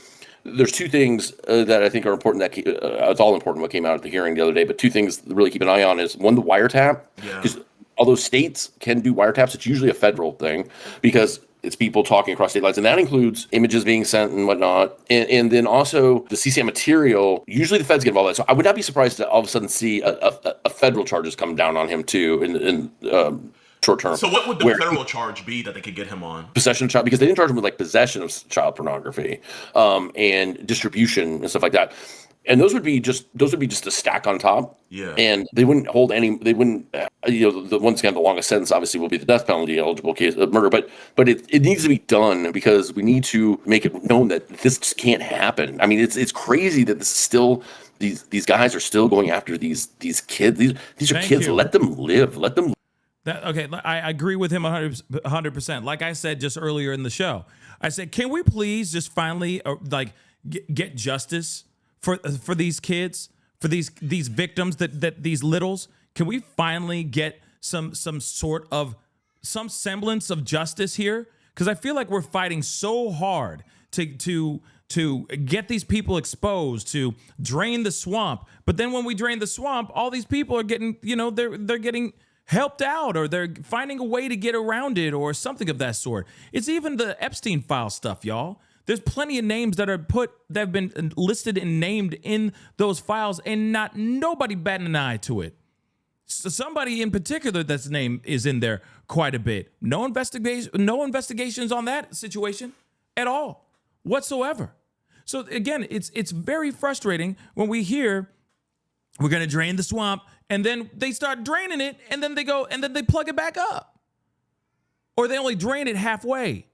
there's two things that I think are important. It's all important what came out at the hearing the other day, but two things to really keep an eye on is, one, the wiretap. Because although states can do wiretaps, it's usually a federal thing, because it's people talking across state lines, and that includes images being sent and whatnot. And then also the CCI material, usually the feds get involved in that. So I would not be surprised to all of a sudden see a federal charges come down on him too in short term. So what would the federal charge be that they could get him on? Possession of child, because they didn't charge him with like possession of child pornography, and distribution and stuff like that. And those would be just a stack on top. Yeah. And they wouldn't hold any. They wouldn't. The ones that have the longest sentence obviously will be the death penalty eligible case of murder. But it needs to be done, because we need to make it known that this just can't happen. I mean, it's crazy that this is still. These guys are still going after these kids. These are kids. Let them live. Let them. Okay, I agree with him 100%. Like I said just earlier in the show, I said, can we please just finally get justice for these kids, for these victims, that these littles? Can we finally get some semblance of justice here? Because I feel like we're fighting so hard to get these people exposed, to drain the swamp. But then when we drain the swamp, all these people are getting, they're getting helped out, or they're finding a way to get around it, or something of that sort. It's even the Epstein file stuff, y'all. There's plenty of names that have been listed and named in those files, and nobody batting an eye to it. So somebody in particular that's name is in there quite a bit. No investigations on that situation at all whatsoever. So again, it's very frustrating when we hear we're going to drain the swamp, and then they start draining it, and then they plug it back up. Or they only drain it halfway.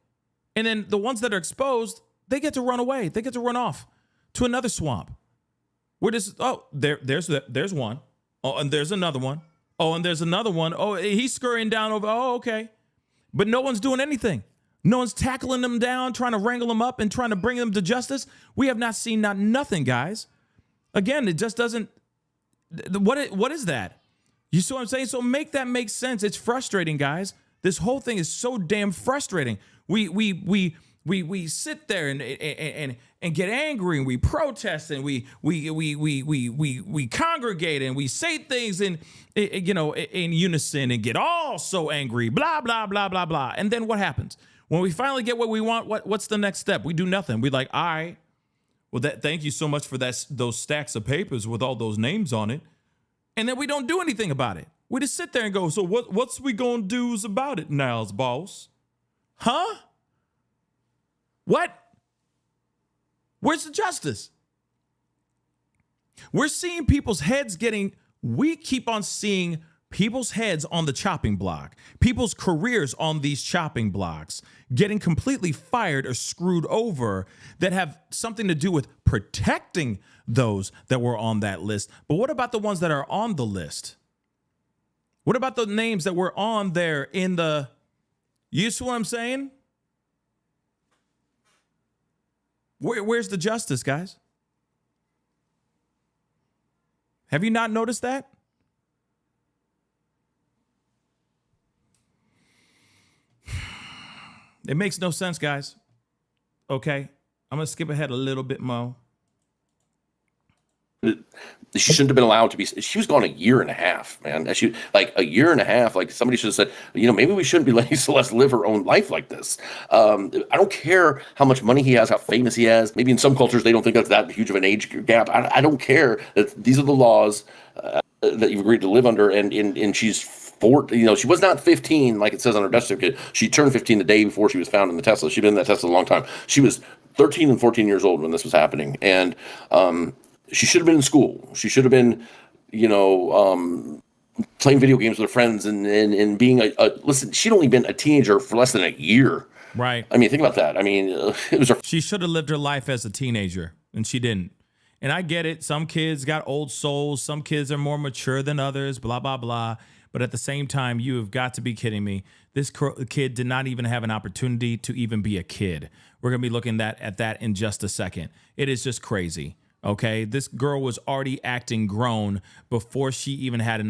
And then the ones that are exposed, they get to run away. They get to run off to another swamp. There's one. Oh, and there's another one. Oh, and there's another one. Oh, he's scurrying down over. Oh, okay. But no one's doing anything. No one's tackling them down, trying to wrangle them up and trying to bring them to justice. We have not seen nothing, guys. Again, it just doesn't. What is that? You see what I'm saying? So make that make sense. It's frustrating, guys. This whole thing is so damn frustrating. We we sit there and get angry, and we protest, and we congregate, and we say things in unison, and get all so angry, blah blah blah blah blah. And then what happens when we finally get what we want? What's the next step? We do nothing. We like, all right, well, thank you so much for those stacks of papers with all those names on it, and then we don't do anything about it. We just sit there and go, so what's we gonna do about it now, boss? Huh? What? Where's the justice? We keep on seeing people's heads on the chopping block, people's careers on these chopping blocks, getting completely fired or screwed over that have something to do with protecting those that were on that list. But what about the ones that are on the list? What about the names that were on there you see what I'm saying? Where's the justice, guys? Have you not noticed that? It makes no sense, guys. Okay, I'm going to skip ahead a little bit more. She shouldn't have been allowed to be. She was gone a year and a half, man. A year and a half. Like, somebody should have said, maybe we shouldn't be letting Celeste live her own life like this. I don't care how much money he has, how famous he is. Maybe in some cultures they don't think that's that huge of an age gap. I don't care. That these are the laws that you've agreed to live under. And she's 14. She was not 15 like it says on her death certificate. She turned 15 the day before she was found in the Tesla. She'd been in that Tesla a long time. She was 13 and 14 years old when this was happening, and she should have been in school. She should have been, playing video games with her friends and being listen, she'd only been a teenager for less than a year. Right. I mean, think about that. I mean, it was she should have lived her life as a teenager, and she didn't. And I get it. Some kids got old souls. Some kids are more mature than others, blah, blah, blah. But at the same time, you have got to be kidding me. This kid did not even have an opportunity to even be a kid. We're going to be looking at that in just a second. It is just crazy. Okay, this girl was already acting grown before she even had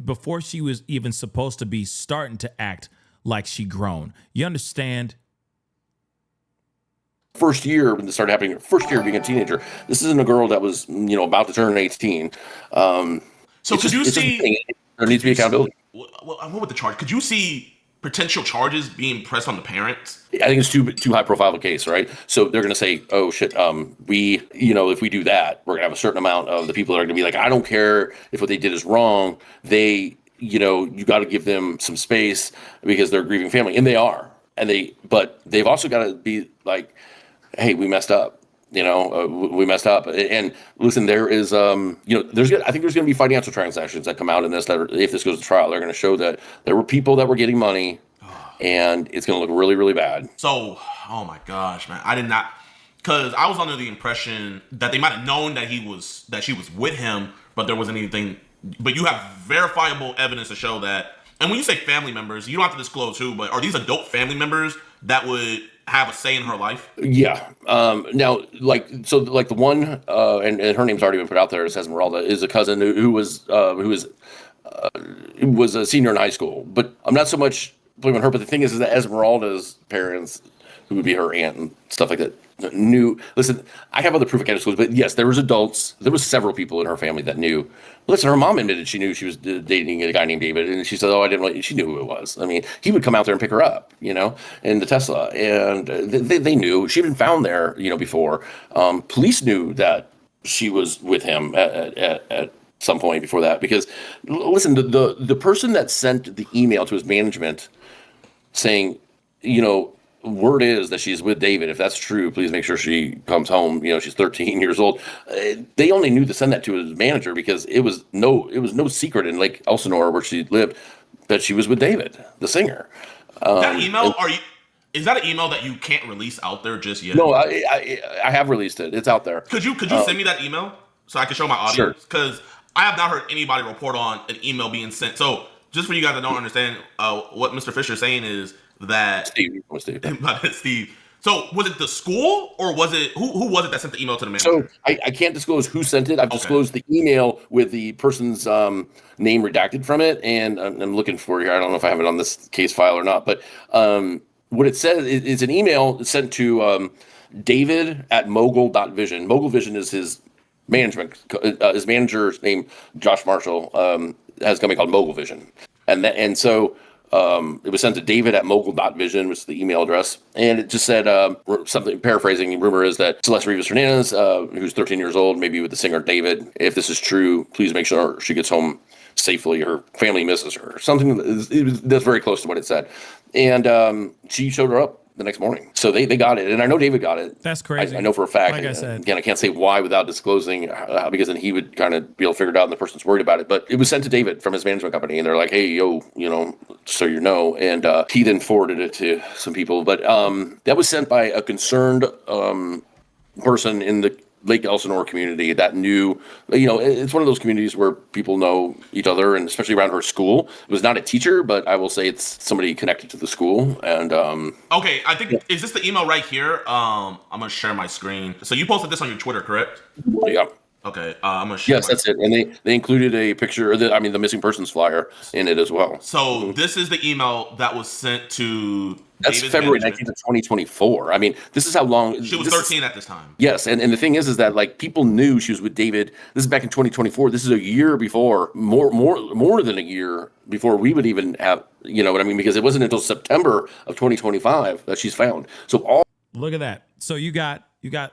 before she was even supposed to be starting to act like she grown. You understand? First year when this started happening, first year being a teenager. This isn't a girl that was, about to turn 18. So could you see there needs to be accountability? What would the charge? Could you see potential charges being pressed on the parents? I think it's too high profile of a case, right? So they're going to say, oh shit, if we do that, we're going to have a certain amount of the people that are going to be like, I don't care if what they did is wrong. You got to give them some space because they're a grieving family, and they are. But they've also got to be like, hey, we messed up. We messed up. And listen, there is, I think there's going to be financial transactions that come out in this that if this goes to trial, they're going to show that there were people that were getting money, and it's going to look really, really bad. So, oh my gosh, man, I did not, because I was under the impression that they might have known that she was with him, but there wasn't anything. But you have verifiable evidence to show that. And when you say family members, you don't have to disclose who, but are these adult family members that would have a say in her life? Yeah. Now, the one, and her name's already been put out there, Esmeralda, is a cousin who was a senior in high school. But I'm not so much blaming her. But the thing is that Esmeralda's parents, who would be her aunt and stuff like that, knew. Listen, I have other proof I can't disclose, but yes, there was adults. There was several people in her family that knew. Listen, her mom admitted she knew she was dating a guy named David, and she said, "Oh, I didn't." She knew who it was. I mean, he would come out there and pick her up, in the Tesla, and they knew she'd been found there, before. Police knew that she was with him at some point before that, because listen, the person that sent the email to his management saying, word is that she's with David. If that's true, please make sure she comes home. She's 13 years old. They only knew to send that to his manager because it was no secret in Lake Elsinore, where she lived, that she was with David, the singer. That email, is that an email that you can't release out there just yet? No, I have released it. It's out there. Could you send me that email so I can show my audience? Because I have not heard anybody report on an email being sent. So just for you guys that don't understand, what Mr. Fisher is saying is that Steve. So was it the school, or was it who was it that sent the email to the manager? So I can't disclose who sent it. I've disclosed the email with the person's name redacted from it, and I'm looking for it here. I don't know if I have it on this case file or not, but what it says is an email sent to David at mogul.vision. Mogul Vision is his management. His manager's name, Josh Marshall, has a company called Mogul Vision. And so it was sent to David at mogul.vision, which is the email address. And it just said something, paraphrasing, rumor is that Celeste Rivas Hernandez, who's 13 years old, maybe with the singer David, if this is true, please make sure she gets home safely. Her family misses her. Something that's very close to what it said. And she showed her up the next morning. So they got it. And I know David got it. That's crazy. I know for a fact. Like I said. Again, I can't say why without disclosing how, because then he would kind of be able to figure it out and the person's worried about it. But it was sent to David from his management company. And they're like, hey, yo, so you know. And he then forwarded it to some people. But that was sent by a concerned person in the Lake Elsinore community that knew, it's one of those communities where people know each other, and especially around her school. It was not a teacher, but I will say it's somebody connected to the school. And okay, I think is this the email right here? I'm gonna share my screen. So you posted this on your Twitter, correct? Yeah. Okay, I'm gonna share. Yes, that's it. And they included a picture, the missing persons flyer in it as well. So this is the email that was sent to. That's David's February manager. 19th of 2024. I mean, this is how long She was 13 at this time. Yes, and the thing is that like people knew she was with David. This is back in 2024. This is a year before, more than a year before we would even have, you know what I mean? Because it wasn't until September of 2025 that she's found. So all Look at that. So you got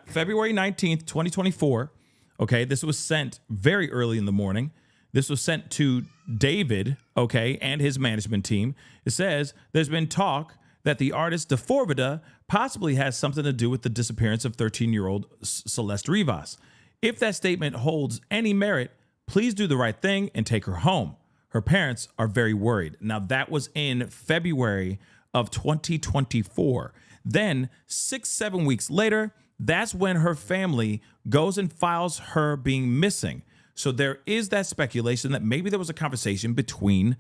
February 19th, 2024. Okay, this was sent very early in the morning. This was sent to David, okay, and his management team. It says there's been talk that the artist D4vd possibly has something to do with the disappearance of 13-year-old Celeste Rivas. If that statement holds any merit, please do the right thing and take her home. Her parents are very worried. Now, that was in February of 2024. Then 6-7 weeks later, that's when her family goes and files her being missing. So there is that speculation that maybe there was a conversation between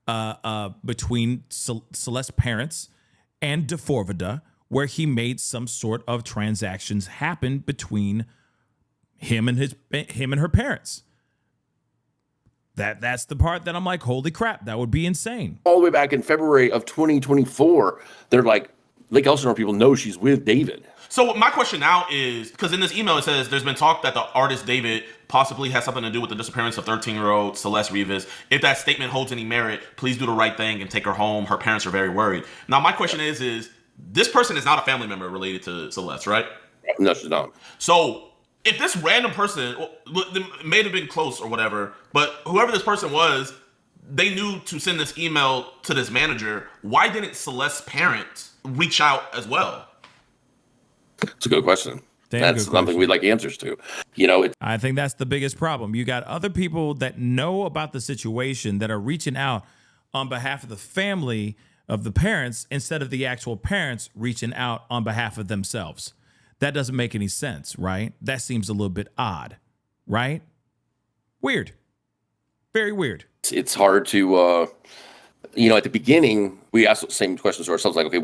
Celeste's parents and D4vd where he made some sort of transactions happen between him and her parents. That's the part that I'm like, holy crap, that would be insane. the way back in February of 2024, they're like, Lake Elsinore people know she's with David. So my question now is, because in this email it says there's been talk that the artist David possibly has something to do with the disappearance of 13-year-old Celeste Rivas. If that statement holds any merit, please do the right thing and take her home. Her parents are very worried. Now my question is this person is not a family member related to Celeste, right? No, she's not. So if this random person, it may have been close or whatever, but whoever this person was, they knew to send this email to this manager. Why didn't Celeste's parents reach out as well? It's a good question. That's something we'd like answers to. I think that's the biggest problem. You got other people that know about the situation that are reaching out on behalf of the family of the parents instead of the actual parents reaching out on behalf of themselves. That doesn't make any sense, right? That seems a little bit odd, right? Weird. Very weird. It's hard to, at the beginning, we asked the same questions to ourselves, like, okay,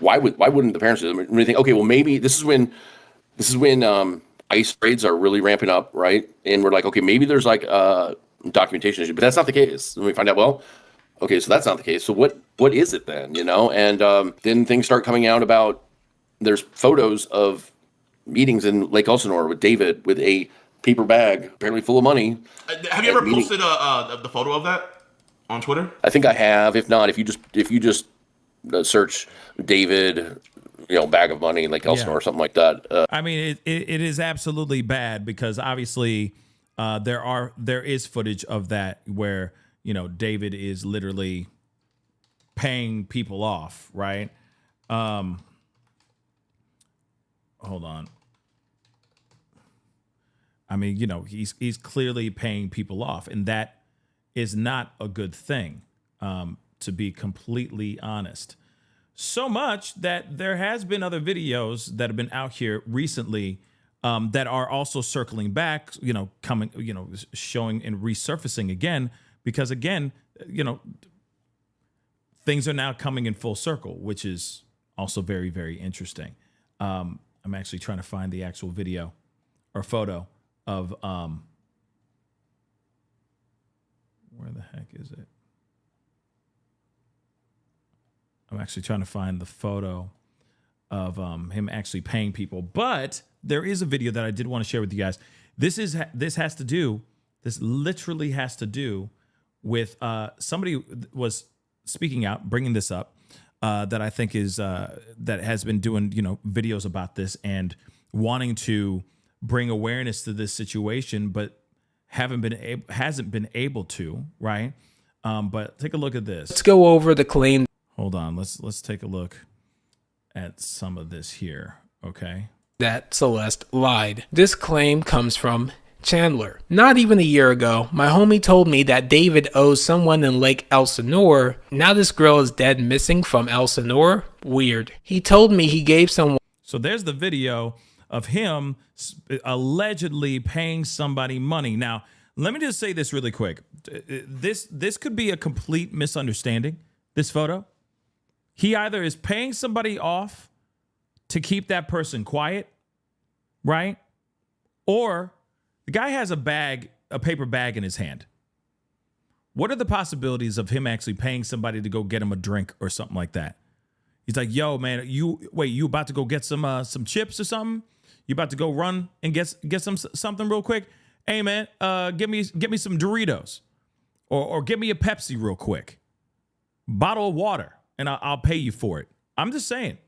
why wouldn't the parents do them? And we think, okay, well, maybe this is when ICE raids are really ramping up, right? And we're like, okay, maybe there's like a documentation issue, but that's not the case. And we find out, well, okay, so that's not the case. So what is it then? And then things start coming out about there's photos of meetings in Lake Elsinore with David with a paper bag apparently full of money. Have you ever posted the photo of that on Twitter? I think I have. If not, if you just search David, bag of money in Lake Elsinore or something like that. I mean, it is absolutely bad because obviously there is footage of that where, David is literally paying people off, right? Hold on. I mean, he's clearly paying people off, and that is not a good thing, to be completely honest. So much that there has been other videos that have been out here recently that are also circling back, coming, showing and resurfacing again, because again, things are now coming in full circle, which is also very, very interesting. I'm actually trying to find the actual video or photo of where the heck is it? I'm actually trying to find the photo of him actually paying people. But there is a video that I did want to share with you guys. This literally has to do with somebody was speaking out, bringing this up, that I think is that has been doing videos about this and wanting to bring awareness to this situation, but hasn't been able to, right? But take a look at this. Let's go over the claim. Hold on, let's take a look at some of this here, okay? That Celeste lied. This claim comes from Chandler. Not even a year ago, my homie told me that David owes someone in Lake Elsinore. Now this girl is dead missing from Elsinore? Weird. He told me he gave someone. So there's the video of him allegedly paying somebody money. Now, let me just say this really quick. This could be a complete misunderstanding, this photo. He either is paying somebody off to keep that person quiet, right? Or the guy has a paper bag in his hand. What are the possibilities of him actually paying somebody to go get him a drink or something like that? He's like, yo, man, you about to go get some chips or something? You about to go run and get something real quick? Hey, man, give me some Doritos or give me a Pepsi real quick. Bottle of water, and I'll pay you for it. I'm just saying,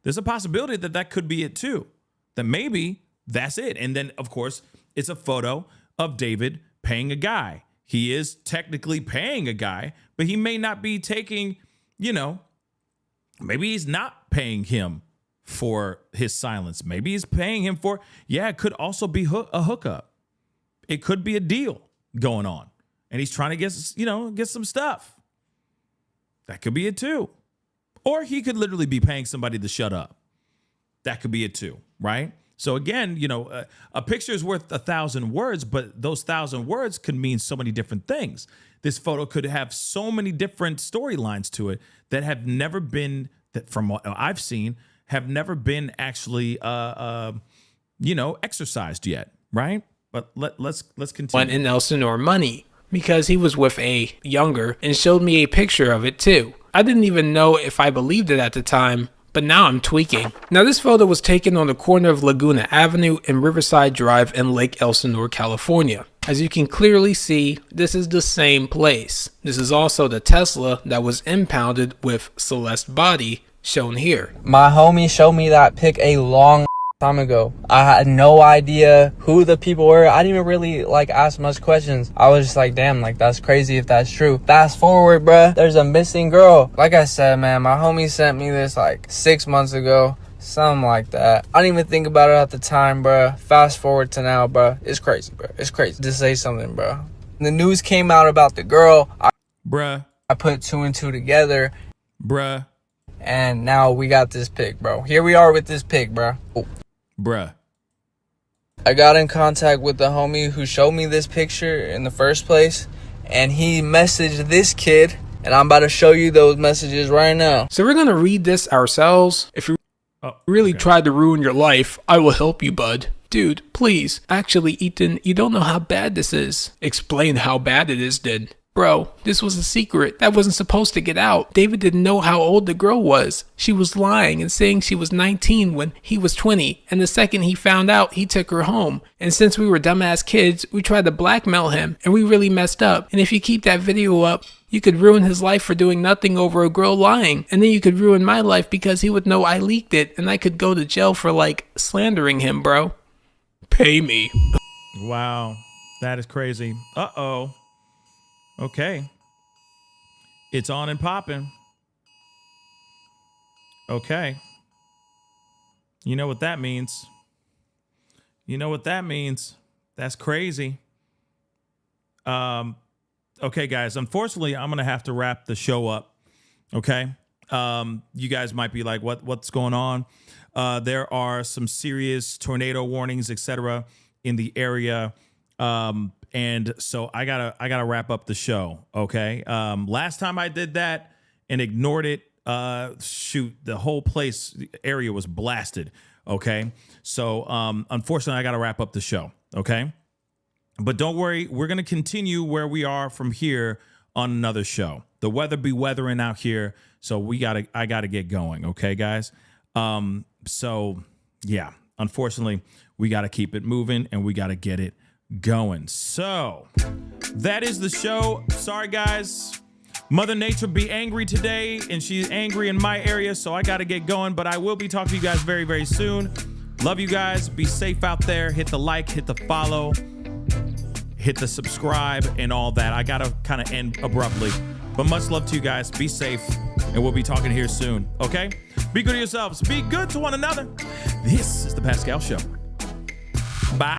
there's a possibility that could be it too. That maybe that's it. And then, of course, it's a photo of David paying a guy. He is technically paying a guy, but he may not be taking, maybe he's not paying him for his silence. Maybe he's paying him for, it could also be a hookup. It could be a deal going on. And he's trying to get some stuff. That could be it too. Or he could literally be paying somebody to shut up. That could be it too, right? So again, a picture is worth 1,000 words, but those 1,000 words could mean so many different things. This photo could have so many different storylines to it that have never been, that from what I've seen, have never been actually, exercised yet, right? But let's continue. One in Elsinore money because he was with a younger and showed me a picture of it too. I didn't even know if I believed it at the time, but now I'm tweaking. Now this photo was taken on the corner of Laguna Avenue and Riverside Drive in Lake Elsinore, California. As you can clearly see, this is the same place. This is also the Tesla that was impounded with Celeste's body shown here. My homie showed me that pic a long time ago. I had no idea who the people were. I didn't even really ask much questions. I was just like, damn, that's crazy if that's true. Fast forward, bruh, there's a missing girl. Like I said, man, my homie sent me this 6 months ago, something like that. I didn't even think about it at the time, bruh. Fast forward to now, bruh. It's crazy, bruh. It's crazy. Just say something, bruh. The news came out about the girl. I put 2 and 2 together. Bruh. And now we got this pic, bro. Here we are with this pic, bruh. Oh. Bruh. I got in contact with the homie who showed me this picture in the first place, and he messaged this kid, and I'm about to show you those messages right now. So we're going to read this ourselves. If you really tried to ruin your life, I will help you, bud. Dude, please. Actually, Ethan, you don't know how bad this is. Explain how bad it is, then. Bro, this was a secret. That wasn't supposed to get out. David didn't know how old the girl was. She was lying and saying she was 19 when he was 20. And the second he found out, he took her home. And since we were dumbass kids, we tried to blackmail him. And we really messed up. And if you keep that video up, you could ruin his life for doing nothing over a girl lying. And then you could ruin my life because he would know I leaked it. And I could go to jail for slandering him, bro. Pay me. Wow. That is crazy. Uh-oh. Okay. It's on and popping. Okay. You know what that means. That's crazy. Okay, guys. Unfortunately, I'm going to have to wrap the show up. Okay. You guys might be like, what's going on? There are some serious tornado warnings, etc., in the area. And so I gotta wrap up the show. Okay. Last time I did that and ignored it, the whole area was blasted. Okay. So, unfortunately I gotta wrap up the show. Okay. But don't worry. We're going to continue where we are from here on another show. The weather be weathering out here, so I gotta get going. Okay, guys. So yeah, unfortunately, we gotta keep it moving and we gotta get it going. So that is the show. Sorry, guys. Mother Nature be angry today, and she's angry in my area, so I gotta get going. But I will be talking to you guys very, very soon. Love you guys. Be safe out there. Hit the like, hit the follow, hit the subscribe, and all that. I gotta kind of end abruptly. But much love to you guys. Be safe, and we'll be talking here soon. Okay? Be good to yourselves. Be good to one another. This is The Pascal Show.